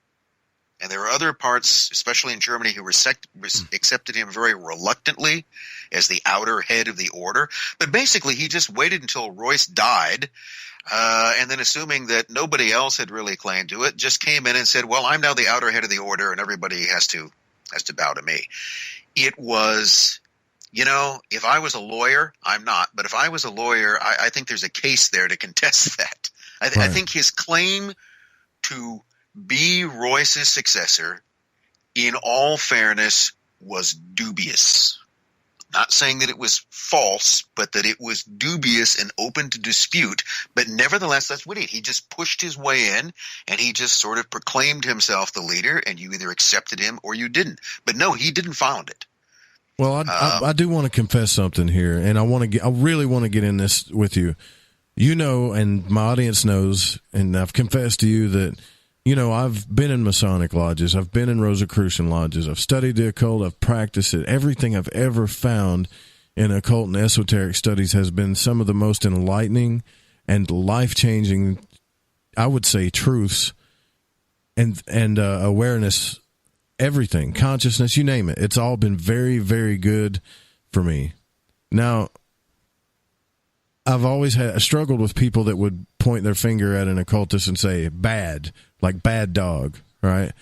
And there were other parts, especially in Germany, who accepted him very reluctantly as the outer head of the order. But basically, he just waited until Royce died, and then assuming that nobody else had really claimed to it, just came in and said, well, I'm now the outer head of the order, and everybody has to bow to me. It was, if I was a lawyer, I'm not, but if I was a lawyer, I think there's a case there to contest that. I think his claim to be Royce's successor, in all fairness, was dubious. Not saying that it was false, but that it was dubious and open to dispute. But nevertheless, that's what he just pushed his way in, and he just sort of proclaimed himself the leader, and you either accepted him or you didn't. But no, he didn't found it. Well, I do want to confess something here, and I really want to get in this with you. You know, and my audience knows, and I've confessed to you that, you know, I've been in Masonic lodges, I've been in Rosicrucian lodges, I've studied the occult, I've practiced it. Everything I've ever found in occult and esoteric studies has been some of the most enlightening and life-changing, I would say, truths and awareness. Everything, consciousness, you name it. It's all been very, very good for me. Now, I've always struggled with people that would point their finger at an occultist and say, bad, like bad dog, right?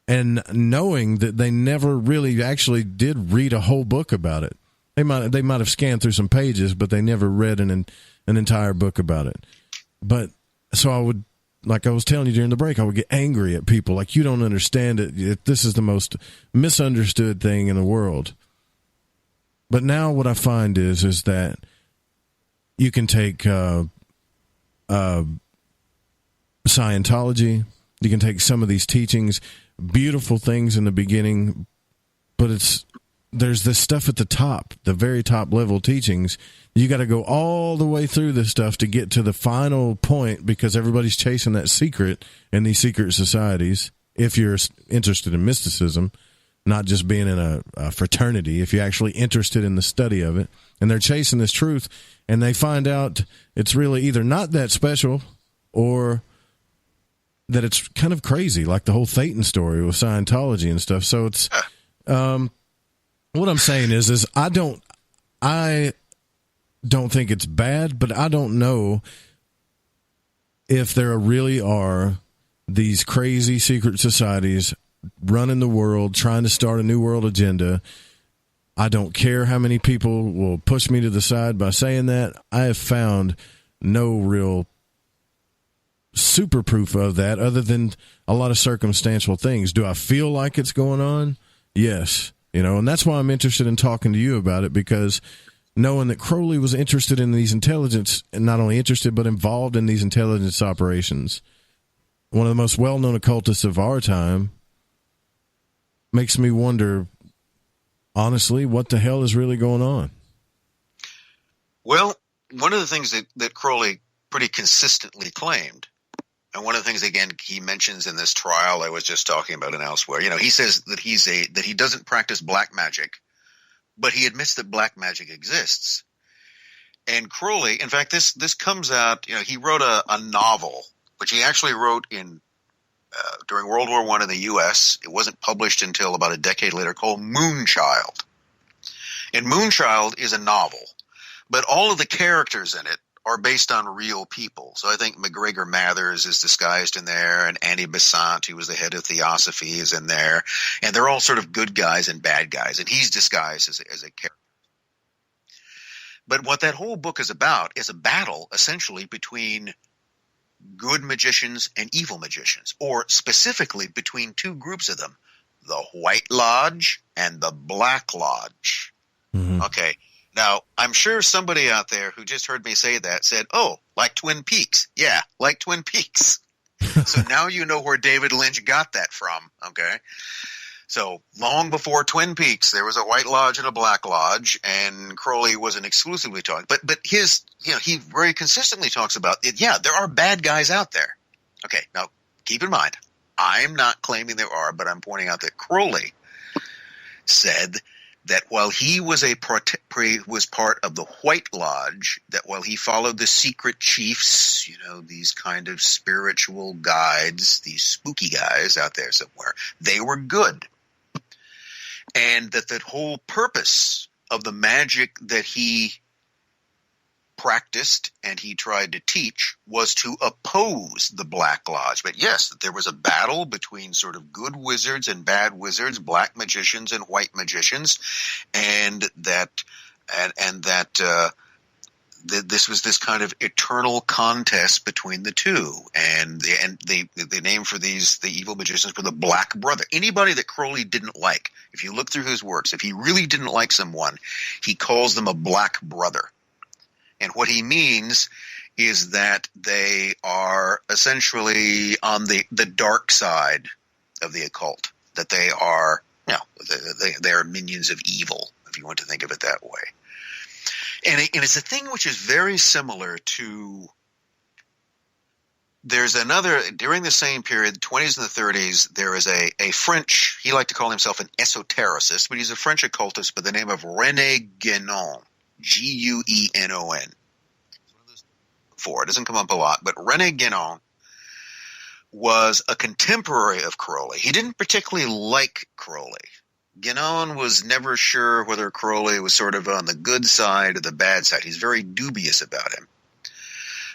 And knowing that they never really actually did read a whole book about it. They might have scanned through some pages, but they never read an entire book about it. But so I would, like I was telling you during the break, I would get angry at people like, you don't understand it. This is the most misunderstood thing in the world. But now what I find is that you can take Scientology, you can take some of these teachings, beautiful things in the beginning, but there's this stuff at the top, the very top level teachings. You got to go all the way through this stuff to get to the final point, because everybody's chasing that secret in these secret societies. If you're interested in mysticism, not just being in a fraternity, if you're actually interested in the study of it, and they're chasing this truth, and they find out it's really either not that special or that it's kind of crazy, like the whole Thetan story with Scientology and stuff. So it's what I'm saying is I don't think it's bad, but I don't know if there really are these crazy secret societies running the world, trying to start a new world agenda. I don't care how many people will push me to the side by saying that. I have found no real super proof of that other than a lot of circumstantial things. Do I feel like it's going on? Yes. You know, and that's why I'm interested in talking to you about it, because knowing that Crowley was interested in these intelligence, and not only interested, but involved in these intelligence operations, one of the most well-known occultists of our time, makes me wonder, honestly, what the hell is really going on? Well, one of the things that Crowley pretty consistently claimed, and one of the things, again, he mentions in this trial I was just talking about and elsewhere, you know, he says that that he doesn't practice black magic, but he admits that black magic exists. And Crowley, in fact, this comes out, you know, he wrote a novel, which he actually wrote during World War I in the U.S. It wasn't published until about a decade later, called Moonchild. And Moonchild is a novel, but all of the characters in it are based on real people. So I think MacGregor Mathers is disguised in there, and Annie Besant, who was the head of Theosophy, is in there. And they're all sort of good guys and bad guys, and he's disguised as a character. But what that whole book is about is a battle, essentially, between good magicians and evil magicians, or specifically between two groups of them, the White Lodge and the Black Lodge. Mm-hmm. Okay. Now, I'm sure somebody out there who just heard me say that said, oh, like Twin Peaks. Yeah, like Twin Peaks. So now you know where David Lynch got that from, okay? So long before Twin Peaks, there was a White Lodge and a Black Lodge, and Crowley wasn't exclusively talking. But his, you know, he very consistently talks about it. Yeah, there are bad guys out there. Okay, now keep in mind, I'm not claiming there are, but I'm pointing out that Crowley said that while he was was part of the White Lodge, that while he followed the secret chiefs, you know, these kind of spiritual guides, these spooky guys out there somewhere, they were good. And that the whole purpose of the magic that he practiced and he tried to teach was to oppose the Black Lodge. But yes, that there was a battle between sort of good wizards and bad wizards, black magicians and white magicians, and that this was this kind of eternal contest between the two. And the name for the evil magicians were the Black Brother. Anybody that Crowley didn't like, if you look through his works, if he really didn't like someone, he calls them a Black Brother. And what he means is that they are essentially on the dark side of the occult, that they are, you know, they are minions of evil, you want to think of it that way. And it's a thing which is very similar to, there's another, during the same period, the 20s and the 30s, there is a French, he liked to call himself an esotericist, but he's a French occultist by the name of René Guénon, Guenon. It doesn't come up a lot, but René Guénon was a contemporary of Crowley. He didn't particularly like Crowley. Guénon was never sure whether Crowley was sort of on the good side or the bad side. He's very dubious about him.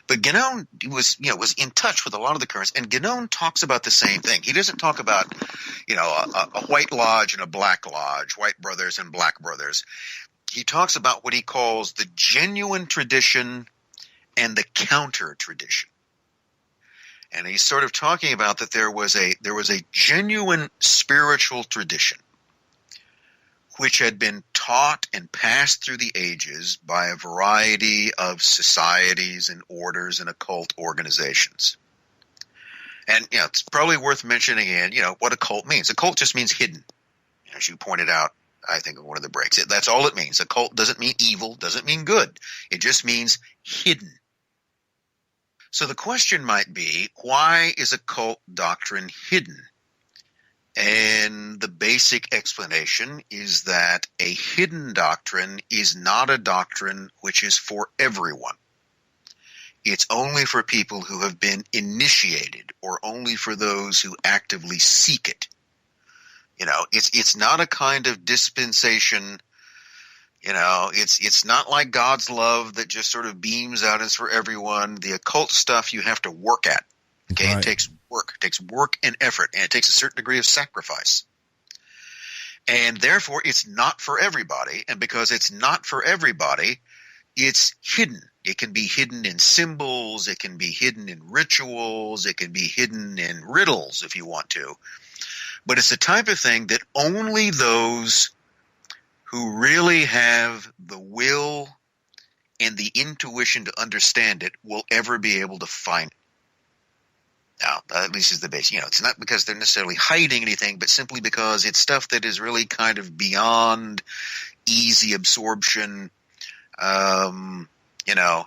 But Guénon was in touch with a lot of the currents, and Guénon talks about the same thing. He doesn't talk about, a white lodge and a black lodge, white brothers and black brothers. He talks about what he calls the genuine tradition and the counter tradition. And he's sort of talking about that there was a genuine spiritual tradition which had been taught and passed through the ages by a variety of societies and orders and occult organizations. And, it's probably worth mentioning again, what occult means. Occult just means hidden, as you pointed out, I think, in one of the breaks. That's all it means. Occult doesn't mean evil, doesn't mean good. It just means hidden. So the question might be, why is occult doctrine hidden? And the basic explanation is that a hidden doctrine is not a doctrine which is for everyone. It's only for people who have been initiated, or only for those who actively seek it. It's not a kind of dispensation. It's not like God's love that just sort of beams out and is for everyone. The occult stuff you have to work at. Okay, right. It takes work and effort, and it takes a certain degree of sacrifice. And therefore, it's not for everybody. And because it's not for everybody, it's hidden. It can be hidden in symbols. It can be hidden in rituals. It can be hidden in riddles if you want to. But it's the type of thing that only those who really have the will and the intuition to understand it will ever be able to find it. Now, at least is the base. It's not because they're necessarily hiding anything, but simply because it's stuff that is really kind of beyond easy absorption.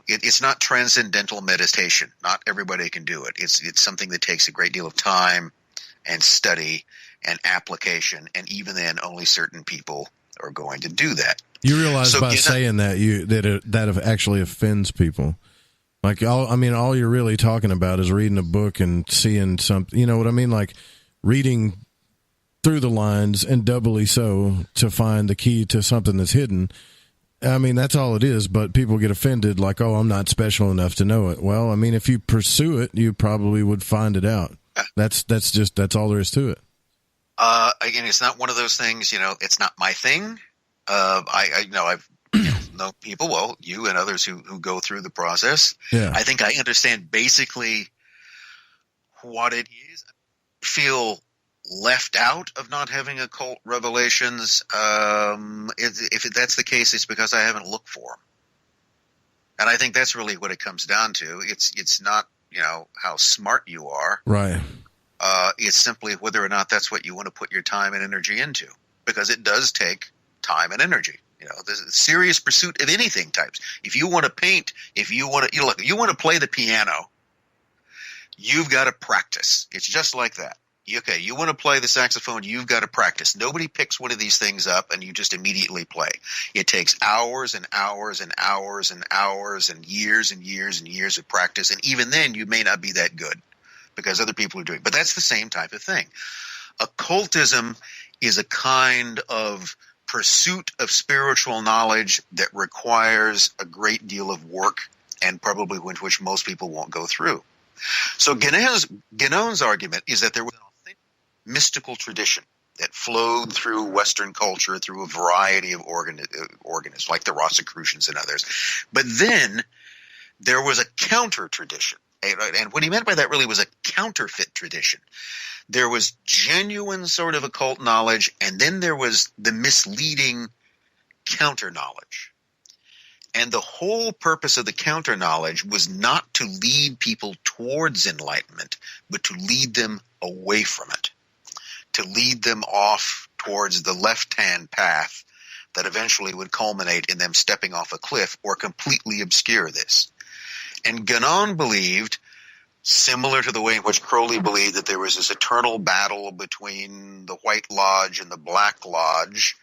It's not transcendental meditation. Not everybody can do it. It's something that takes a great deal of time and study and application, and even then, only certain people are going to do that. You realize by saying that that actually offends people. Like, all you're really talking about is reading a book and seeing something, you know what I mean? Like reading through the lines, and doubly so, to find the key to something that's hidden. I mean, that's all it is, but people get offended like, oh, I'm not special enough to know it. Well, I mean, if you pursue it, you probably would find it out. That's all there is to it. Again, it's not one of those things, it's not my thing. I've known people, well, you and others who go through the process. Yeah. I think I understand basically what it is. I feel left out of not having occult revelations. If that's the case, it's because I haven't looked for them. And I think that's really what it comes down to. It's not, how smart you are. Right. It's simply whether or not that's what you want to put your time and energy into, because it does take time and energy. There's a serious pursuit of anything types. If you want to paint, if you want to, you want to play the piano, you've got to practice. It's just like that. Okay, you want to play the saxophone, you've got to practice. Nobody picks one of these things up and you just immediately play. It takes hours and hours and hours and hours and years and years and years of practice. And even then, you may not be that good because other people are doing it. But that's the same type of thing. Occultism is a kind of pursuit of spiritual knowledge that requires a great deal of work, and probably which most people won't go through. So Guénon's argument is that there was an authentic mystical tradition that flowed through Western culture through a variety of organisms, like the Rosicrucians and others. But then there was a counter tradition. And what he meant by that really was a counterfeit tradition. There was genuine sort of occult knowledge, and then there was the misleading counter knowledge. And the whole purpose of the counter knowledge was not to lead people towards enlightenment, but to lead them away from it, to lead them off towards the left-hand path that eventually would culminate in them stepping off a cliff or completely obscure this. And Guénon believed, similar to the way in which Crowley believed, that there was this eternal battle between the White Lodge and the Black Lodge,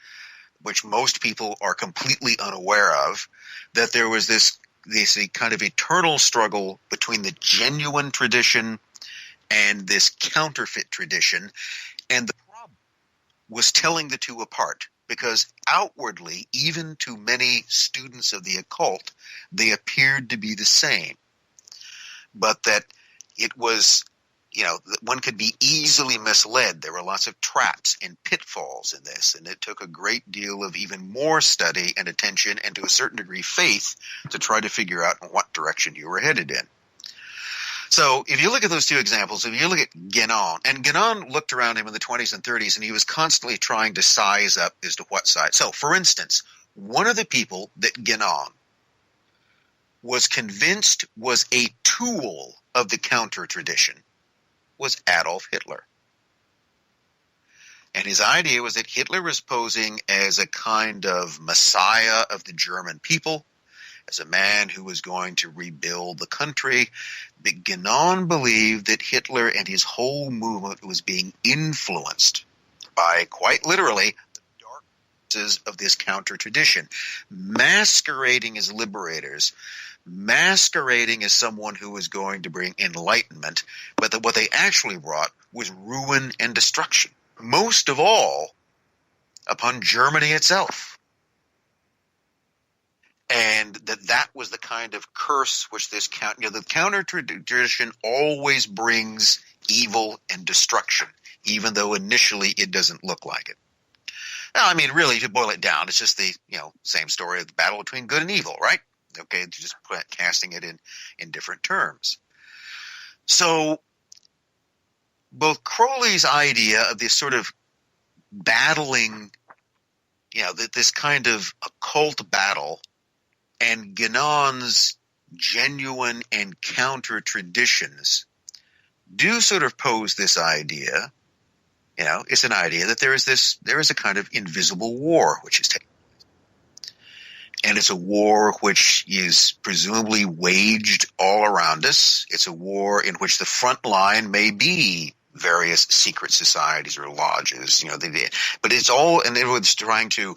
which most people are completely unaware of, that there was this kind of eternal struggle between the genuine tradition and this counterfeit tradition. And the problem was telling the two apart, because outwardly, even to many students of the occult, they appeared to be the same. But that it was, one could be easily misled. There were lots of traps and pitfalls in this, and it took a great deal of even more study and attention, and to a certain degree faith, to try to figure out in what direction you were headed in. So if you look at those two examples, if you look at Guénon, and Guénon looked around him in the 20s and 30s, and he was constantly trying to size up as to what side. So, for instance, one of the people that Guénon was convinced was a tool of the counter-tradition was Adolf Hitler. And his idea was that Hitler was posing as a kind of messiah of the German people, as a man who was going to rebuild the country. But Guénon believed that Hitler and his whole movement was being influenced by, quite literally, the darknesses of this counter-tradition, masquerading as liberators, masquerading as someone who was going to bring enlightenment, but that what they actually brought was ruin and destruction, most of all upon Germany itself. And that was the kind of curse which this the counter-tradition always brings evil and destruction, even though initially it doesn't look like it. Now, I mean, really, to boil it down, it's just the same story of the battle between good and evil, right? Okay, just casting it in different terms. So both Crowley's idea of this sort of battling, this kind of occult battle, and Guénon's genuine and counter traditions do sort of pose this idea. It's an idea that there is a kind of invisible war which is taking place. And it's a war which is presumably waged all around us. It's a war in which the front line may be various secret societies or lodges, but it's all, and it was trying to,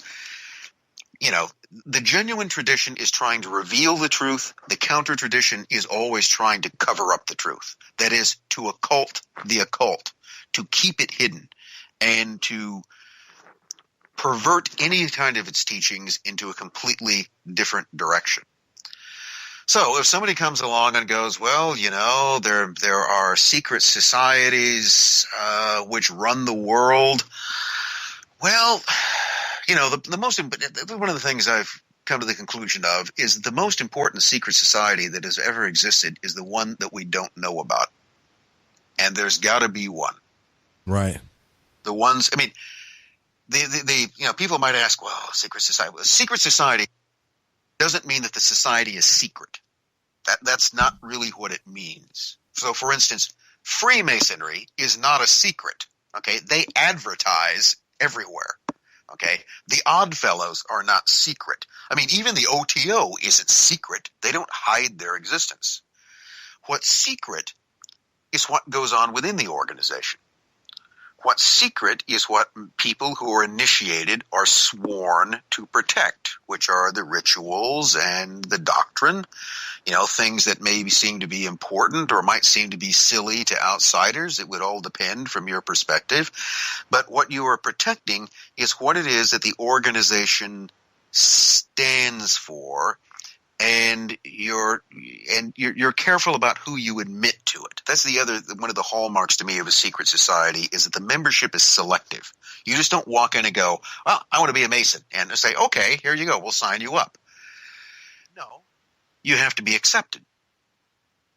the genuine tradition is trying to reveal the truth. The counter-tradition is always trying to cover up the truth. That is, to occult the occult, to keep it hidden, and to pervert any kind of its teachings into a completely different direction. So if somebody comes along and goes, well, there are secret societies which run the world, well, one of the things I've come to the conclusion of is that the most important secret society that has ever existed is the one that we don't know about. And there's got to be one. Right. The ones, I mean, people might ask, well, secret society. Well, secret society doesn't mean that the society is secret. That's not really what it means. So, for instance, Freemasonry is not a secret. Okay, they advertise everywhere. Okay, the Oddfellows are not secret. I mean, even the OTO isn't secret. They don't hide their existence. What's secret is what goes on within the organization. What's secret is what people who are initiated are sworn to protect, which are the rituals and the doctrine, things that maybe seem to be important or might seem to be silly to outsiders. It would all depend from your perspective. But what you are protecting is what it is that the organization stands for, and you're careful about who you admit to it. That's one of the hallmarks to me of a secret society, is that the membership is selective. You just don't walk in and go, well, I want to be a Mason, and say, okay, here you go, we'll sign you up. No, you have to be accepted.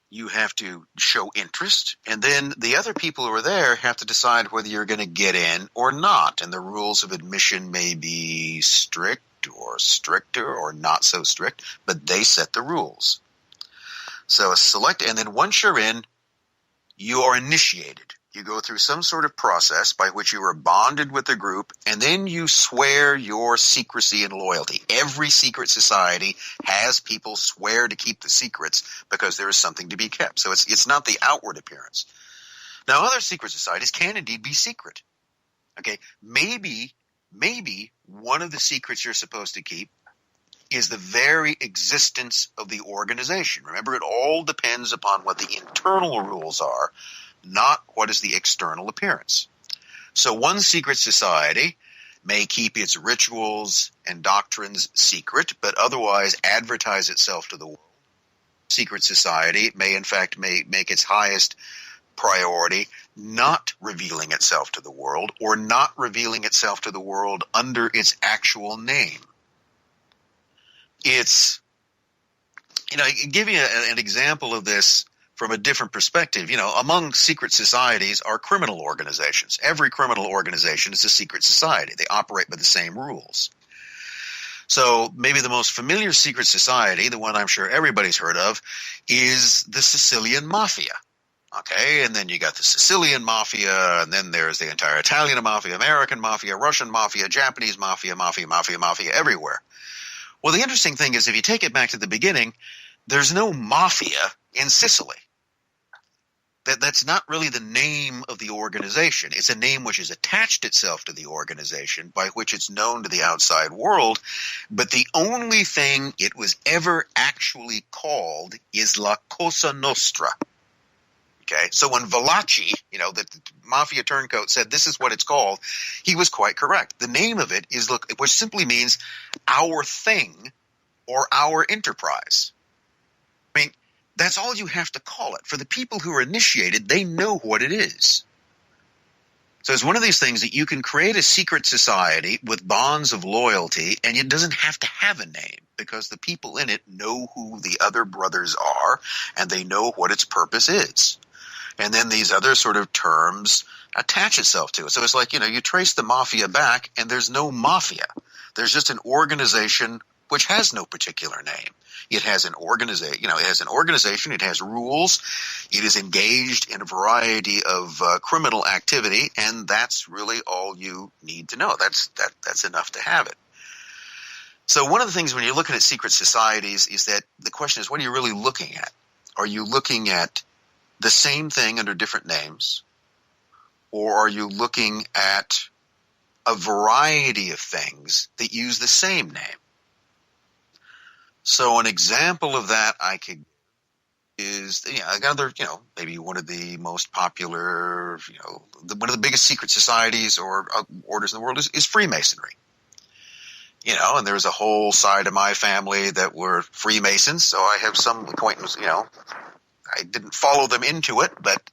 You have to show interest, and then the other people who are there have to decide whether you're going to get in or not. And the rules of admission may be strict or stricter or not so strict, but they set the rules. So a select, and then once you're in, you are initiated. You go through some sort of process by which you are bonded with the group, and then you swear your secrecy and loyalty. Every secret society has people swear to keep the secrets because there is something to be kept. So it's not the outward appearance. Now, other secret societies can indeed be secret. Okay, maybe one of the secrets you're supposed to keep is the very existence of the organization. Remember, it all depends upon what the internal rules are, not what is the external appearance. So one secret society may keep its rituals and doctrines secret, but otherwise advertise itself to the world. Secret society may in fact make its highest priority not revealing itself to the world, or not revealing itself to the world under its actual name. It's, give you an example of this from a different perspective. Among secret societies are criminal organizations. Every criminal organization is a secret society. They operate by the same rules. So maybe the most familiar secret society, the one I'm sure everybody's heard of, is the Sicilian Mafia. Okay, and then you got the Sicilian Mafia, and then there's the entire Italian Mafia, American Mafia, Russian Mafia, Japanese Mafia, Mafia everywhere. Well, the interesting thing is, if you take it back to the beginning, there's no mafia in Sicily. That's not really the name of the organization. It's a name which has attached itself to the organization, by which it's known to the outside world. But the only thing it was ever actually called is La Cosa Nostra. Okay, so when Valachi, the mafia turncoat, said this is what it's called, he was quite correct. The name of it is, which simply means our thing or our enterprise. I mean, that's all you have to call it. For the people who are initiated, they know what it is. So it's one of these things that you can create a secret society with bonds of loyalty, and it doesn't have to have a name, because the people in it know who the other brothers are, and they know what its purpose is. And then these other sort of terms attach itself to it. So it's like, you trace the mafia back, and there's no mafia. There's just an organization which has no particular name. It has an organization, it has rules, it is engaged in a variety of criminal activity, and that's really all you need to know. That's enough to have it. So one of the things when you're looking at secret societies is that the question is, what are you really looking at? Are you looking at the same thing under different names, or are you looking at a variety of things that use the same name? So an example of that I could is, another, maybe one of the most popular, one of the biggest secret societies or orders in the world is Freemasonry. And there was a whole side of my family that were Freemasons, so I have some acquaintance, I didn't follow them into it, but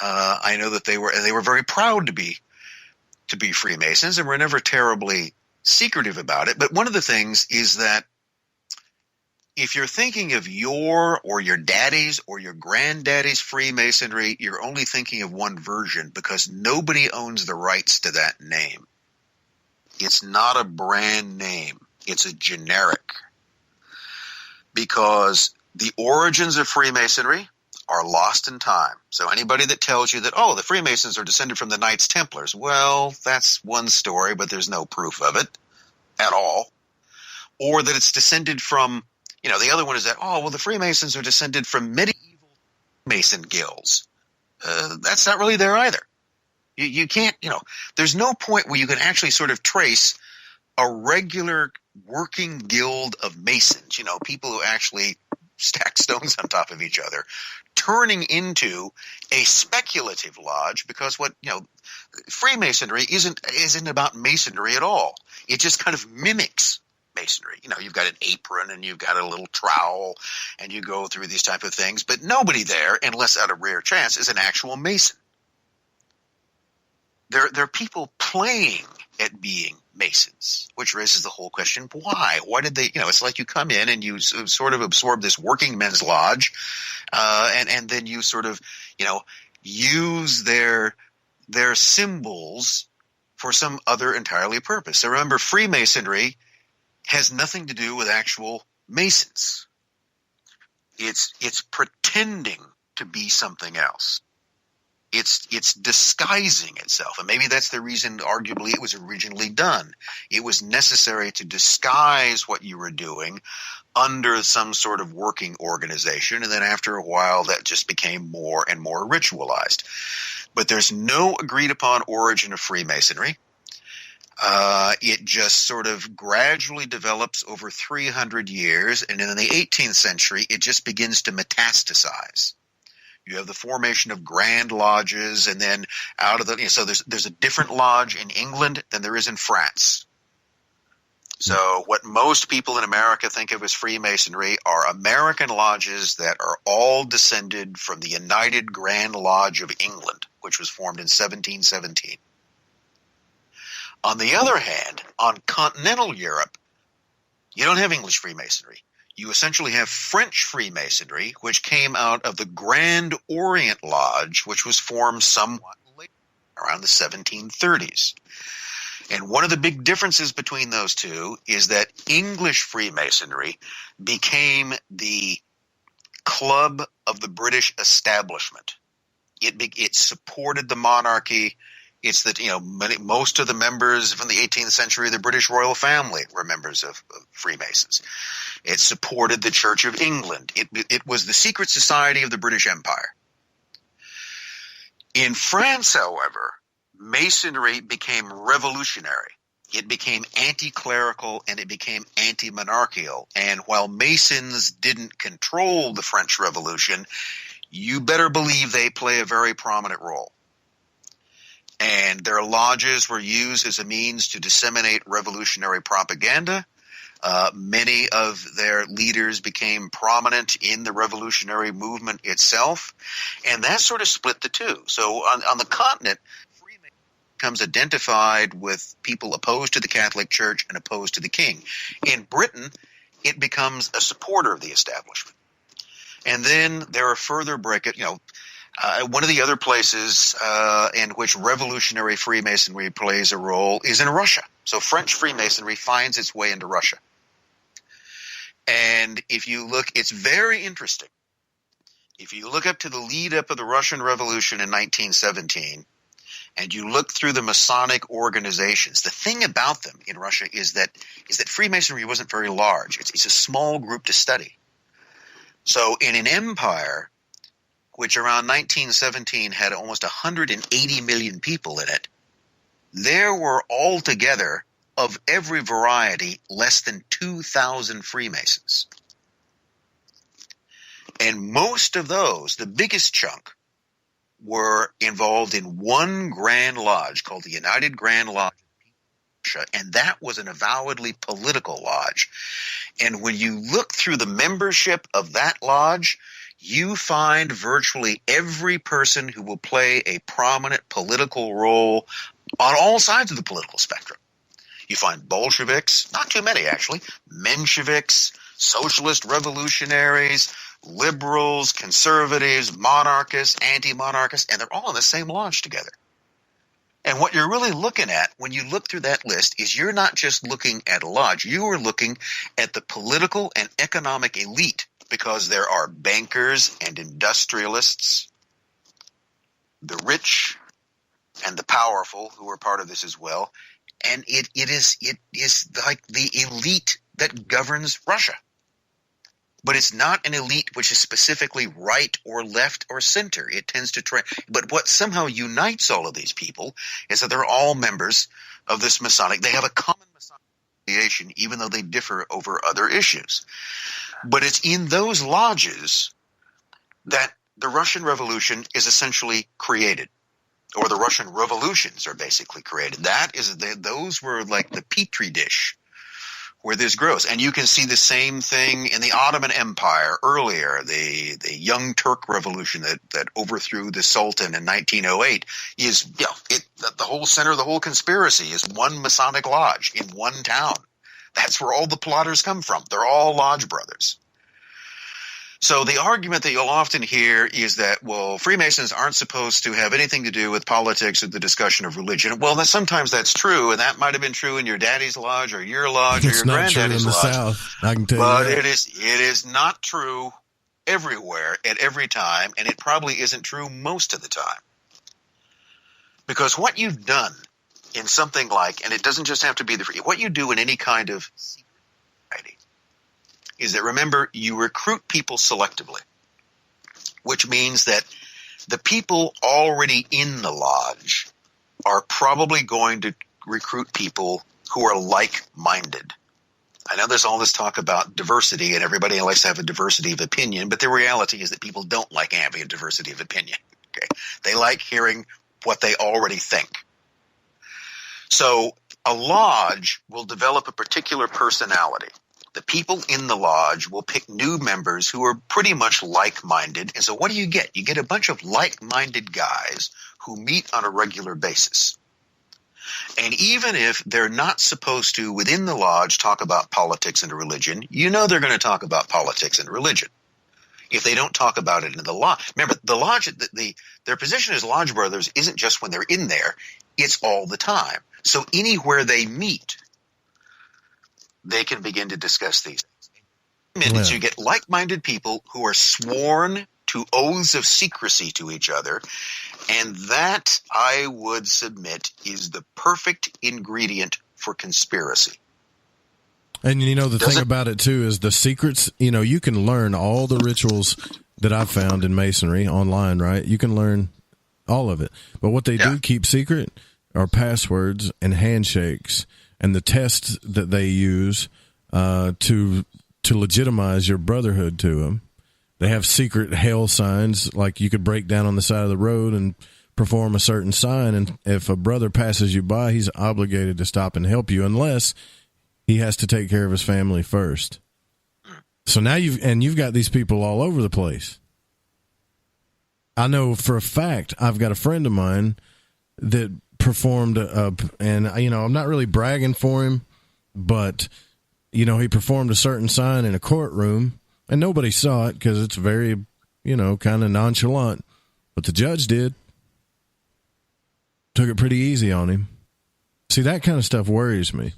I know that they were very proud to be Freemasons, and were never terribly secretive about it. But one of the things is that if you're thinking of your daddy's or your granddaddy's Freemasonry, you're only thinking of one version, because nobody owns the rights to that name. It's not a brand name. It's a generic. Because the origins of Freemasonry are lost in time. So anybody that tells you that, the Freemasons are descended from the Knights Templars, well, that's one story, but there's no proof of it at all. Or that it's descended from, the other one is that, the Freemasons are descended from medieval Mason guilds. That's not really there either. You can't, there's no point where you can actually sort of trace a regular working guild of Masons, people who actually stack stones on top of each other, turning into a speculative lodge, because Freemasonry isn't about masonry at all. It just kind of mimics masonry. You've got an apron and you've got a little trowel and you go through these type of things, but nobody there, unless at a rare chance, is an actual Mason. There are people playing at being Masons, which raises the whole question, why? Why did they, it's like you come in and you sort of absorb this working men's lodge, and then you sort of, use their symbols for some other entirely purpose. So remember, Freemasonry has nothing to do with actual Masons. It's pretending to be something else. it's disguising itself. And maybe that's the reason, arguably, it was originally done. It was necessary to disguise what you were doing under some sort of working organization. And then after a while, that just became more and more ritualized. But there's no agreed upon origin of Freemasonry. It just sort of gradually develops over 300 years. And in the 18th century, it just begins to metastasize. You have the formation of grand lodges, and then out of the so there's a different lodge in England than there is in France. So what most people in America think of as Freemasonry are American lodges that are all descended from the United Grand Lodge of England, which was formed in 1717. On the other hand, on continental Europe, you don't have English Freemasonry. You essentially have French Freemasonry, which came out of the Grand Orient Lodge, which was formed somewhat later, around the 1730s. And one of the big differences between those two is that English Freemasonry became the club of the British establishment. It supported the monarchy. It's that, most of the members from the 18th century of the British royal family were members of Freemasons. It supported the Church of England. It was the secret society of the British Empire. In France, however, Masonry became revolutionary. It became anti-clerical and it became anti-monarchical. And while Masons didn't control the French Revolution, you better believe they play a very prominent role. And their lodges were used as a means to disseminate revolutionary propaganda. Many of their leaders became prominent in the revolutionary movement itself. And that sort of split the two. So on the continent, Freemasonry becomes identified with people opposed to the Catholic Church and opposed to the king. In Britain, it becomes a supporter of the establishment. And then there are further one of the other places in which revolutionary Freemasonry plays a role is in Russia. So French Freemasonry finds its way into Russia. And if you look, it's very interesting. If you look up to the lead up of the Russian Revolution in 1917, and you look through the Masonic organizations, the thing about them in Russia is that Freemasonry wasn't very large. It's a small group to study. So in an empire which around 1917 had almost 180 million people in it, there were altogether, of every variety, less than 2,000 Freemasons. And most of those, the biggest chunk, were involved in one grand lodge called the United Grand Lodge of Russia, and that was an avowedly political lodge. And when you look through the membership of that lodge, you find virtually every person who will play a prominent political role on all sides of the political spectrum. You find Bolsheviks, not too many actually, Mensheviks, socialist revolutionaries, liberals, conservatives, monarchists, anti-monarchists, and they're all in the same lodge together. And what you're really looking at when you look through that list is you're not just looking at a lodge, you are looking at the political and economic elite, because there are bankers and industrialists, the rich and the powerful who are part of this as well. And it is like the elite that governs Russia. But it's not an elite which is specifically right or left or center. It tends to try. But what somehow unites all of these people is that they're all members of this Masonic. They have a common Masonic affiliation, even though they differ over other issues. But it's in those lodges that the Russian Revolution is essentially created, or the Russian revolutions are basically created. Those were like the petri dish where this grows. And you can see the same thing in the Ottoman Empire earlier, the Young Turk Revolution that overthrew the Sultan in 1908 is, the whole center of the whole conspiracy is one Masonic lodge in one town. That's where all the plotters come from. They're all lodge brothers. So the argument that you'll often hear is that, well, Freemasons aren't supposed to have anything to do with politics or the discussion of religion. Well, sometimes that's true, and that might have been true in your daddy's lodge or your lodge or your granddaddy's lodge. South, I can tell you but that. it is not true everywhere at every time, and it probably isn't true most of the time. Because what you've done in something like, and it doesn't just have to be what you do in any kind of society, is that, remember, you recruit people selectively, which means that the people already in the lodge are probably going to recruit people who are like-minded. I know there's all this talk about diversity, and everybody likes to have a diversity of opinion, but the reality is that people don't like having a diversity of opinion. Okay? They like hearing what they already think. So a lodge will develop a particular personality. The people in the lodge will pick new members who are pretty much like-minded. And so what do? You get a bunch of like-minded guys who meet on a regular basis. And even if they're not supposed to, within the lodge, talk about politics and religion, you know they're going to talk about politics and religion. If they don't talk about it in the lodge. Remember, the lodge, their position as lodge brothers isn't just when they're in there. It's all the time. So anywhere they meet, they can begin to discuss these things. You get like-minded people who are sworn to oaths of secrecy to each other, and that, I would submit, is the perfect ingredient for conspiracy. And the thing about it too is the secrets, you can learn all the rituals that I've found in Masonry online, right? You can learn all of it. But what they do keep secret are passwords and handshakes and the tests that they use to legitimize your brotherhood to them. They have secret hell signs, like you could break down on the side of the road and perform a certain sign, and if a brother passes you by, he's obligated to stop and help you unless he has to take care of his family first. So now you've got these people all over the place. I know for a fact I've got a friend of mine that performed and I'm not really bragging for him, but he performed a certain sign in a courtroom. And nobody saw it because it's very, kind of nonchalant. But the judge did. Took it pretty easy on him. See, that kind of stuff worries me.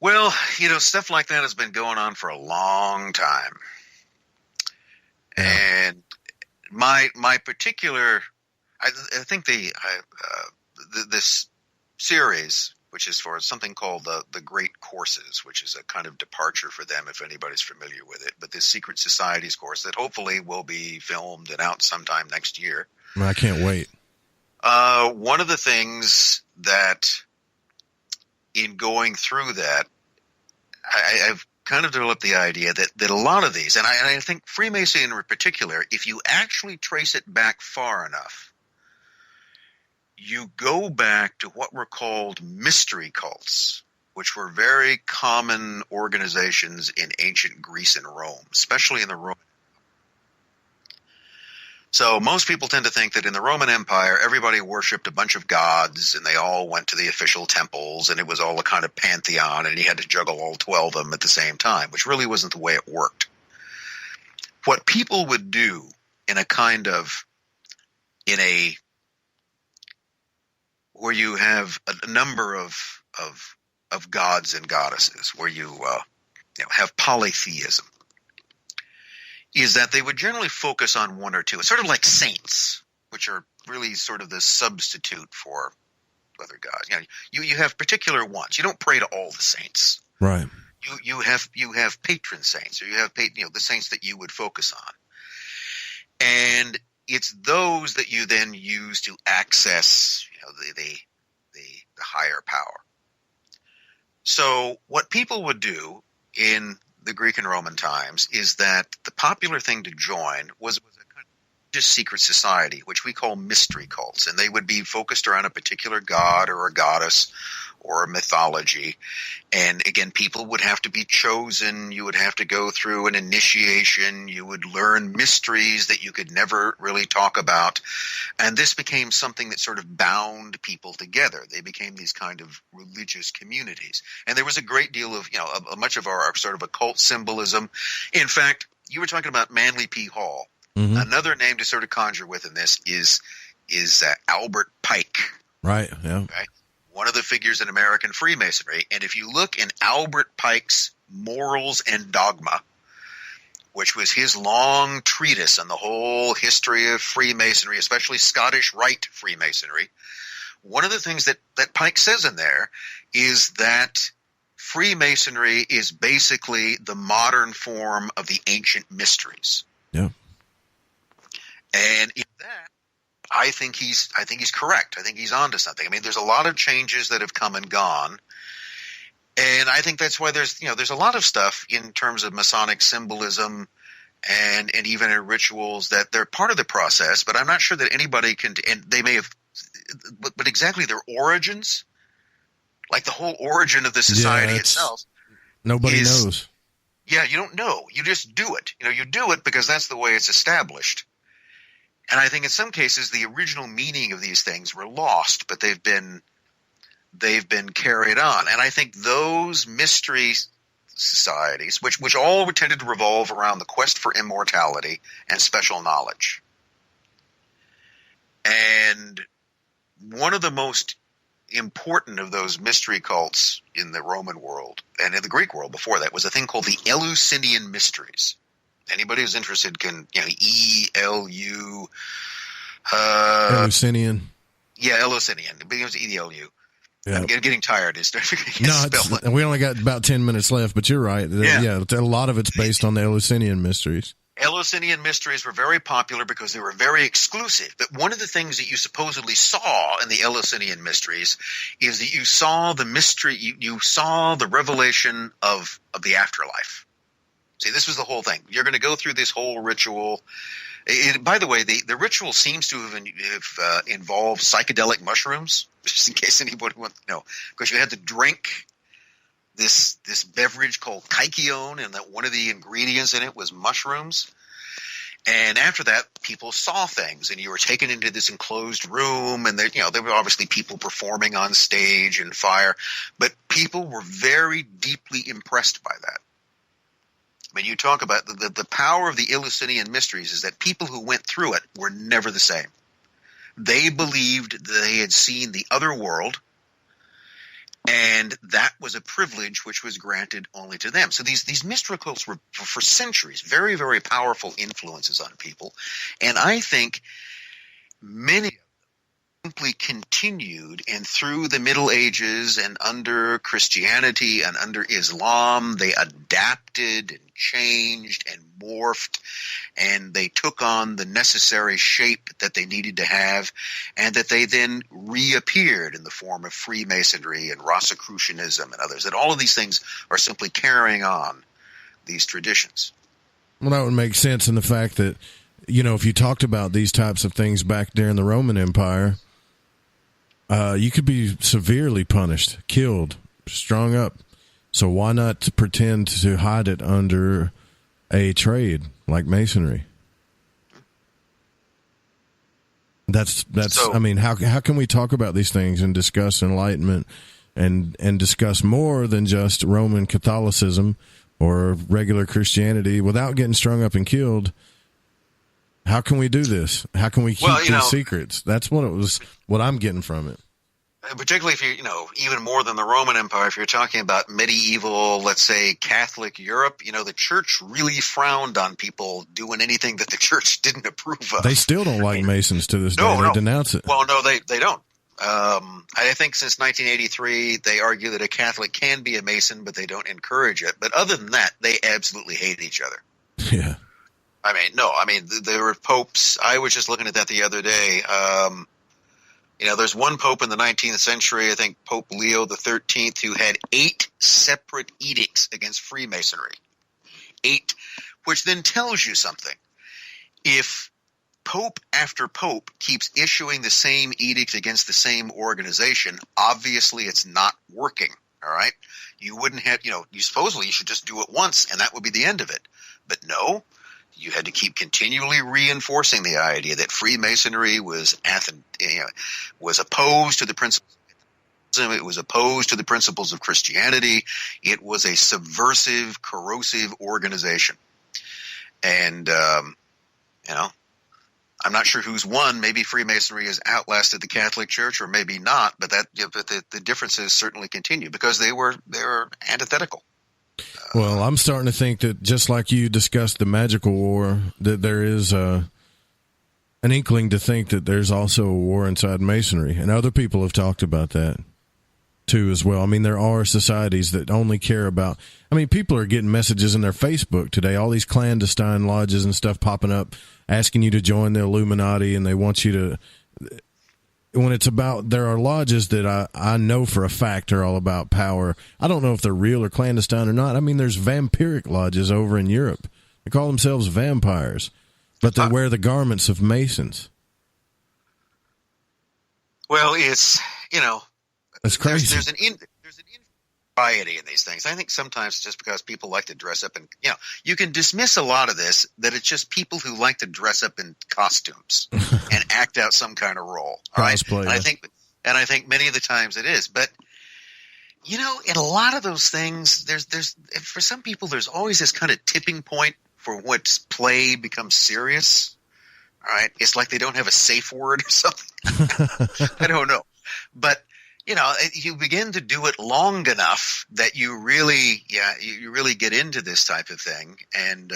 Well, stuff like that has been going on for a long time. Yeah. And my particular, I think this series, which is for something called the Great Courses, which is a kind of departure for them if anybody's familiar with it. But this Secret Societies course that hopefully will be filmed and out sometime next year. I can't wait. One of the things that in going through that, I've kind of developed the idea that a lot of these, and I think Freemasonry in particular, if you actually trace it back far enough, you go back to what were called mystery cults, which were very common organizations in ancient Greece and Rome, especially in the Roman. So most people tend to think that in the Roman Empire, everybody worshipped a bunch of gods, and they all went to the official temples, and it was all a kind of pantheon, and you had to juggle all 12 of them at the same time, which really wasn't the way it worked. What people would do where you have a number of gods and goddesses, where you have polytheism, is that they would generally focus on one or two. It's sort of like saints, which are really sort of the substitute for other gods. You have particular ones. You don't pray to all the saints, right? You have patron saints, or you have the saints that you would focus on, and it's those that you then use to access the higher power. So what people would do in the Greek and Roman times is that the popular thing to join was a kind of secret society, which we call mystery cults, and they would be focused around a particular god or a goddess or a mythology. And again, people would have to be chosen. You would have to go through an initiation. You would learn mysteries that you could never really talk about. And this became something that sort of bound people together. They became these kind of religious communities. And there was a great deal of, much of our sort of occult symbolism. In fact, you were talking about Manly P. Hall. Mm-hmm. Another name to sort of conjure with in this is Albert Pike. Right, yeah. Okay? One of the figures in American Freemasonry. And if you look in Albert Pike's Morals and Dogma, which was his long treatise on the whole history of Freemasonry, especially Scottish Rite Freemasonry, one of the things that Pike says in there is that Freemasonry is basically the modern form of the ancient mysteries. Yeah. And in that, I think he's correct. I think he's onto something. I mean, there's a lot of changes that have come and gone. And I think that's why there's a lot of stuff in terms of Masonic symbolism and even in rituals that they're part of the process, but I'm not sure that anybody can, and they may have, but exactly their origins, like the whole origin of the society itself. Nobody knows. Yeah, you don't know. You just do it. You do it because that's the way it's established. And I think in some cases the original meaning of these things were lost, but they've been carried on. And I think those mystery societies, which all tended to revolve around the quest for immortality and special knowledge. And one of the most important of those mystery cults in the Roman world and in the Greek world before that was a thing called the Eleusinian Mysteries. Anybody who's interested can, E-L-U. Eleusinian. Yeah, Eleusinian. It begins with E-L-U. Yeah. I'm getting tired. We only got about 10 minutes left, but you're right. Yeah, a lot of it's based on the Eleusinian Mysteries. Eleusinian Mysteries were very popular because they were very exclusive. But one of the things that you supposedly saw in the Eleusinian Mysteries is that you saw the mystery, you saw the revelation of the afterlife. See, this was the whole thing. You're going to go through this whole ritual. By the way, the ritual seems to have involved psychedelic mushrooms, just in case anybody wants to know. Because you had to drink this beverage called kykeon, and that one of the ingredients in it was mushrooms. And after that, people saw things, and you were taken into this enclosed room, and there were obviously people performing on stage and fire, but people were very deeply impressed by that. I mean, you talk about the power of the Eleusinian Mysteries is that people who went through it were never the same. They believed that they had seen the other world, and that was a privilege which was granted only to them. So these mystery cults were, for centuries, very, very powerful influences on people. And I think many of them simply continued, and through the Middle Ages and under Christianity and under Islam, they adapted and changed and morphed, and they took on the necessary shape that they needed to have, and that they then reappeared in the form of Freemasonry and Rosicrucianism and others. That all of these things are simply carrying on these traditions. Well, that would make sense in the fact that, if you talked about these types of things back during the Roman Empire, you could be severely punished, killed, strung up. So why not pretend to hide it under a trade like masonry? That's. I mean, how can we talk about these things and discuss enlightenment and discuss more than just Roman Catholicism or regular Christianity without getting strung up and killed? How can we do this? How can we keep these secrets? That's what I'm getting from it. Particularly if even more than the Roman Empire, if you're talking about medieval, let's say Catholic Europe, the church really frowned on people doing anything that the church didn't approve of. They still don't like Masons to this day. They denounce it. Well, no, they don't. I think since 1983, they argue that a Catholic can be a Mason, but they don't encourage it. But other than that, they absolutely hate each other. Yeah. There were popes. I was just looking at that the other day. There's one pope in the 19th century, I think Pope Leo XIII, who had 8 separate edicts against Freemasonry. 8, which then tells you something. If pope after pope keeps issuing the same edicts against the same organization, obviously it's not working, all right? You wouldn't have, you supposedly you should just do it once, and that would be the end of it. But no. You had to keep continually reinforcing the idea that Freemasonry was opposed to the principles of Catholicism. It was opposed to the principles of Christianity. It was a subversive, corrosive organization. And, I'm not sure who's won. Maybe Freemasonry has outlasted the Catholic Church, or maybe not. But the differences certainly continue because they were antithetical. Well, I'm starting to think that just like you discussed the magical war, that there is an inkling to think that there's also a war inside Masonry, and other people have talked about that too as well. I mean, there are societies that only care about, I mean, people are getting messages in their Facebook today, all these clandestine lodges and stuff popping up, asking you to join the Illuminati, and they want you to, when it's about, there are lodges that I know for a fact are all about power. I don't know if they're real or clandestine or not. I mean, there's vampiric lodges over in Europe. They call themselves vampires, but they wear the garments of Masons. Well, it's, that's crazy. There's an variety in these things. I think sometimes just because people like to dress up in, you can dismiss a lot of this, that it's just people who like to dress up in costumes and act out some kind of role. Cosplay. Right? And I think many of the times it is. But, in a lot of those things, there's for some people, there's always this kind of tipping point for what's play becomes serious. All right. It's like they don't have a safe word or something. I don't know. But, you begin to do it long enough that you really get into this type of thing. And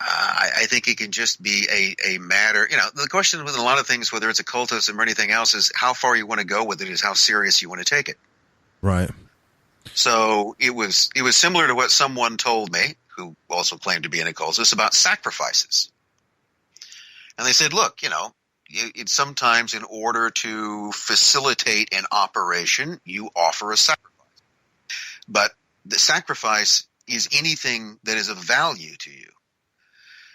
I think it can just be a matter, the question with a lot of things, whether it's occultism or anything else, is how far you want to go with it, is how serious you want to take it. Right. So it was similar to what someone told me, who also claimed to be an occultist, about sacrifices. And they said, look, it's sometimes in order to facilitate an operation, you offer a sacrifice. But the sacrifice is anything that is of value to you.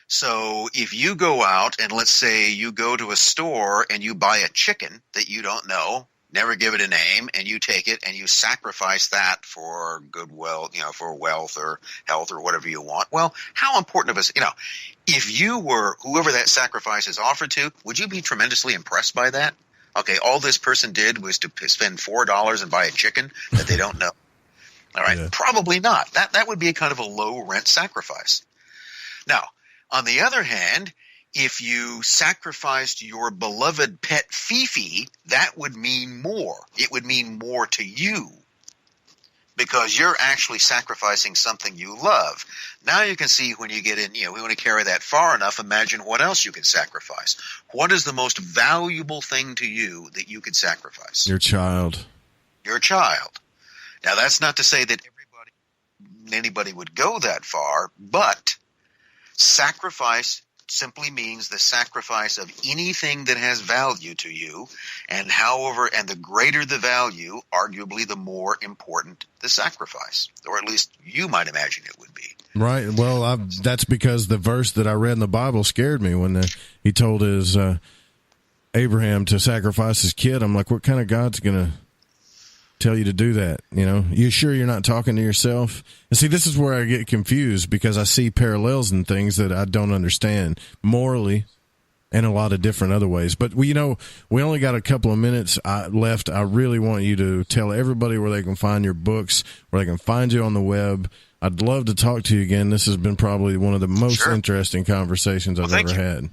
So if you go out and let's say you go to a store and you buy a chicken that you don't know, never give it a name, and you take it and you sacrifice that for goodwill, for wealth or health or whatever you want. Well, how important of a, if you were whoever that sacrifice is offered to, would you be tremendously impressed by that? Okay, all this person did was to spend $4 and buy a chicken that they don't know. All right, yeah. Probably not. That would be a kind of a low rent sacrifice. Now, on the other hand, if you sacrificed your beloved pet Fifi, that would mean more. It would mean more to you because you're actually sacrificing something you love. Now you can see when you get in, we want to carry that far enough, imagine what else you can sacrifice. What is the most valuable thing to you that you could sacrifice? Your child. Your child. Now that's not to say that anybody would go that far, but sacrifice simply means the sacrifice of anything that has value to you, and the greater the value, arguably the more important the sacrifice, or at least you might imagine it would be. Right. Well, that's because the verse that I read in the Bible scared me when he told his Abraham to sacrifice his kid. I'm like, what kind of God's going to tell you to do that? You sure you're not talking to yourself? And see, this is where I get confused because I see parallels in things that I don't understand morally and a lot of different other ways. But we only got a couple of minutes left. I really want you to tell everybody where they can find your books, where they can find you on the web. I'd love to talk to you again. This has been probably one of the most interesting conversations I've ever had.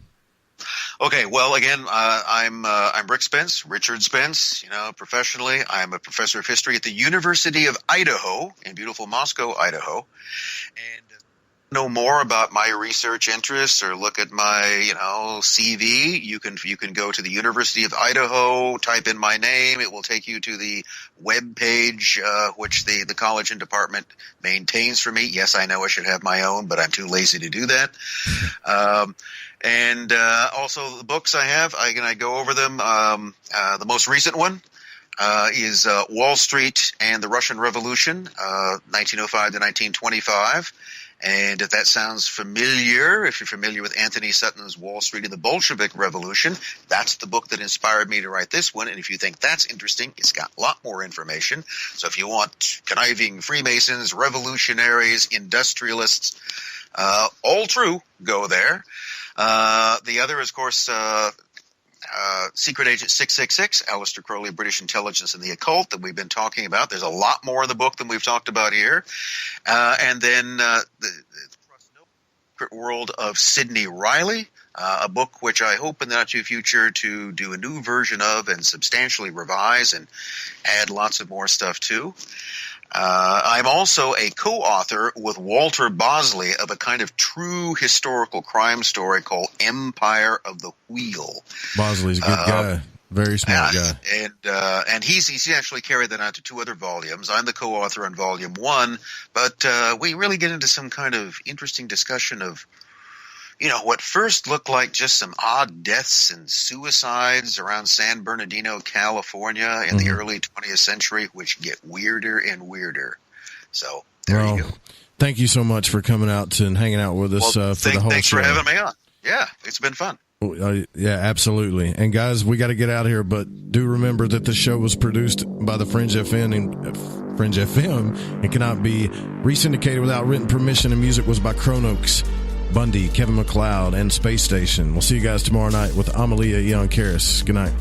Okay, well, again, I'm Rick Spence, Richard Spence. Professionally, I'm a professor of history at the University of Idaho in beautiful Moscow, Idaho. And know more about my research interests or look at my, CV, you can go to the University of Idaho, type in my name. It will take you to the web page, which the college and department maintains for me. Yes, I know I should have my own, but I'm too lazy to do that. And also the books I have, I go over them. The most recent one is Wall Street and the Russian Revolution, 1905 to 1925. And if that sounds familiar, if you're familiar with Anthony Sutton's Wall Street and the Bolshevik Revolution, that's the book that inspired me to write this one. And if you think that's interesting, it's got a lot more information. So if you want conniving Freemasons, revolutionaries, industrialists, all true, go there. The other is, of course, Secret Agent 666, Aleister Crowley, British Intelligence and the Occult, that we've been talking about. There's a lot more in the book than we've talked about here. And then the Secret World of Sidney Reilly, a book which I hope in the not too future to do a new version of and substantially revise and add lots of more stuff to. I'm also a co-author with Walter Bosley of a kind of true historical crime story called Empire of the Wheel. Bosley's a good guy. Very smart guy. And he's actually carried that on to 2 other volumes. I'm the co-author on volume 1, but we really get into some kind of interesting discussion of, what first looked like just some odd deaths and suicides around San Bernardino, California in the early 20th century, which get weirder and weirder. So there you go. Thank you so much for coming out and hanging out with us for the whole thanks show. Thanks for having me on. Yeah, it's been fun. Yeah, absolutely. And guys, we got to get out of here, but do remember that the show was produced by the Fringe FM and cannot be resyndicated without written permission. And music was by Chronox, Bundy, Kevin MacLeod, and Space Station. We'll see you guys tomorrow night with Amalia Young Karras. Good night.